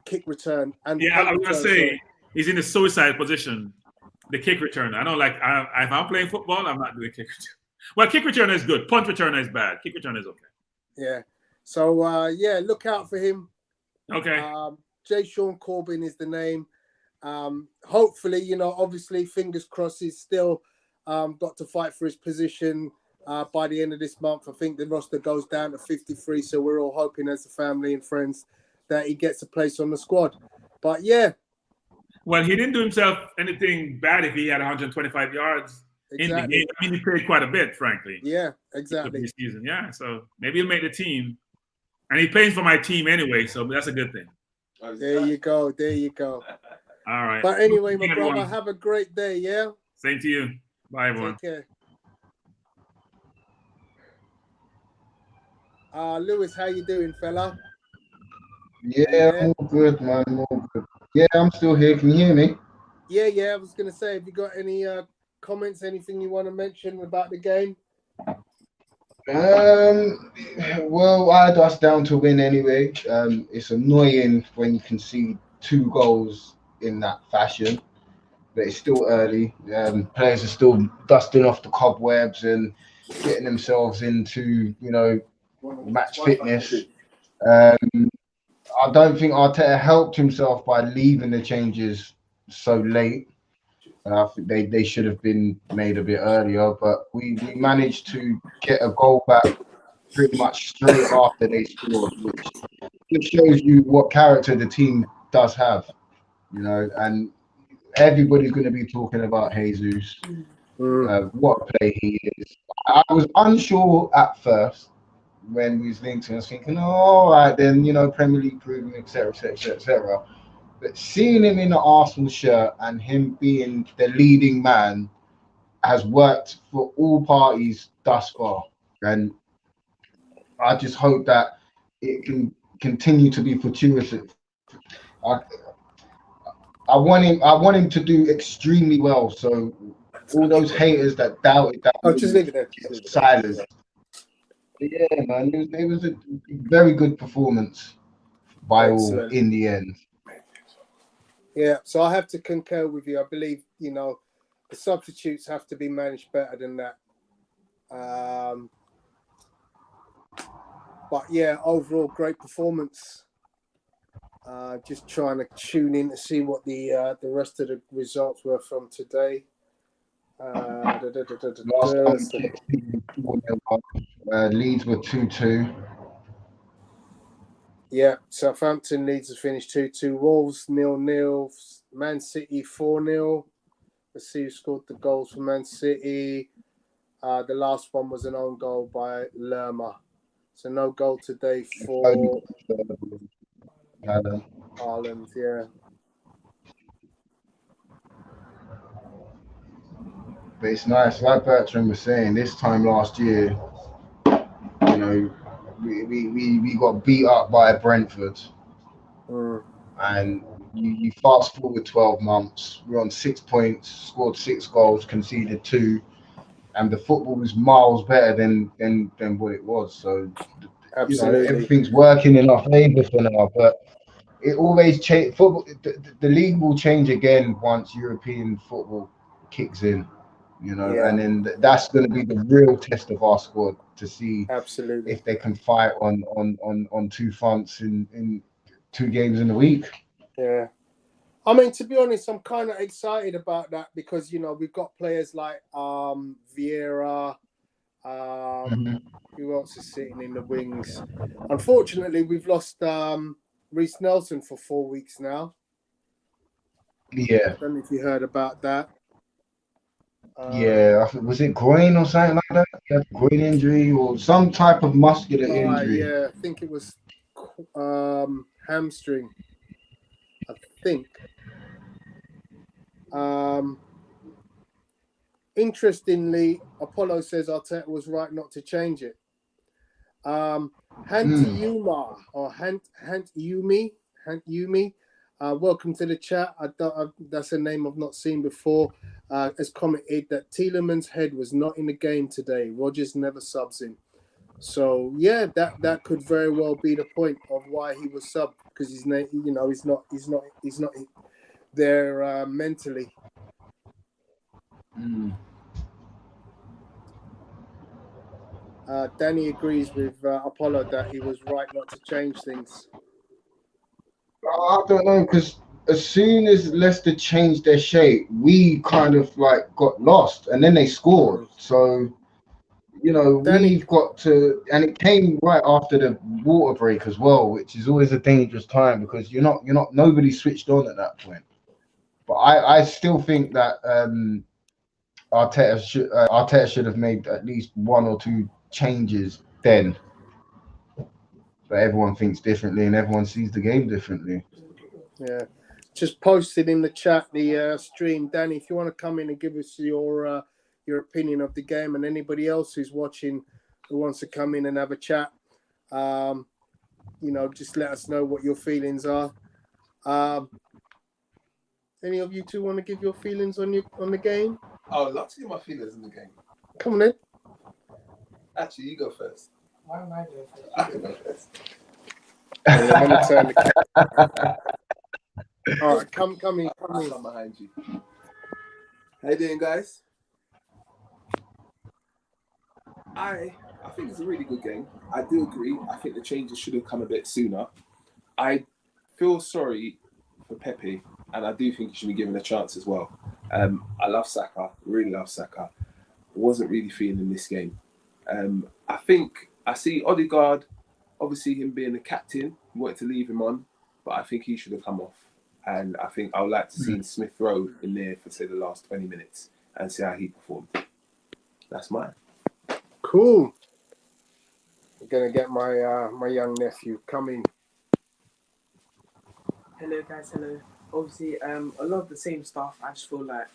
kick return. And I was going to say, he's in the suicide position, the kick returner. I don't like, if I'm playing football, I'm not doing kick return. Well, kick returner is good. Punt returner is bad. Kick returner is okay. Yeah. So, look out for him. Okay. J. Sean Corbin is the name. Hopefully, obviously, fingers crossed, he's still got to fight for his position by the end of this month. I think the roster goes down to 53, so we're all hoping as a family and friends that he gets a place on the squad. But, yeah. Well, he didn't do himself anything bad if he had 125 yards in the game. I mean, he played quite a bit, frankly. Yeah, exactly. Season. Yeah, so maybe he'll make the team. And he plays for my team anyway, so that's a good thing. There you go. All right. But anyway, my brother, have a great day, yeah? Same to you. Bye, everyone. Take care. Lewis, how you doing, fella? Yeah, I'm all good, man. All good. Yeah, I'm still here. Can you hear me? Yeah. I was going to say, have you got any comments, anything you want to mention about the game? Well, I had us down to win anyway. It's annoying when you concede 2 goals in that fashion, but it's still early. Players are still dusting off the cobwebs and getting themselves into, match fitness. I don't think Arteta helped himself by leaving the changes so late. I think they should have been made a bit earlier, but we managed to get a goal back pretty much straight after they scored, which just shows you what character the team does have, and everybody's going to be talking about Jesus, what a play he is. I was unsure at first when we was linked to him. I was thinking, all right, then, Premier League proven, etc. But seeing him in the Arsenal shirt and him being the leading man has worked for all parties thus far. And I just hope that it can continue to be fortuitous. I, I want him to do extremely well. So all those haters that doubted that Oh, just leave it there. Just leave it there. silence. Yeah, man, it was a very good performance by all Excellent. in the end. Yeah, so I have to concur with you. I believe, you know, the substitutes have to be managed better than that. But yeah, overall, great performance. Just trying to tune in to see what the rest of the results were from today. Last time we checked, Leeds were 2-2. Yeah, Southampton Leeds have finished 2-2. Wolves 0-0. Man City 4-0. Let's see who scored the goals for Man City. The last one was an own goal by Lerma. So no goal today for Ireland, yeah. But it's nice, like Bertrand was saying, this time last year, you know, we got beat up by Brentford. And you fast forward 12 months, we're on 6 points, scored 6 goals, conceded 2, and the football was miles better than what it was. So, Absolutely. You know, everything's working in our favour for now. But it always change. Football, the league will change again once European football kicks in. You know, Yeah. and then that's going to be the real test of our squad to see Absolutely. if they can fight on 2 fronts in 2 games in a week. Yeah. I mean, to be honest, I'm kind of excited about that because, you know, we've got players like Vieira, who else is sitting in the wings. Unfortunately, we've lost Reece Nelson for 4 weeks now. Yeah. I don't know if you heard about that. Yeah, I think, was it groin or something like that? He had a groin injury or some type of muscular injury. Yeah, I think it was hamstring. I think. Interestingly, Apollo says Arteta was right not to change it. Hantiyuma or Hantiyumi, welcome to the chat. That's a name I've not seen before. Has commented that Tielemans' head was not in the game today. Rodgers never subs him. So yeah, that could very well be the point of why he was subbed because he's not there mentally. Danny agrees with Apollo that he was right not to change things. I don't know, because as soon as Leicester changed their shape, we kind of like got lost, and then they scored. So, you know, we've got to, and it came right after the water break as well, which is always a dangerous time because nobody switched on at that point. But I still think that Arteta should have made at least 1 or 2 changes then. But everyone thinks differently and everyone sees the game differently. Yeah. Just posted in the chat the stream. Danny, if you want to come in and give us your opinion of the game, and anybody else who's watching who wants to come in and have a chat, just let us know what your feelings are. Any of you two want to give your feelings on the game? I would love to give my feelings on the game. Come on in. Actually, you go first. Why am I doing first? I can go first. Let me turn the All right, come in. I'm behind you. How you doing, guys? I think it's a really good game. I do agree. I think the changes should have come a bit sooner. I feel sorry for Pepe, and I do think he should be given a chance as well. I love Saka, really love Saka. Wasn't really feeling this game. I think I see Odegaard, obviously him being the captain, wanted to leave him on, but I think he should have come off. And I think I would like to see Smith Rowe in there for, say, the last 20 minutes and see how he performed. That's mine. Cool. I'm going to get my young nephew. Come in. Hello guys, hello. Obviously, a lot of the same stuff. I just feel like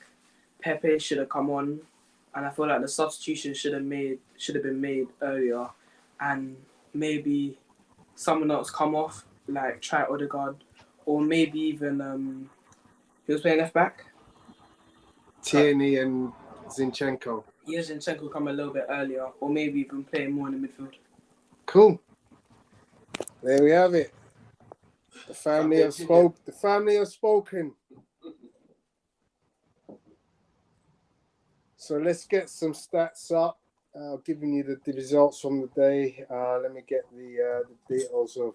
Pepe should have come on, and I feel like the substitution should have been made earlier, and maybe someone else come off, like try Odegaard, or maybe even he was playing left back. Tierney and Zinchenko. Yeah, Zinchenko come a little bit earlier, or maybe even playing more in the midfield. Cool. There we have it. The family have spoke. The family have spoken. So let's get some stats up. Giving you the results from the day. Let me get the details of.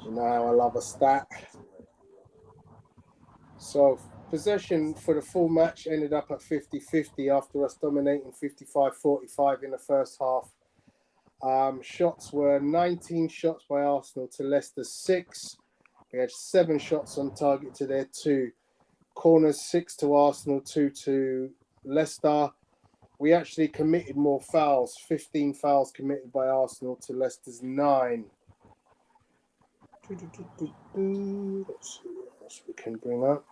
You know how I love a stat. So possession for the full match ended up at 50-50 after us dominating 55-45 in the first half. Shots were 19 shots by Arsenal to Leicester 6. We had 7 shots on target to their 2. Corners 6 to Arsenal, 2 to Leicester. We actually committed more fouls. 15 fouls committed by Arsenal to Leicester's 9. Let's see what else we can bring up.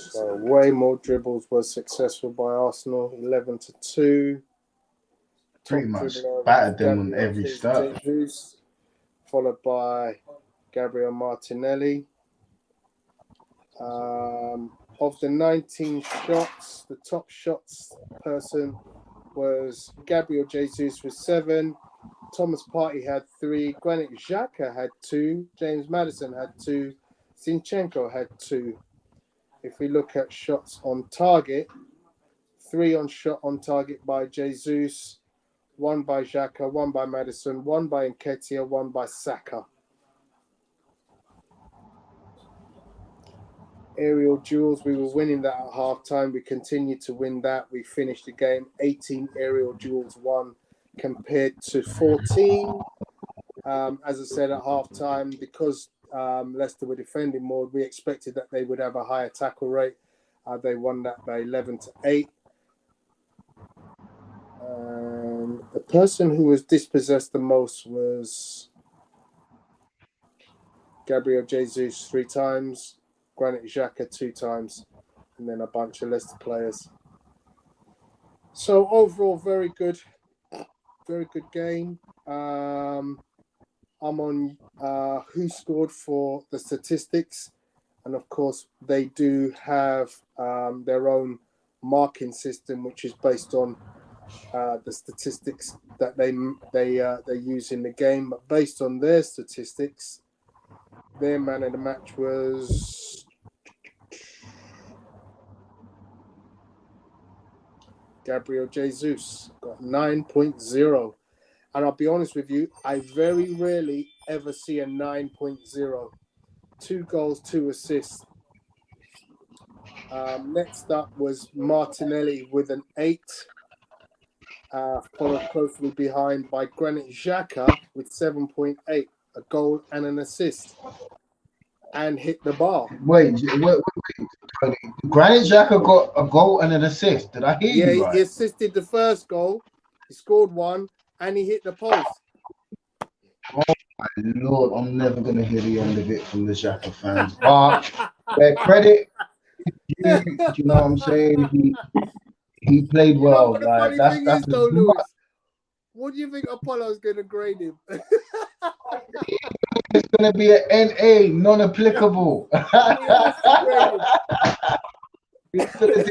So way more dribbles were successful by Arsenal, 11-2. Pretty much battered them on every start. Jesus, followed by Gabriel Martinelli. Of the 19 shots, the top shots person was Gabriel Jesus with 7. Thomas Partey had 3. Granit Xhaka had 2. James Maddison had 2. Zinchenko had 2. If we look at shots on target, 3 on target by Jesus, 1 by Xhaka, 1 by Maddison, 1 by Nketiah, 1 by Saka. Aerial duels, we were winning that at half-time. We continued to win that. We finished the game 18 aerial duels won compared to 14. As I said at half-time, because Leicester were defending more, we expected that they would have a higher tackle rate. They won that by 11-8. The person who was dispossessed the most was Gabriel Jesus 3 times, Granit Xhaka 2 times, and then a bunch of Leicester players. So overall, very good game. I'm on who scored for the statistics, and of course they do have their own marking system, which is based on the statistics that they use in the game. But based on their statistics, their man of the match was Gabriel Jesus, got 9.0. And I'll be honest with you, I very rarely ever see a 9.0. 2 goals, 2 assists. Next up was Martinelli with an 8. Followed closely behind by Granit Xhaka with 7.8, a goal and an assist, and hit the bar. Wait. Granit Xhaka got a goal and an assist. Did I hear you right? He assisted the first goal, he scored 1, and he hit the post. Oh my Lord, I'm never going to hear the end of it from the Xhaka fans. But their credit, you know what I'm saying? He played well. You know what the funny thing is, though, Lewis? What do you think Apollo's going to grade him? It's going to be an NA, non-applicable. He's going to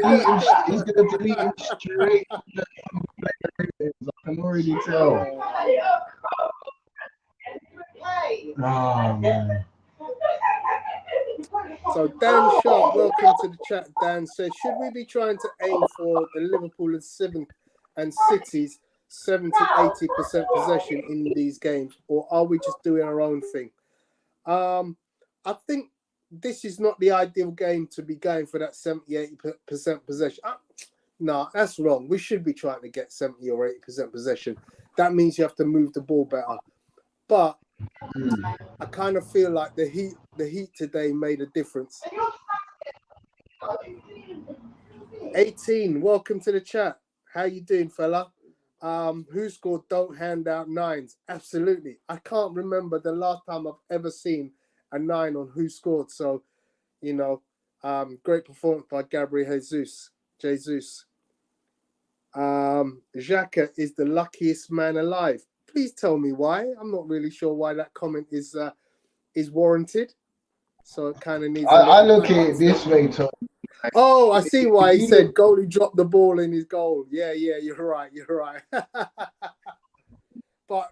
delete him straight. I can already tell. Oh, man. So Dan Sharp, welcome to the chat. Dan says, should we be trying to aim for the Liverpool and City's 70-80% possession in these games, or are we just doing our own thing? I think this is not the ideal game to be going for that 70-80% possession. No, that's wrong. We should be trying to get 70 or 80% possession. That means you have to move the ball better. But I kind of feel like the heat today made a difference. 18, welcome to the chat. How you doing, fella? Who scored? Don't hand out nines. Absolutely. I can't remember the last time I've ever seen a 9 on who scored. So, you know, great performance by Gabriel Jesus. Xhaka is the luckiest man alive. Please tell me why. I'm not really sure why that comment is warranted. So it kind of needs. I look at it this way, Tom. Oh, I see why he said goalie dropped the ball in his goal. Yeah, you're right. But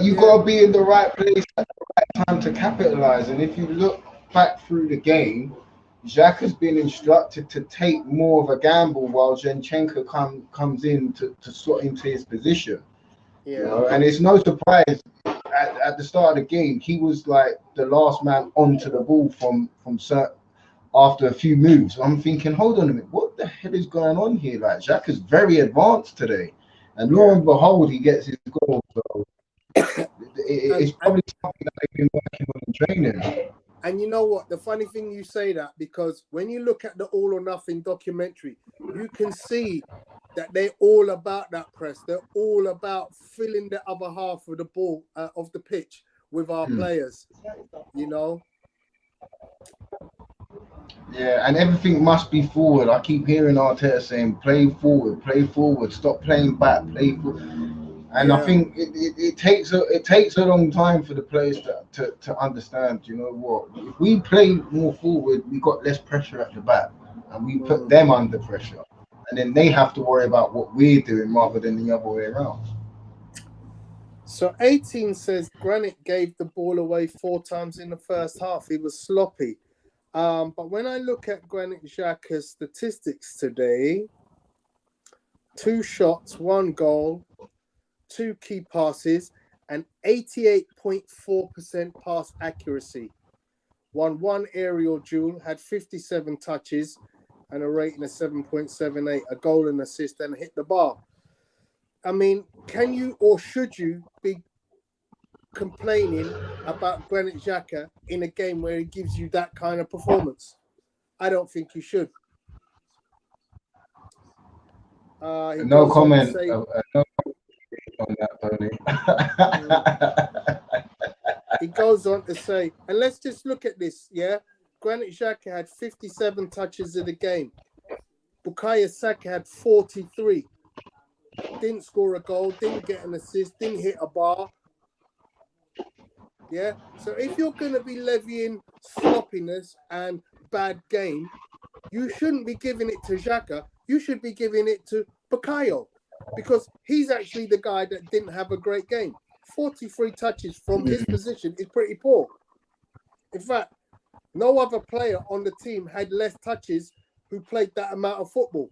you got to be in the right place at the right time to capitalize. And if you look back through the game, Xhaka has been instructed to take more of a gamble while Zinchenko comes in to slot into his position. Yeah. You know? And it's no surprise at the start of the game, he was like the last man onto the ball from after a few moves. I'm thinking, hold on a minute, what the hell is going on here? Like, Xhaka's very advanced today. And lo and behold, he gets his goal. So it's probably something that they've been working on in training. And you know what? The funny thing you say that, because when you look at the All or Nothing documentary, you can see that they're all about that press. They're all about filling the other half of the ball of the pitch with our players, you know? Yeah, and everything must be forward. I keep hearing Arteta saying, play forward, stop playing back, play forward. And I think it takes a long time for the players to understand, you know what, if we play more forward, we got less pressure at the back and we put them under pressure. And then they have to worry about what we're doing rather than the other way around. So 18 says Granit gave the ball away 4 times in the first half. He was sloppy. But when I look at Granit Xhaka's statistics today, 2 shots, 1 goal, 2 key passes, and 88.4% pass accuracy. Won 1 aerial duel, had 57 touches, and a rating of 7.78, a goal and assist, and hit the bar. I mean, can you or should you be complaining about Granit Xhaka in a game where he gives you that kind of performance? I don't think you should. No comment. On that, Tony. He goes on to say, and let's just look at this, yeah? Granit Xhaka had 57 touches of the game. Bukayo Saka had 43. Didn't score a goal, didn't get an assist, didn't hit a bar. Yeah? So if you're going to be levying sloppiness and bad game, you shouldn't be giving it to Xhaka. You should be giving it to Bukayo, because he's actually the guy that didn't have a great game. 43 touches from his position is pretty poor. In fact, no other player on the team had less touches who played that amount of football.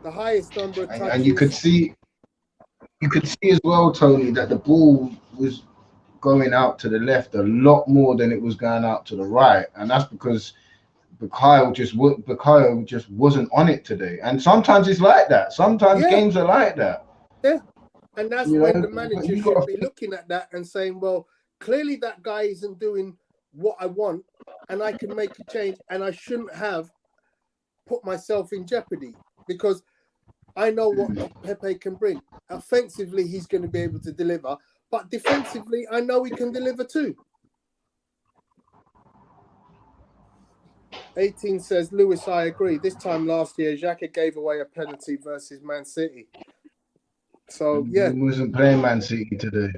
The highest number of touches. And you could see as well, Tony, that the ball was going out to the left a lot more than it was going out to the right. And that's because Bukayo just wasn't on it today. And sometimes it's like that. Sometimes games are like that. Yeah. And that's when the manager should be looking at that and saying, well, clearly that guy isn't doing what I want and I can make a change, and I shouldn't have put myself in jeopardy, because I know what Pepe can bring. Offensively, he's going to be able to deliver, but defensively, I know he can deliver too. 18 says, Lewis, I agree. This time last year, Xhaka gave away a penalty versus Man City. So, yeah. He wasn't playing Man City today.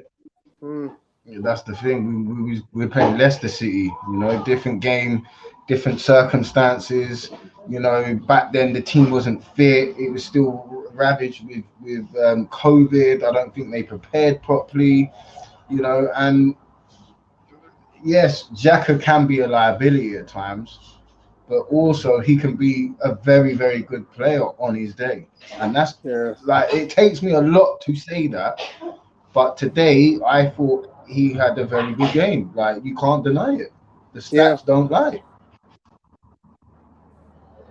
Yeah, that's the thing. We're playing Leicester City, you know, different game, different circumstances. You know, back then the team wasn't fit. It was still ravaged with COVID. I don't think they prepared properly, you know. And yes, Xhaka can be a liability at times, but also he can be a very, very good player on his day. And that's like, it takes me a lot to say that. But today, I thought he had a very good game. Like, you can't deny it. The stats don't lie.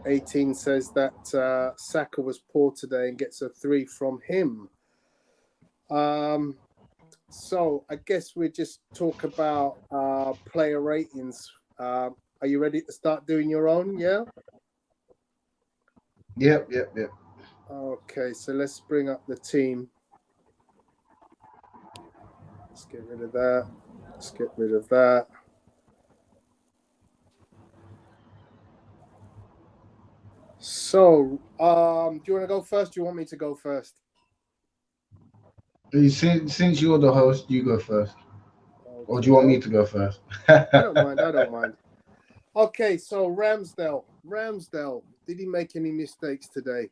18 says that Saka was poor today and gets a 3 from him. So I guess we just talk about player ratings. Are you ready to start doing your own? Yeah. Yep. Okay, so let's bring up the team. Let's get rid of that. Let's get rid of that. So, do you want to go first? Do you want me to go first? Since you're the host, you go first. Okay. Or do you want me to go first? I don't mind. Okay, so Ramsdale, did he make any mistakes today?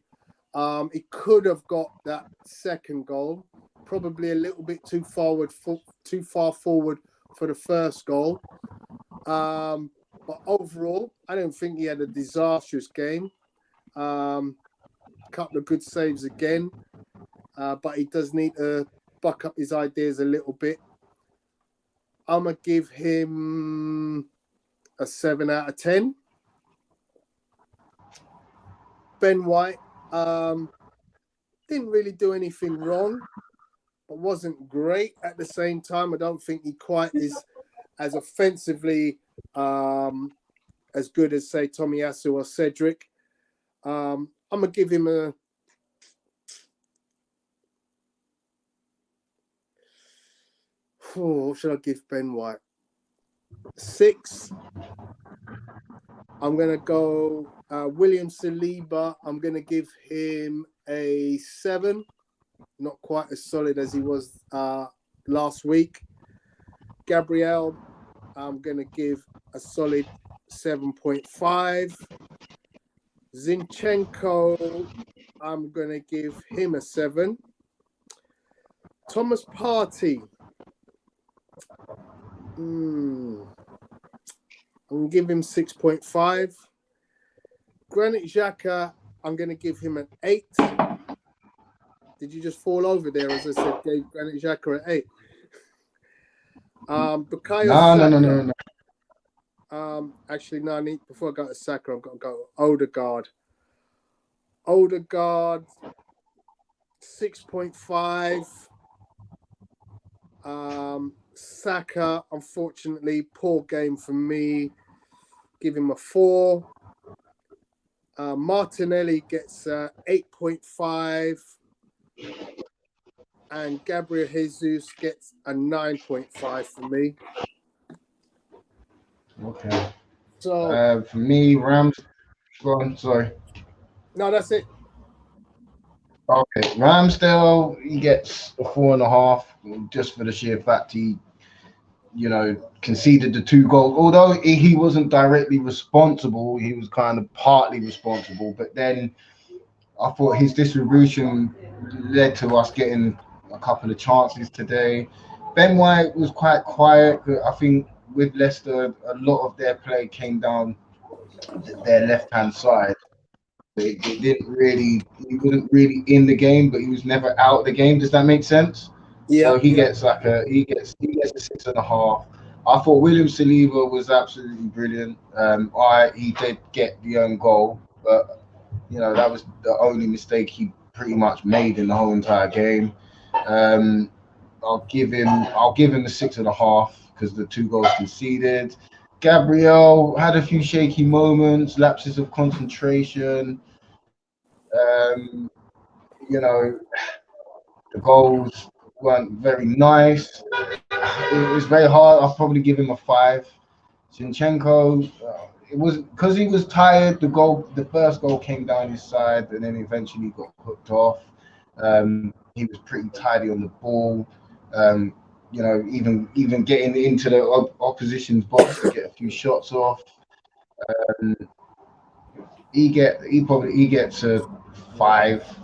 He could have got that second goal, probably a little bit too far forward for the first goal. But overall, I don't think he had a disastrous game. Couple of good saves again, but he does need to buck up his ideas a little bit. I'm gonna give him a 7 out of 10. Ben White didn't really do anything wrong, but wasn't great at the same time. I don't think he quite is as offensively as good as, say, Tomiyasu or Cedric. I'm going to give him a... what should I give Ben White? 6. I'm going to go William Saliba. I'm going to give him a 7. Not quite as solid as he was last week. Gabriel, I'm going to give a solid 7.5. Zinchenko, I'm going to give him a 7. Thomas Partey, I'm going to give him 6.5. Granit Xhaka, I'm going to give him an 8. Did you just fall over there as I said, gave Granit Xhaka an 8? Bukayo Saka. No. Actually, no, before I go to Saka, I've got to go Odegaard. Odegaard, 6.5. Saka, unfortunately, poor game for me. Give him a 4. Martinelli gets 8.5. And Gabriel Jesus gets a 9.5 for me. Okay. So for me, Rams. Go on, sorry. No, that's it. Okay, Ramsdale, he gets a 4.5 just for the sheer fact he, conceded the 2 goals. Although he wasn't directly responsible, he was kind of partly responsible. But then I thought his distribution led to us getting a couple of chances today. Ben White was quite quiet. I think with Leicester, a lot of their play came down their left-hand side. It didn't really, he wasn't really in the game, but he was never out of the game. Does that make sense? Yeah. So he gets a 6.5. I thought William Saliba was absolutely brilliant. He did get the own goal, but that was the only mistake he pretty much made in the whole entire game. I'll give him the 6.5 because the 2 goals conceded. Gabriel had a few shaky moments, lapses of concentration. The goals weren't very nice. It was very hard. I'll probably give him a 5. Zinchenko, it was because he was tired. The first goal came down his side, and then eventually got hooked off. He was pretty tidy on the ball. Even getting into the opposition's box to get a few shots off. He gets a 5.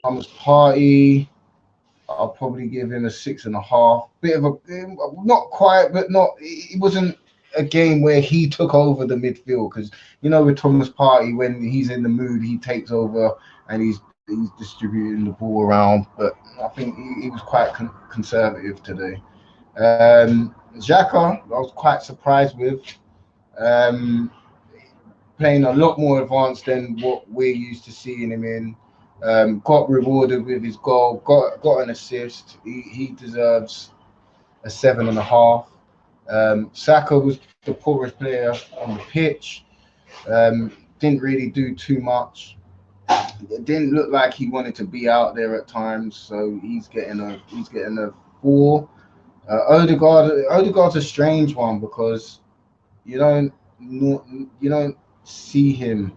Thomas Partey, I'll probably give him a 6.5. Bit of a not quite, but not. It wasn't a game where he took over the midfield because with Thomas Partey, when he's in the mood, he takes over and he's distributing the ball around. But I think he was quite conservative today. Xhaka, I was quite surprised with. playing a lot more advanced than what we're used to seeing him in. Got rewarded with his goal, got an assist. He deserves a 7.5. Saka was the poorest player on the pitch. Didn't really do too much. It didn't look like he wanted to be out there at times, so he's getting a 4. Odegaard's a strange one because you don't see him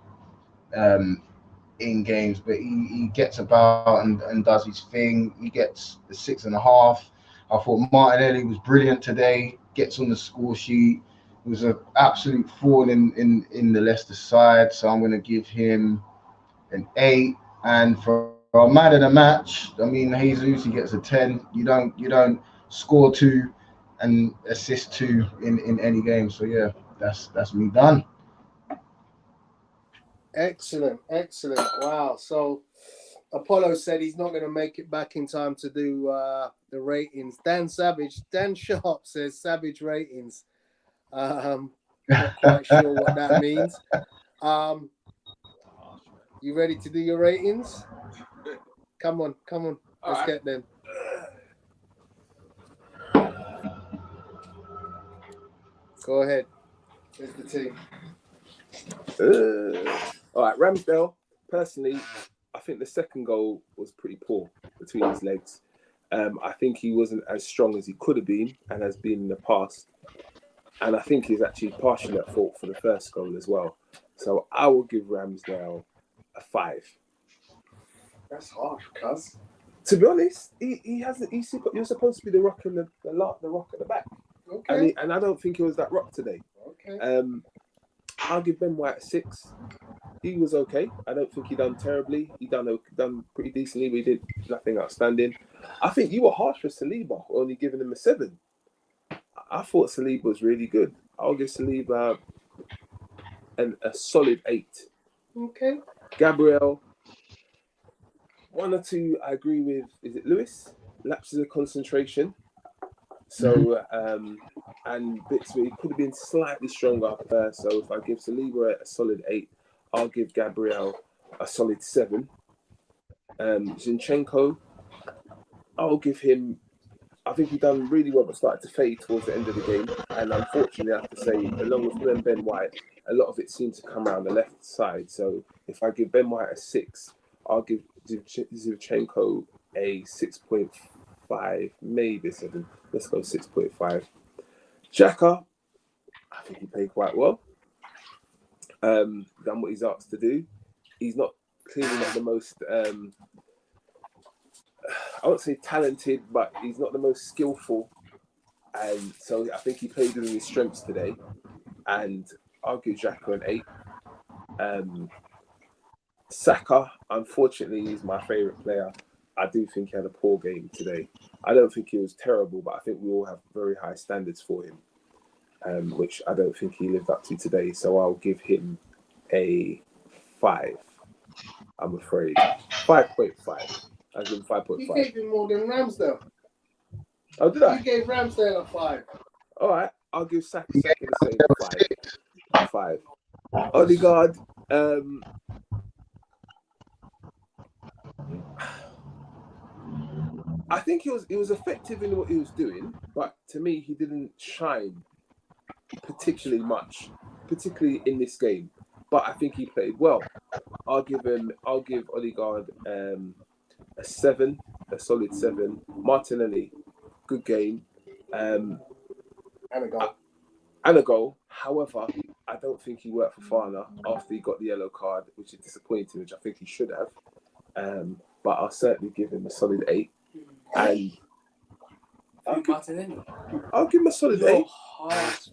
in games, but he gets about and does his thing. He gets a 6.5. I thought Martinelli was brilliant today. Gets on the score sheet. It was an absolute thorn in the Leicester side, so I'm going to give him an 8. And for a man of the match, I mean, Jesus, he gets a 10. You don't score 2 and assist 2 in any game. So yeah, that's me done. Excellent. Wow. So Apollo said he's not going to make it back in time to do the ratings. Dan Sharp says Savage ratings. Not quite sure what that means. You ready to do your ratings? Come on. Let's get them. Go ahead. Here's the team. All right, Ramsdale. Personally, I think the second goal was pretty poor between his legs. I think he wasn't as strong as he could have been and has been in the past. And I think he's actually partially at fault for the first goal as well. So I will give Ramsdale a 5. That's harsh, cuz. To be honest, he hasn't. You're supposed to be the rock in the rock at the back. Okay. And I don't think he was that rock today. Okay. I'll give Ben White a 6. He was okay. I don't think he done terribly. He done pretty decently. We did nothing outstanding. I think you were harsh for Saliba, only giving him a 7. I thought Saliba was really good. I'll give Saliba a solid 8. Okay. Gabriel, 1 or 2 I agree with. Is it Lewis? Lapses of concentration. So, and bits where he could have been slightly stronger up there. So if I give Saliba a solid 8, I'll give Gabriel a solid 7. Zinchenko, I'll give him, I think he done really well, but started to fade towards the end of the game. And unfortunately, I have to say, along with Ben White, a lot of it seemed to come around the left side. So if I give Ben White a 6, I'll give Zinchenko a 6.5, maybe 7. Let's go 6.5. Xhaka, I think he played quite well. Done what he's asked to do. He's clearly not the most, I won't say talented, but he's not the most skillful. And so I think he played within his strengths today. And I'll give Xhaka an 8. Saka, unfortunately, is my favourite player. I do think he had a poor game today. I don't think he was terrible, but I think we all have very high standards for him, which I don't think he lived up to today. So I'll give him a 5, I'm afraid. 5.5. I'll give him 5.5. You gave him more than Ramsdale. Oh, did I? You gave Ramsdale a 5. All right. I'll give Saka the same 5. 5. Odegaard, I think he was effective in what he was doing, but to me, he didn't shine particularly much, particularly in this game. But I think he played well. I'll give Odegaard a 7, a solid 7. Martinelli, good game, And a goal. and a goal. However, I don't think he worked for Fana after he got the yellow card, which is disappointing, which I think he should have. But I'll certainly give him a solid 8. And I'll give him a solid 8.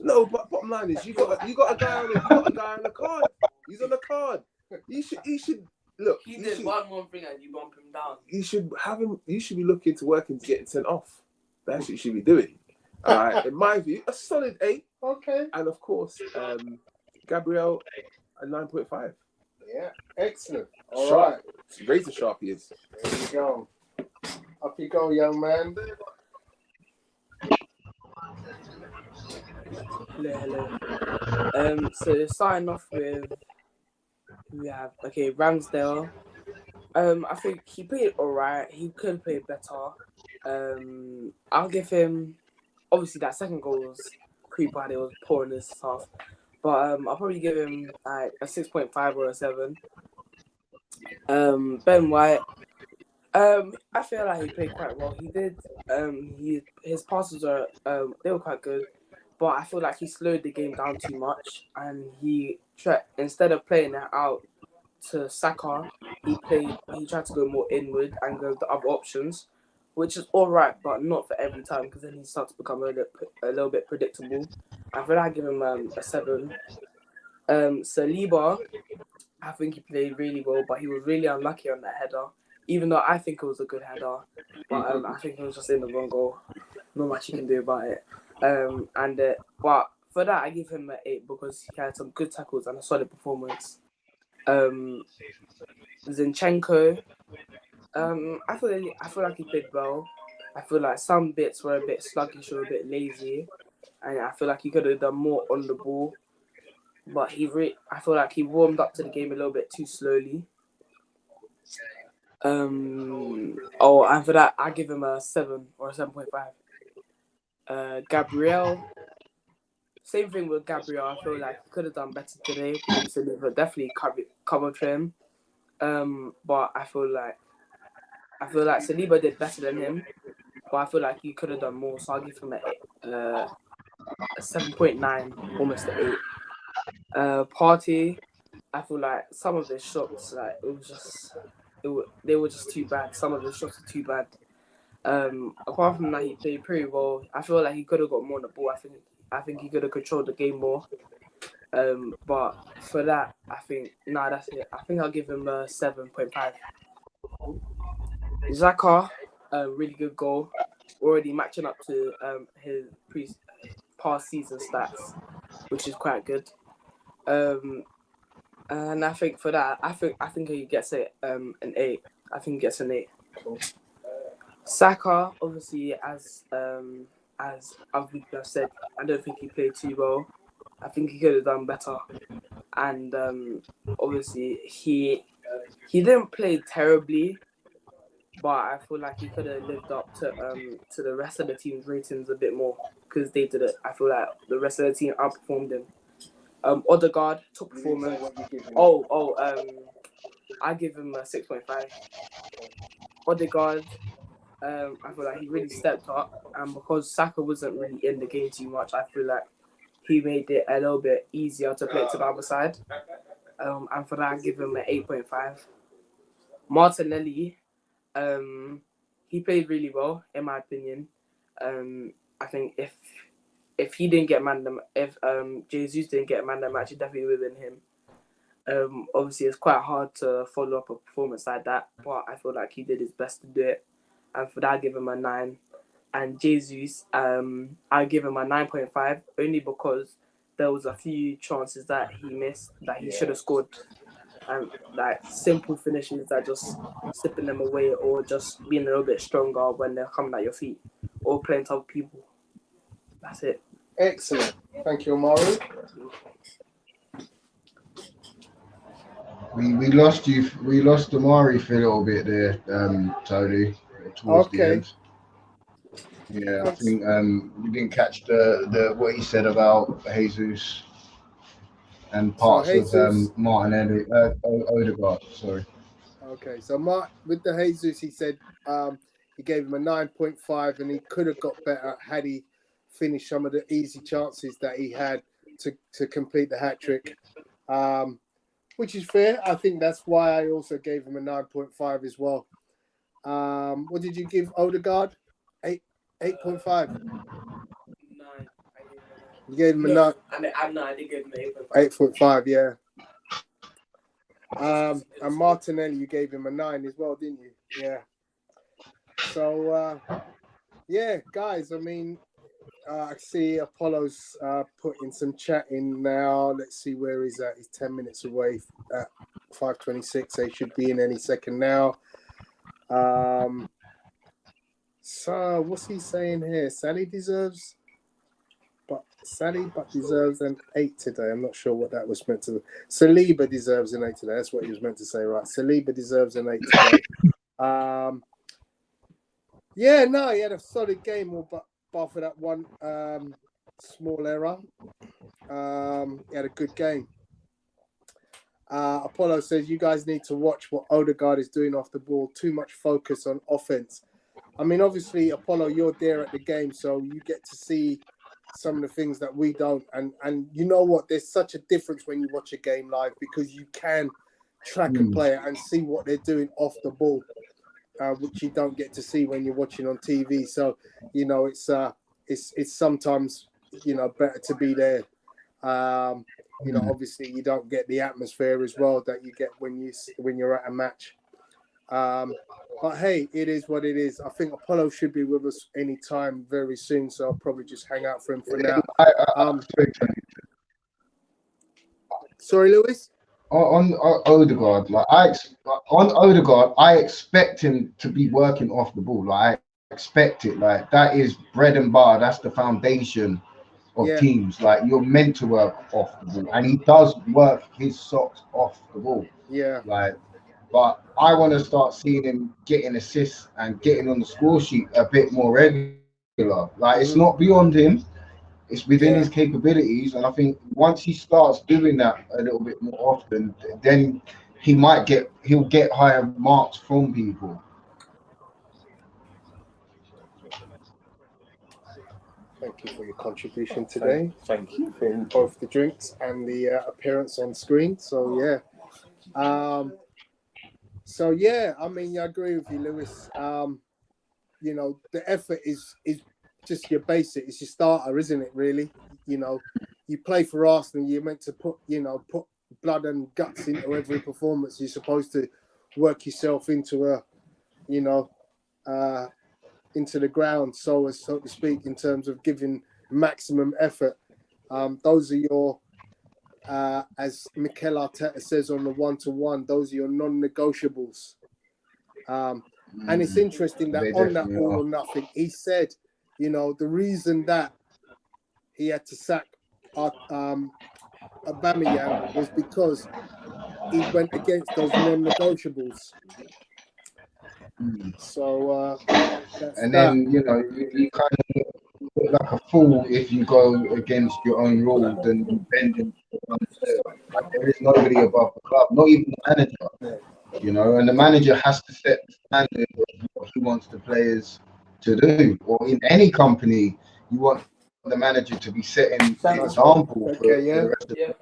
No, but bottom line is you got a guy on the card. He's on the card. He should look. He did one more thing and you bump him down. You should have him. You should be looking to working to get sent off. That's what you should be doing. All right, in my view, a solid 8. Okay. And of course, Gabriel a 9.5. Yeah, excellent. All right. Razor sharp he is. There you go. Up you go, young man. Hello. So starting off with We have Ramsdale. I think he played alright. He could play better. I'll give him. Obviously, that second goal was pretty bad. It was poor in his half, but I'll probably give him like a 6.5 or a 7. Ben White. I feel like he played quite well. He did. His passes are they were quite good, but I feel like he slowed the game down too much, and instead of playing it out to Saka, he tried to go more inward and go with the other options, which is all right, but not for every time, because then he starts to become a little bit predictable. I feel like I give him a 7. Saliba, I think he played really well, but he was really unlucky on that header. Even though I think it was a good header, but I think it was just in the wrong goal. Not much you can do about it. But for that, I give him an 8 because he had some good tackles and a solid performance. Zinchenko, I feel like he played well. I feel like some bits were a bit sluggish or a bit lazy, and I feel like he could have done more on the ball. But I feel like he warmed up to the game a little bit too slowly. And for that, I give him a 7 or a 7.5. Gabriel, same thing with Gabriel. I feel like he could have done better today. Saliba definitely covered for him. But I feel like Saliba did better than him. But I feel like he could have done more. So I'll give him a 7.9, almost an 8. Partey, I feel like some of his shots, like they were just too bad. Some of his shots are too bad. Apart from that, he played pretty well. I feel like he could have got more on the ball. I think he could have controlled the game more. But for that, I think that's it. I think I'll give him a 7.5. Xhaka, really good goal. Already matching up to his past season stats, which is quite good. And I think for that, I think he gets an 8. I think he gets an 8. Cool. Saka, obviously, as I've said, I don't think he played too well. I think he could have done better. And obviously, he didn't play terribly, but I feel like he could have lived up to the rest of the team's ratings a bit more because they did it. I feel like the rest of the team outperformed him. Odegaard, top performance. I give him a 6.5. Odegaard, I feel like he really stepped up, and because Saka wasn't really in the game too much, I feel like he made it a little bit easier to play to the other side. And for that, I give him an 8.5. Martinelli, he played really well, in my opinion. I think if he didn't get Jesus didn't get man of the match, it definitely would have been him. Obviously, it's quite hard to follow up a performance like that, but I feel like he did his best to do it. And for that, I give him a 9. And Jesus, I give him a 9.5 only because there was a few chances that he missed that he should have scored. And like simple finishes that just slipping them away or just being a little bit stronger when they're coming at your feet or playing to other people. That's it. Excellent. Thank you, Omari. We lost you. We lost Amari for a little bit there, Tony, towards the end. Yeah, I think we didn't catch the what he said about Jesus and parts of Martinelli, Odegaard. Sorry. Okay, so with the Jesus, he said he gave him a 9.5, and he could have got better had he finished some of the easy chances that he had to complete the hat trick. Which is fair. I think that's why I also gave him a 9.5 as well. What did you give Odegaard? 8.5. 9. You gave him a 9. I did give him 8.5. 8.5, yeah. And Martinelli, you gave him a 9 as well, didn't you? Yeah. So, yeah, guys, I mean, I see Apollo's putting some chat in now. Let's see where he's at. He's 10 minutes away at 5:26. So he should be in any second now. So what's he saying here? Sally deserves, but Saliba deserves an 8 today. I'm not sure what that was meant to. Saliba deserves an 8 today. That's what he was meant to say, right? Saliba deserves an 8 today. Yeah, no, he had a solid game, all but bar for that one small error. He had a good game. Apollo says, you guys need to watch what Odegaard is doing off the ball. Too much focus on offense. I mean, obviously, Apollo, you're there at the game, so you get to see some of the things that we don't. And you know what? There's such a difference when you watch a game live because you can track a player and see what they're doing off the ball, which you don't get to see when you're watching on TV. So, you know, it's sometimes, you know, better to be there. You know, obviously you don't get the atmosphere as well that you get when you're at a match. But hey, it is what it is. I think Apollo should be with us anytime very soon, so I'll probably just hang out for him for now. Sorry, Lewis? On Odegaard, I expect him to be working off the ball. Like, I expect it. Like, that is bread and butter. That's the foundation of teams. Like, you're meant to work off the ball, and he does work his socks off the ball. Yeah. Like, but I want to start seeing him getting assists and getting on the score sheet a bit more regular. Like, it's not beyond him. It's within his capabilities, and I think once he starts doing that a little bit more often, then he'll get higher marks from people. Thank you for your contribution today. Thank you for both the drinks and the appearance on screen. So yeah, I mean, I agree with you, Lewis. You know, the effort is just your basic. It's your starter, isn't it? Really, you know, you play for Arsenal. You're meant to put blood and guts into every performance. You're supposed to work yourself into into the ground, so to speak, in terms of giving maximum effort. Those are your, as Mikel Arteta says on the 1-to-1, those are your non-negotiables. And it's interesting that on that all or nothing, he said, you know, the reason that he had to sack Aubameyang was because he went against those non-negotiables. So and then you know you kind of look like a fool if you go against your own rules and you bend it. Like, there is nobody above the club, not even the manager. You know, and the manager has to set the standard of what he wants the players to do. Or in any company, you want the manager to be setting an example for the rest of the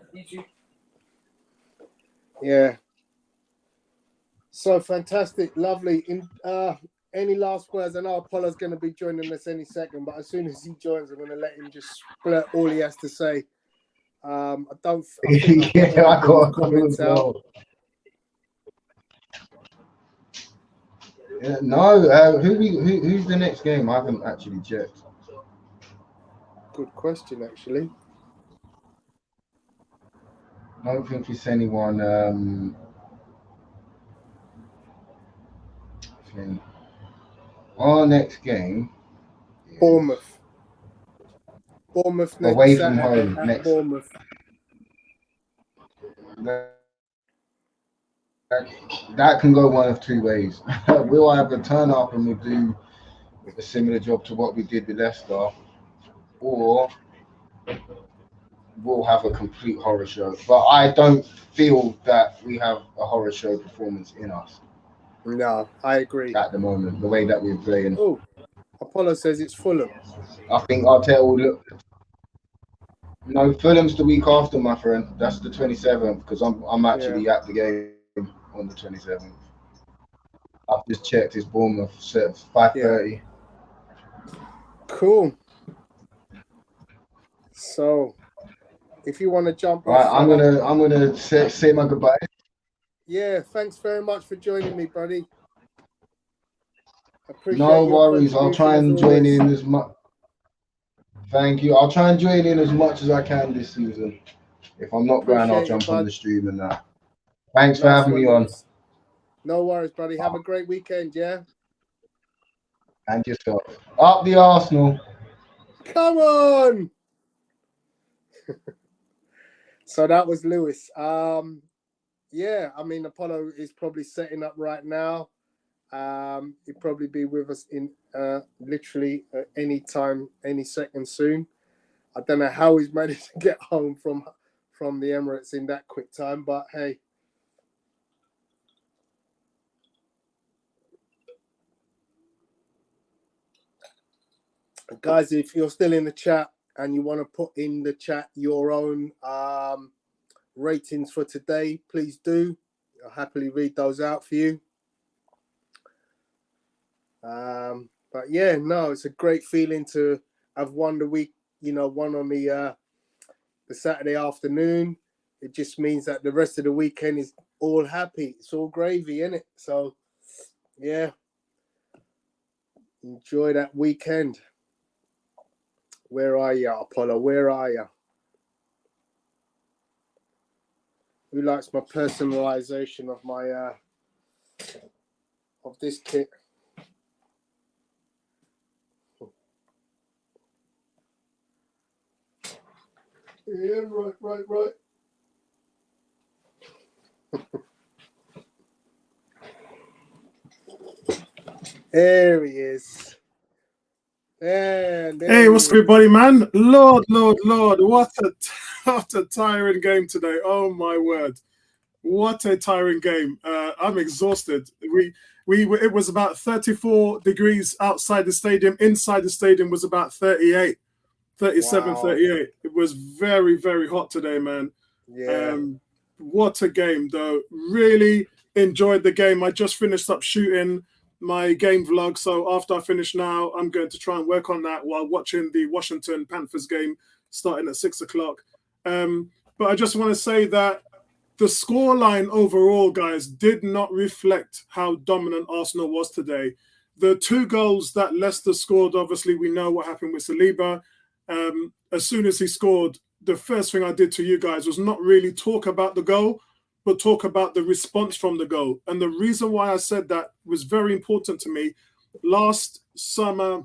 Yeah. So fantastic, lovely. Any last words? I know Apollo's going to be joining us any second, but as soon as he joins, I'm going to let him just splurt all he has to say. I got comments out. Yeah, no, who's the next game? I haven't actually checked. Good question, actually. I don't think it's anyone. Our next game, Bournemouth next away Saturday from home. at Next, Bournemouth. That can go one of two ways. We'll either turn up and we'll do a similar job to what we did with Leicester, or we'll have a complete horror show. But I don't feel that we have a horror show performance in us. No, I agree. At the moment, the way that we're playing. Oh, Apollo says it's Fulham. I think Arteta will look. No, Fulham's the week after, my friend. That's the 27th, because I'm actually at the game on the 27th. I've just checked. It's Bournemouth set 5:30. Cool. So, if you want to jump right, off, I'm gonna say my goodbye. Yeah, thanks very much for joining me, buddy. Appreciate no worries. I'll try and join in as much. Thank you. I'll try and join in as much as I can this season. If I'm not going, I'll jump on the stream and that. Thanks for having me on. No worries, buddy. Have a great weekend, yeah? And yourself. Up the Arsenal. Come on! So that was Lewis. Yeah, I mean, Apollo is probably setting up right now. He'll probably be with us in literally any time, any second soon. I don't know how he's managed to get home from the Emirates in that quick time, but hey. Guys, if you're still in the chat and you want to put in the chat your own ratings for today, please do. I'll happily read those out for you. But yeah, no, it's a great feeling to have won the week, won on the Saturday afternoon. It just means that the rest of the weekend is all happy. It's all gravy, isn't it? So yeah, enjoy that weekend. Where are you, Apollo? Where are you? Who likes my personalization of my of this kit? Yeah, right. There he is. Hey, what's up, everybody, man? Lord, what a tiring game today. Oh my word, what a tiring game. I'm exhausted. It was about 34 degrees outside the stadium. Inside the stadium was about 38, 37, wow. 38. It was very, very hot today, man. Yeah. What a game, though. Really enjoyed the game. I just finished up shooting my game vlog, so after I finish now, I'm going to try and work on that while watching the Washington Panthers game starting at 6 o'clock. But I just want to say that the scoreline overall, guys, did not reflect how dominant Arsenal was today. The 2 goals that Leicester scored, obviously we know what happened with Saliba. As soon as he scored, the first thing I did to you guys was not really talk about the goal, but talk about the response from the goal. And the reason why I said that was very important to me. Last summer,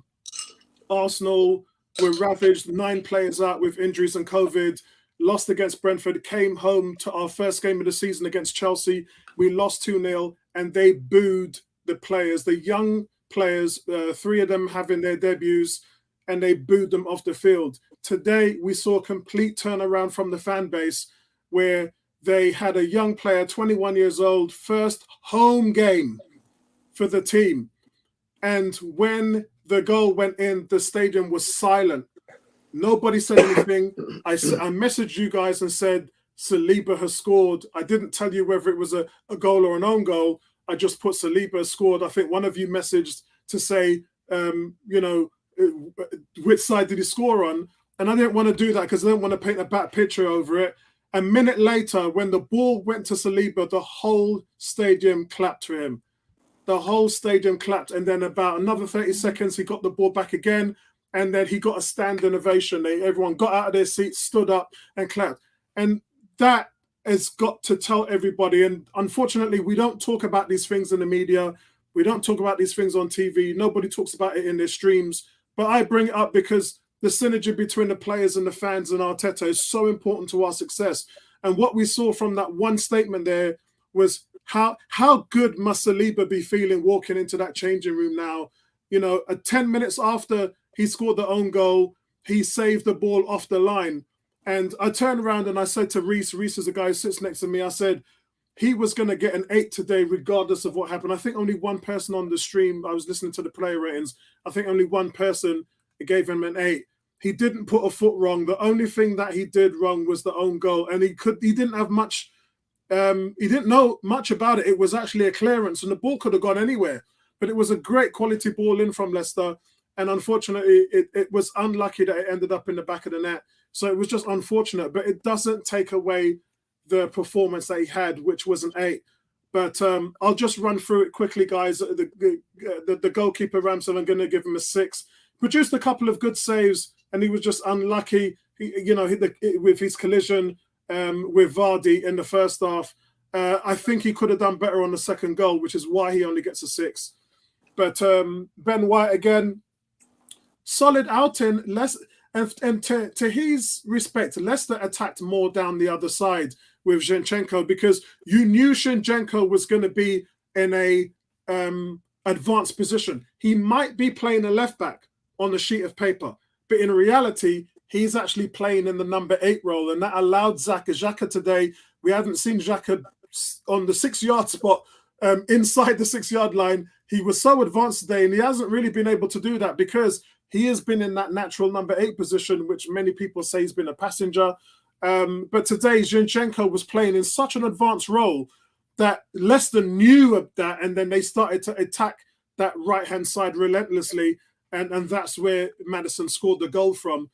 Arsenal were ravaged, 9 players out with injuries and COVID, lost against Brentford, came home to our first game of the season against Chelsea. We lost 2-0, and they booed the players, the young players, 3 of them having their debuts, and they booed them off the field. Today, we saw a complete turnaround from the fan base where they had a young player, 21 years old, first home game for the team. And when the goal went in, the stadium was silent. Nobody said anything. I messaged you guys and said, Saliba has scored. I didn't tell you whether it was a goal or an own goal. I just put Saliba has scored. I think one of you messaged to say, which side did he score on? And I didn't want to do that because I didn't want to paint a bad picture over it. A minute later, when the ball went to Saliba, the whole stadium clapped for him. The whole stadium clapped. And then about another 30 seconds, he got the ball back again. And then he got a standing ovation. Everyone got out of their seats, stood up and clapped. And that has got to tell everybody. And unfortunately, we don't talk about these things in the media. We don't talk about these things on TV. Nobody talks about it in their streams. But I bring it up because the synergy between the players and the fans and Arteta is so important to our success. And what we saw from that one statement there was how good must Saliba be feeling walking into that changing room now? 10 minutes after he scored the own goal, he saved the ball off the line. And I turned around and I said to Reece is the guy who sits next to me, I said, he was going to get an 8 today regardless of what happened. I think only one person on the stream, I was listening to the player ratings, I think only one person gave him an 8. He didn't put a foot wrong. The only thing that he did wrong was the own goal. And he didn't have much, he didn't know much about it. It was actually a clearance and the ball could have gone anywhere. But it was a great quality ball in from Leicester. And unfortunately, it was unlucky that it ended up in the back of the net. So it was just unfortunate. But it doesn't take away the performance that he had, which was an 8. But I'll just run through it quickly, guys. The goalkeeper, Ramsdale, I'm going to give him a 6. Produced a couple of good saves, and he was just unlucky, with his collision with Vardy in the first half. I think he could have done better on the second goal, which is why he only gets a 6. But Ben White, again, solid outing. And to his respect, Leicester attacked more down the other side with Zinchenko because you knew Zinchenko was going to be in a advanced position. He might be playing a left back on the sheet of paper, but in reality, he's actually playing in the number 8 role, and that allowed Xhaka today. We haven't seen Xhaka on the 6-yard spot inside the 6-yard line. He was so advanced today, and he hasn't really been able to do that because he has been in that natural number 8 position, which many people say he's been a passenger. But today, Zinchenko was playing in such an advanced role that Leicester knew of that, and then they started to attack that right-hand side relentlessly, and that's where Maddison scored the goal from,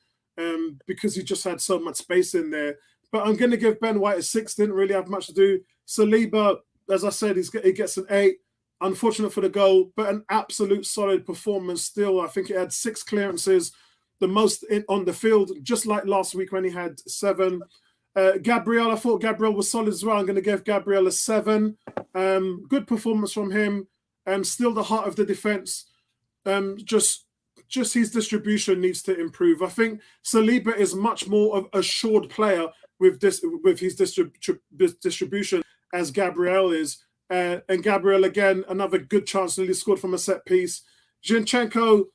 because he just had so much space in there. But I'm going to give Ben White a 6. Didn't really have much to do. Saliba, as I said, he gets an 8. Unfortunate for the goal, but an absolute solid performance still. I think he had 6 clearances, the most on the field, just like last week when he had 7. Gabriel, I thought Gabriel was solid as well. I'm going to give Gabriel a 7. Good performance from him. Still the heart of the defence. Just his distribution needs to improve. I think Saliba is much more of a assured player with his distribution as Gabriel is. And Gabriel, again, another good chance, nearly scored from a set piece. Zinchenko,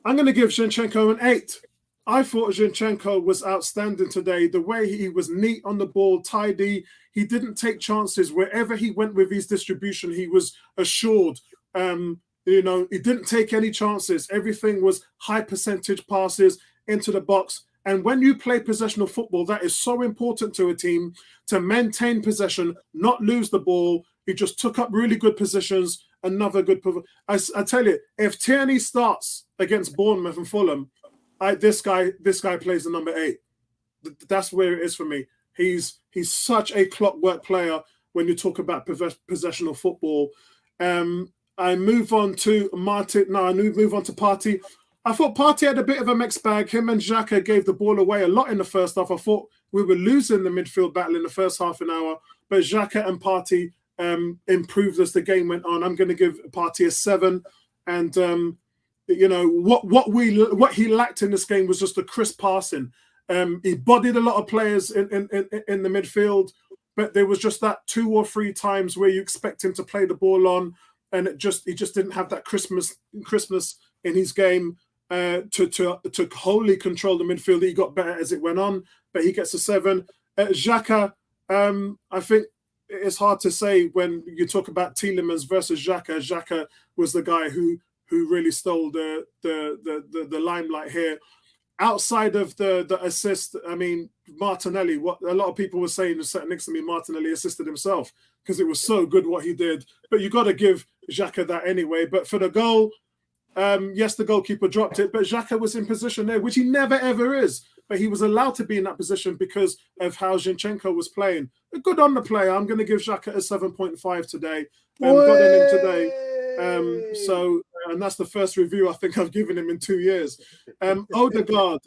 I'm going to give Zinchenko an 8. I thought Zinchenko was outstanding today. The way he was neat on the ball, tidy. He didn't take chances. Wherever he went with his distribution, he was assured. He didn't take any chances. Everything was high percentage passes into the box. And when you play possessional football, that is so important to a team to maintain possession, not lose the ball. He just took up really good positions. Another good. I tell you, if Tierney starts against Bournemouth and Fulham, this guy plays the number 8. That's where it is for me. He's such a clockwork player when you talk about possessional football. I move on to Martin. No, I move on to Partey. I thought Partey had a bit of a mixed bag. Him and Xhaka gave the ball away a lot in the first half. I thought we were losing the midfield battle in the first half an hour, but Xhaka and Partey improved as the game went on. I'm going to give Partey a 7. And what he lacked in this game was just a crisp passing. He bodied a lot of players in the midfield, but there was just that 2 or 3 times where you expect him to play the ball on, and he just didn't have that crispness in his game to wholly control the midfield. He got better as it went on, but he gets a 7. Xhaka, I think it's hard to say when you talk about Tielemans versus Xhaka. Xhaka was the guy who really stole the limelight here. Outside of the assist, I mean, Martinelli, what a lot of people were saying sitting next to me, Martinelli assisted himself because it was so good what he did. But you got to give Xhaka that anyway. But for the goal, yes, the goalkeeper dropped it, but Xhaka was in position there, which he never, ever is. But he was allowed to be in that position because of how Zinchenko was playing. Good on the player. I'm going to give Xhaka a 7.5 today. Got in him today. And that's the first review I think I've given him in 2 years. Odegaard,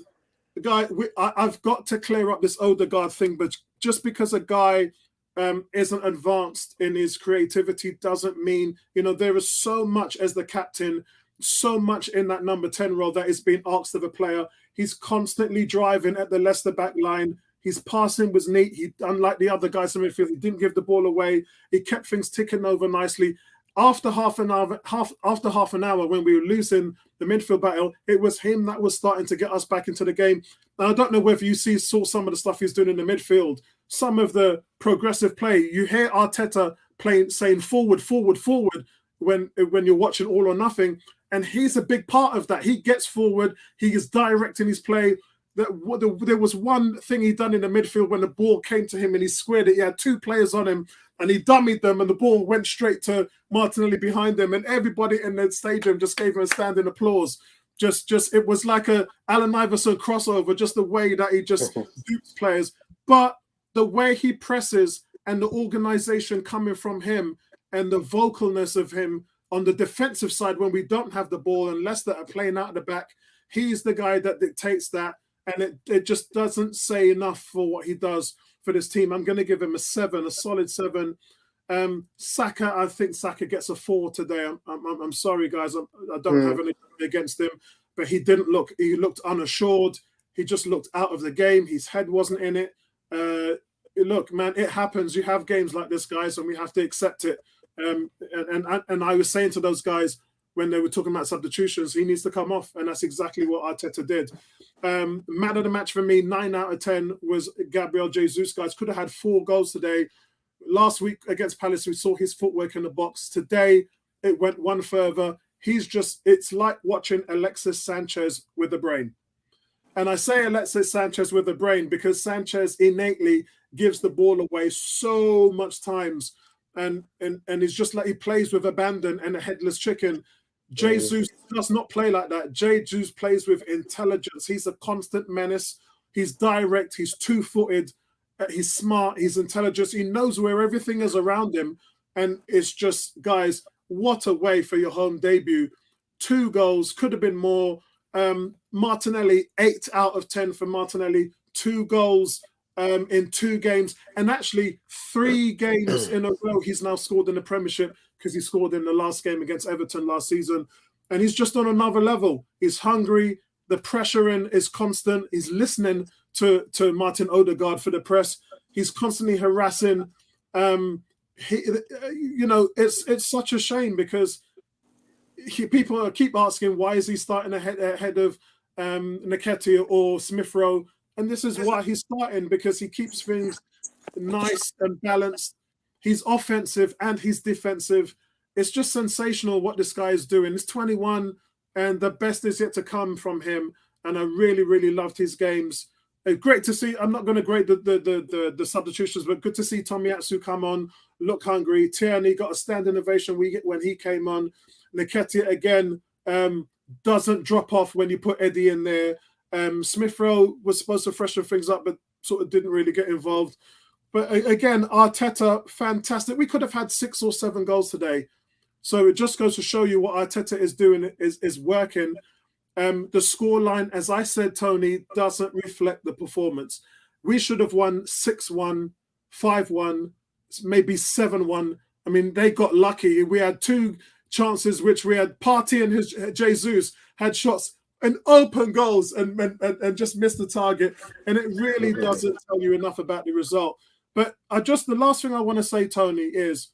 the guy, I've got to clear up this Odegaard thing, but just because a guy isn't advanced in his creativity doesn't mean, there is so much as the captain, so much in that number 10 role that is being asked of a player. He's constantly driving at the Leicester back line. His passing was neat. Unlike the other guys in midfield, he didn't give the ball away. He kept things ticking over nicely. After half an hour, when we were losing the midfield battle, it was him that was starting to get us back into the game. And I don't know whether you saw some of the stuff he's doing in the midfield, some of the progressive play. You hear Arteta saying forward, forward, forward when you're watching All or Nothing, and he's a big part of that. He gets forward. He is directing his play. There was one thing he done in the midfield when the ball came to him and he squared it. He had 2 players on him and he dummied them and the ball went straight to Martinelli behind them, and everybody in the stadium just gave him a standing applause. Just it was like a Allen Iverson crossover, just the way that he just dupes players. But the way he presses and the organization coming from him and the vocalness of him on the defensive side when we don't have the ball and Leicester are playing out of the back, he's the guy that dictates that. And it just doesn't say enough for what he does for this team. I'm going to give him a 7, a solid 7. Saka, I think Saka gets a 4 today. I'm sorry, guys. I don't have anything against him, but he didn't look. He looked unassured. He just looked out of the game. His head wasn't in it. Look, man, it happens. You have games like this, guys, and we have to accept it. And I was saying to those guys when they were talking about substitutions, he needs to come off, and that's exactly what Arteta did. Man of the match for me, 9 out of 10 was Gabriel Jesus. Guys, could have had 4 goals today. Last week against Palace, we saw his footwork in the box. Today, it went one further. It's like watching Alexis Sanchez with the brain. And I say Alexis Sanchez with the brain because Sanchez innately gives the ball away so much times. And it's just like he plays with abandon and a headless chicken. Jesus does not play like that. Jesus plays with intelligence. He's a constant menace. He's direct. He's two-footed. He's smart. He's intelligent. He knows where everything is around him. And it's just, guys, what a way for your home debut. 2 goals, could have been more. Martinelli, 8 out of 10 for Martinelli. 2 goals in 2 games. And actually 3 games in a row he's now scored in the Premiership because he scored in the last game against Everton last season. And he's just on another level. He's hungry. The pressure is constant. He's listening to Martin Odegaard for the press. He's constantly harassing. It's such a shame because people keep asking, why is he starting ahead of Nketiah or Smith Rowe? And this is why he's starting, because he keeps things nice and balanced. He's offensive and he's defensive. It's just sensational what this guy is doing. He's 21 and the best is yet to come from him. And I really, really loved his games. Great to see. I'm not going to grade the substitutions, but good to see Tomiyasu come on, look hungry. Tierney got a standing ovation when he came on. Nketiah again doesn't drop off when you put Eddie in there. Smith Rowe was supposed to freshen things up, but sort of didn't really get involved. But again, Arteta, fantastic. We could have had 6 or 7 goals today. So it just goes to show you what Arteta is doing is working. The scoreline, as I said, Tony, doesn't reflect the performance. We should have won 6-1, 5-1, maybe 7-1. I mean, they got lucky. We had 2 chances, which we had Partey and Jesus had shots and open goals and just missed the target. And it really doesn't tell you enough about the result. But the last thing I want to say, Tony, is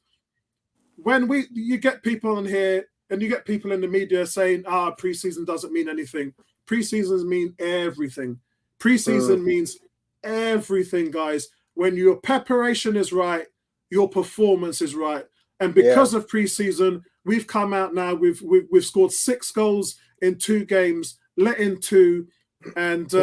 when you get people in here and you get people in the media saying, preseason doesn't mean anything. Preseasons mean everything. Preseason means everything, guys. When your preparation is right, your performance is right. And because of preseason, we've come out now, we've scored 6 goals in 2 games, let in 2, and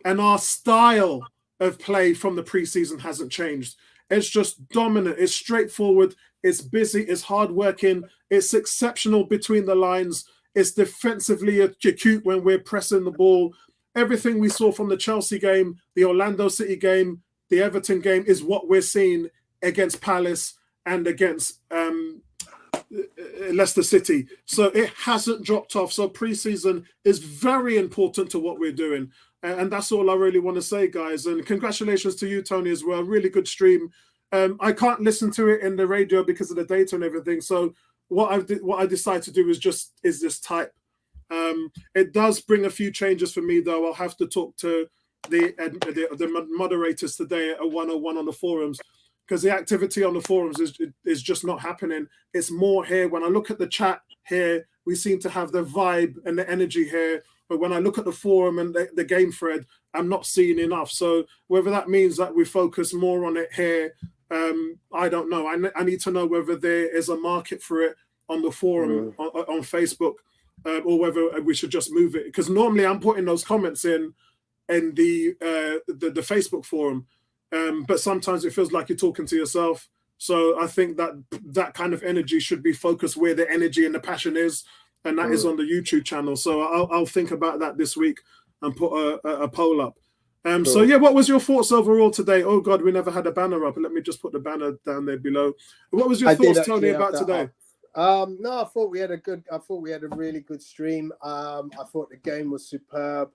our style of play from the preseason hasn't changed. It's just dominant. It's straightforward. It's busy. It's hardworking. It's exceptional between the lines. It's defensively acute when we're pressing the ball. Everything we saw from the Chelsea game, the Orlando City game, the Everton game is what we're seeing against Palace and against Leicester City. So it hasn't dropped off. So preseason is very important to what we're doing. And that's all I really want to say, guys. And congratulations to you, Tony, as well. Really good stream. I can't listen to it in the radio because of the data and everything. So what I decided to do is this type. It does bring a few changes for me, though. I'll have to talk to the moderators today at 101 on the forums, because the activity on the forums is just not happening. It's more here. When I look at the chat here, we seem to have the vibe and the energy here. But when I look at the forum and the game thread, I'm not seeing enough. So whether that means that we focus more on it here, I don't know. I need to know whether there is a market for it on the forum, on Facebook, or whether we should just move it. Because normally I'm putting those comments in the Facebook forum. But sometimes it feels like you're talking to yourself. So I think that kind of energy should be focused where the energy and the passion is, and that is on the YouTube channel. So I'll think about that this week and put a poll up. Cool. So yeah, what was your thoughts overall today? Oh God, we never had a banner up. Let me just put the banner down there below. What was your thoughts, Tony, about today? No, I thought we had a really good stream. I thought the game was superb.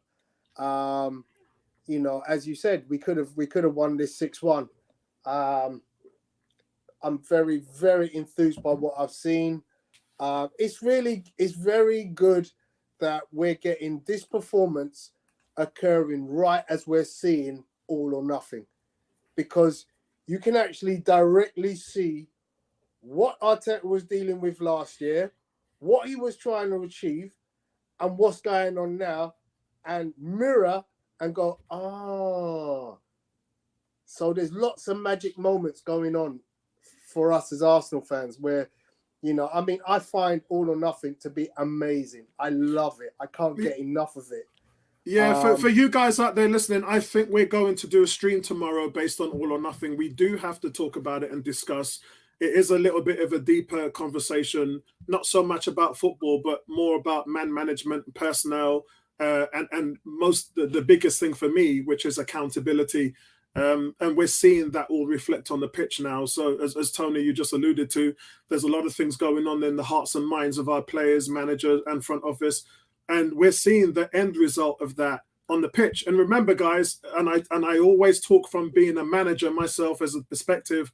You know, as you said, we could have won this 6-1. I'm very, very enthused by what I've seen. It's very good that we're getting this performance occurring right as we're seeing All or Nothing, because you can actually directly see what Arteta was dealing with last year, what he was trying to achieve, and what's going on now, and mirror and go, So there's lots of magic moments going on for us as Arsenal fans where, I find All or Nothing to be amazing. I love it. I can't get enough of it. Yeah, for you guys out there listening, I think we're going to do a stream tomorrow based on All or Nothing. We do have to talk about it and discuss. It is a little bit of a deeper conversation, not so much about football, but more about man management, personnel, and the biggest thing for me, which is accountability. And we're seeing that all reflect on the pitch now. So as Tony, you just alluded to, there's a lot of things going on in the hearts and minds of our players, managers, and front office. And we're seeing the end result of that on the pitch. And remember, guys, and I always talk from being a manager myself as a perspective,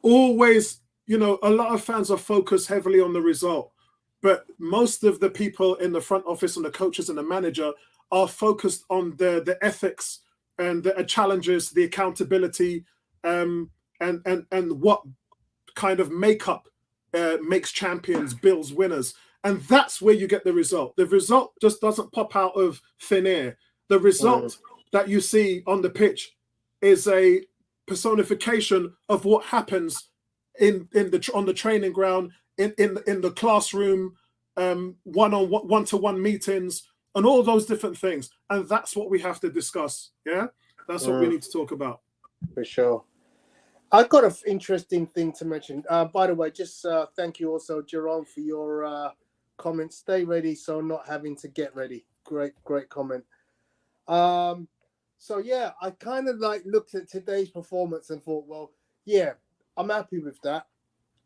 always, a lot of fans are focused heavily on the result. But most of the people in the front office and the coaches and the manager are focused on the ethics and the challenges, the accountability, and what kind of makeup makes champions, builds winners. And that's where you get the result. The result just doesn't pop out of thin air. The result that you see on the pitch is a personification of what happens on the training ground, in the classroom, one-to-one meetings, and all those different things. And that's what we have to discuss. Yeah, that's what we need to talk about. For sure. I've got an interesting thing to mention. By the way, just thank you also, Jerome, for your comment. Stay ready, so not having to get ready. Great comment. So yeah, I kind of looked at today's performance and thought, well, yeah, I'm happy with that.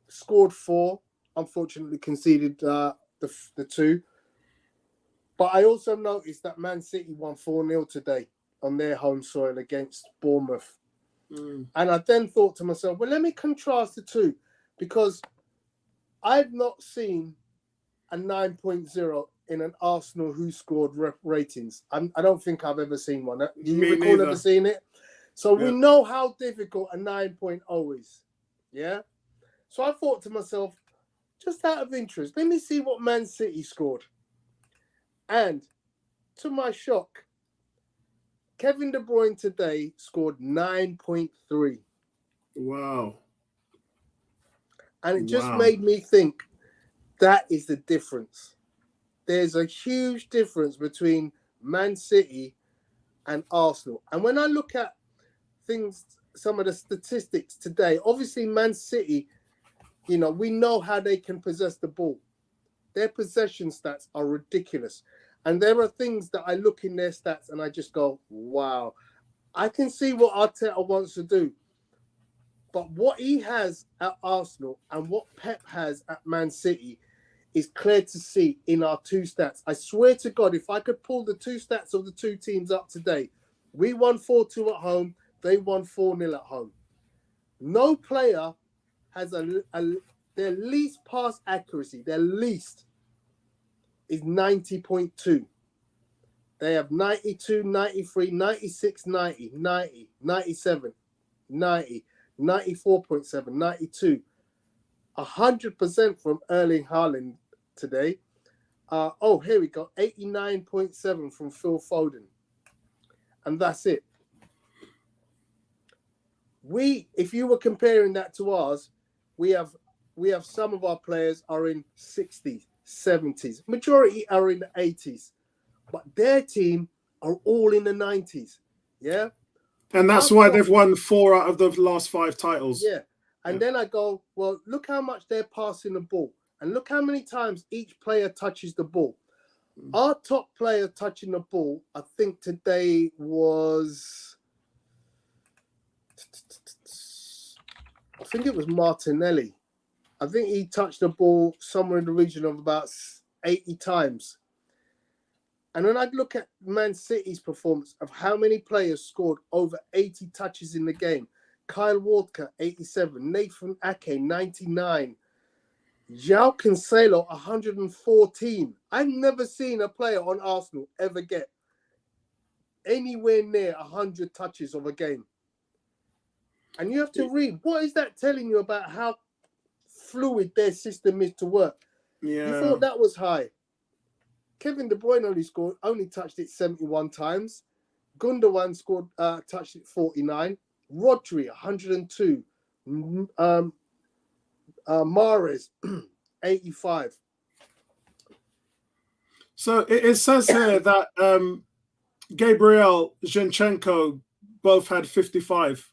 Scored 4, unfortunately conceded the 2. But I also noticed that Man City won 4-0 today on their home soil against Bournemouth. And I then thought to myself, well, let me contrast the two, because I've not seen a 9.0 in an Arsenal who scored ratings. I don't think I've ever seen one. Do you recall ever seeing it? So we know how difficult a 9.0 is. Yeah? So I thought to myself, just out of interest, let me see what Man City scored. And to my shock, Kevin De Bruyne today scored 9.3. Wow. And it just made me think, that is the difference. There's a huge difference between Man City and Arsenal. And when I look at things, some of the statistics today, obviously Man City, we know how they can possess the ball. Their possession stats are ridiculous. And there are things that I look in their stats and I just go, wow, I can see what Arteta wants to do. But what he has at Arsenal and what Pep has at Man City is clear to see in our two stats. I swear to God, if I could pull the two stats of the two teams up today, we won 4-2 at home, they won 4-0 at home. No player has their least pass accuracy, their least is 90.2. They have 92, 93, 96, 90, 90, 97, 90, 94.7, 92. 100% from Erling Haaland today. Here we go. 89.7 from Phil Foden. And that's it. If you were comparing that to ours, we have some of our players are in 60s, 70s. Majority are in the 80s. But their team are all in the 90s. Yeah? And that's why they've won 4 out of the last 5 titles. Yeah. And then I go, well, look how much they're passing the ball. And look how many times each player touches the ball. Our top player touching the ball, I think today was... I think it was Martinelli. I think he touched the ball somewhere in the region of about 80 times. And when I look at Man City's performance of how many players scored over 80 touches in the game, Kyle Walker, 87, Nathan Ake, 99, João Cancelo, 114. I've never seen a player on Arsenal ever get anywhere near 100 touches of a game. And you have to read, what is that telling you about how fluid their system is to work? Yeah. You thought that was high. Kevin De Bruyne only touched it 71 times. Gundogan touched it 49. Rodri, 102. Mahrez, 85. So it says here that Gabriel Zinchenko both had 55.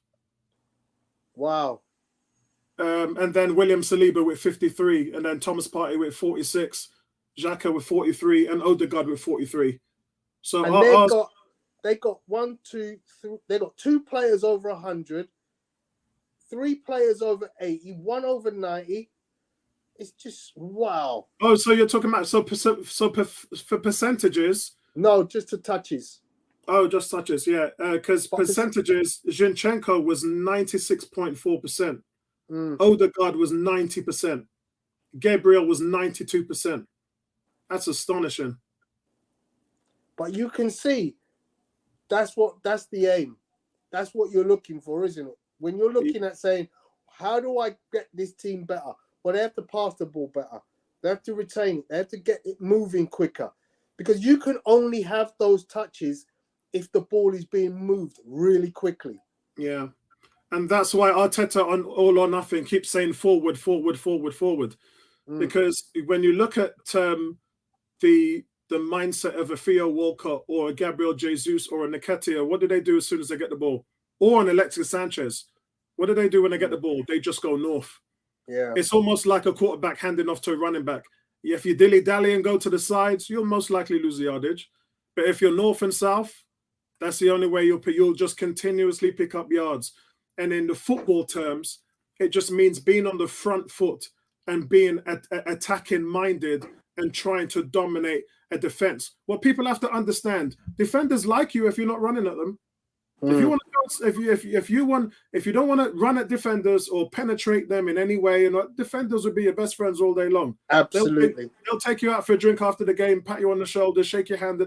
Wow. And then William Saliba with 53, and then Thomas Partey with 46, Xhaka with 43, and Odegaard with 43. So and they got 1, 2, 3. They got 2 players over 100, 3 players over 80, 1 over 90. It's just wow. Oh, so you're talking about for percentages? No, just the touches. Oh, just touches, yeah. Because percentages, Zinchenko was 96.4%. Odegaard was 90%. Gabriel was 92%. That's astonishing. But you can see that's the aim. That's what you're looking for, isn't it? When you're looking at saying, how do I get this team better? Well, they have to pass the ball better. They have to retain it. They have to get it moving quicker. Because you can only have those touches if the ball is being moved really quickly. Yeah. And that's why Arteta on All or Nothing keeps saying forward, forward, forward, forward. Because when you look at the mindset of a Theo Walcott or a Gabriel Jesus or a Nketiah, what do they do as soon as they get the ball? Or an Alexis Sanchez, what do they do when they get the ball? They just go north. Yeah, it's almost like a quarterback handing off to a running back. If you dilly-dally and go to the sides, you'll most likely lose the yardage. But if you're north and south, that's the only way you'll just continuously pick up yards. And in the football terms, it just means being on the front foot and being attacking minded and trying to dominate a defense. What people have to understand, defenders like you if you're not running at them. If you want to, if you don't want to run at defenders or penetrate them in any way, defenders will be your best friends all day long. Absolutely, they'll take you out for a drink after the game, pat you on the shoulder, shake your hand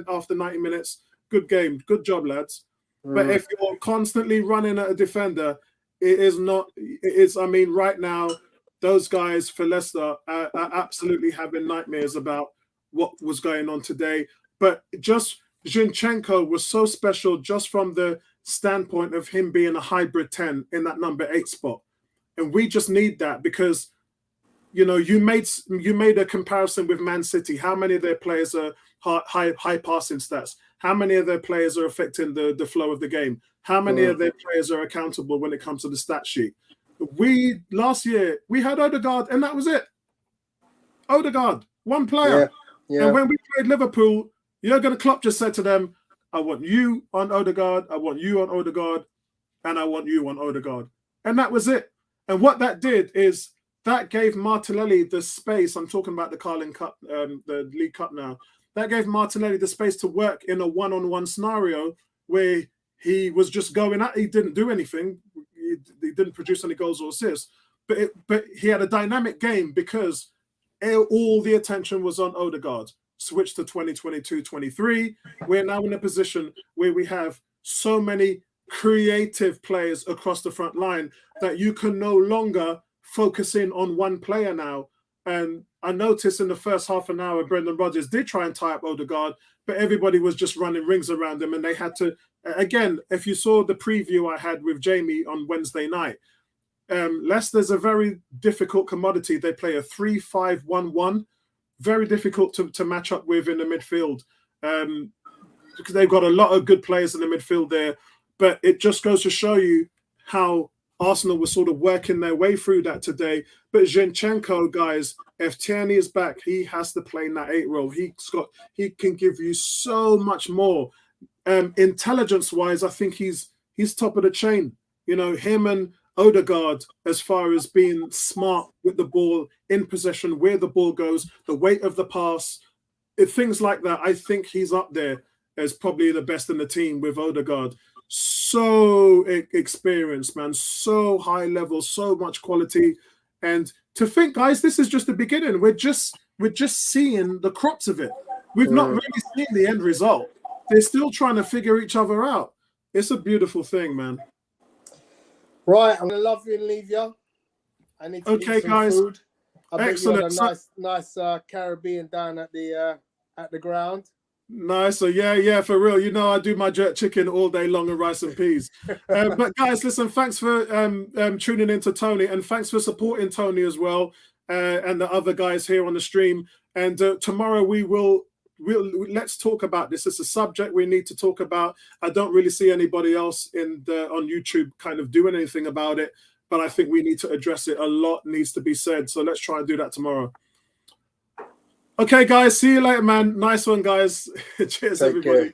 after 90 minutes. Good game, good job, lads. But if you're constantly running at a defender, it is not. It is. I mean, right now, those guys for Leicester are absolutely having nightmares about what was going on today. But just Zinchenko was so special just from the standpoint of him being a hybrid 10 in that number 8 spot. And we just need that because, you made a comparison with Man City. How many of their players are high passing stats? How many of their players are affecting the flow of the game? How many of their players are accountable when it comes to the stat sheet? Last year, we had Odegaard, and that was it. Odegaard, one player. Yeah. And when we played Liverpool, Jurgen Klopp just said to them, I want you on Odegaard, I want you on Odegaard, and I want you on Odegaard. And that was it. And what that did is that gave Martinelli the space. I'm talking about the Carling Cup, the League Cup now. That gave Martinelli the space to work in a one-on-one scenario where he was just going at. He didn't do anything. He didn't produce any goals or assists. But he had a dynamic game because all the attention was on Odegaard. Switch to 2022-23. We're now in a position where we have so many creative players across the front line that you can no longer focus in on one player now. And I noticed in the first half an hour, Brendan Rodgers did try and tie up Odegaard, but everybody was just running rings around him. And they had to, again, if you saw the preview I had with Jamie on Wednesday night, Leicester's a very difficult commodity. They play a 3-5-1-1, very difficult to match up with in the midfield because they've got a lot of good players in the midfield there. But it just goes to show you how Arsenal was sort of working their way through that today. But Zinchenko, guys, if Tierney is back, he has to play in that 8 role. He can give you so much more. Intelligence-wise, I think he's top of the chain. Him and Odegaard, as far as being smart with the ball, in possession, where the ball goes, the weight of the pass, things like that. I think he's up there as probably the best in the team with Odegaard. So experienced, man, so high level, so much quality. And to think, guys, this is just the beginning. We're just seeing the crops of it. We've not really seen the end result. they're still trying to figure each other out. It's a beautiful thing, man. Right, I'm gonna love you and leave you. I need to eat some guys. food. I bet you had Excellent. a nice Caribbean down at the ground. Nice. So yeah, for real. You know, I do my jerk chicken all day long and rice and peas. But guys, listen, thanks for tuning in to Tony, and thanks for supporting Tony as well, and the other guys here on the stream. And tomorrow let's talk about this. It's a subject we need to talk about. I don't really see anybody else on YouTube kind of doing anything about it, but I think we need to address it. A lot needs to be said. So let's try and do that tomorrow. Okay, guys, see you later, man. Nice one, guys. Cheers, everybody.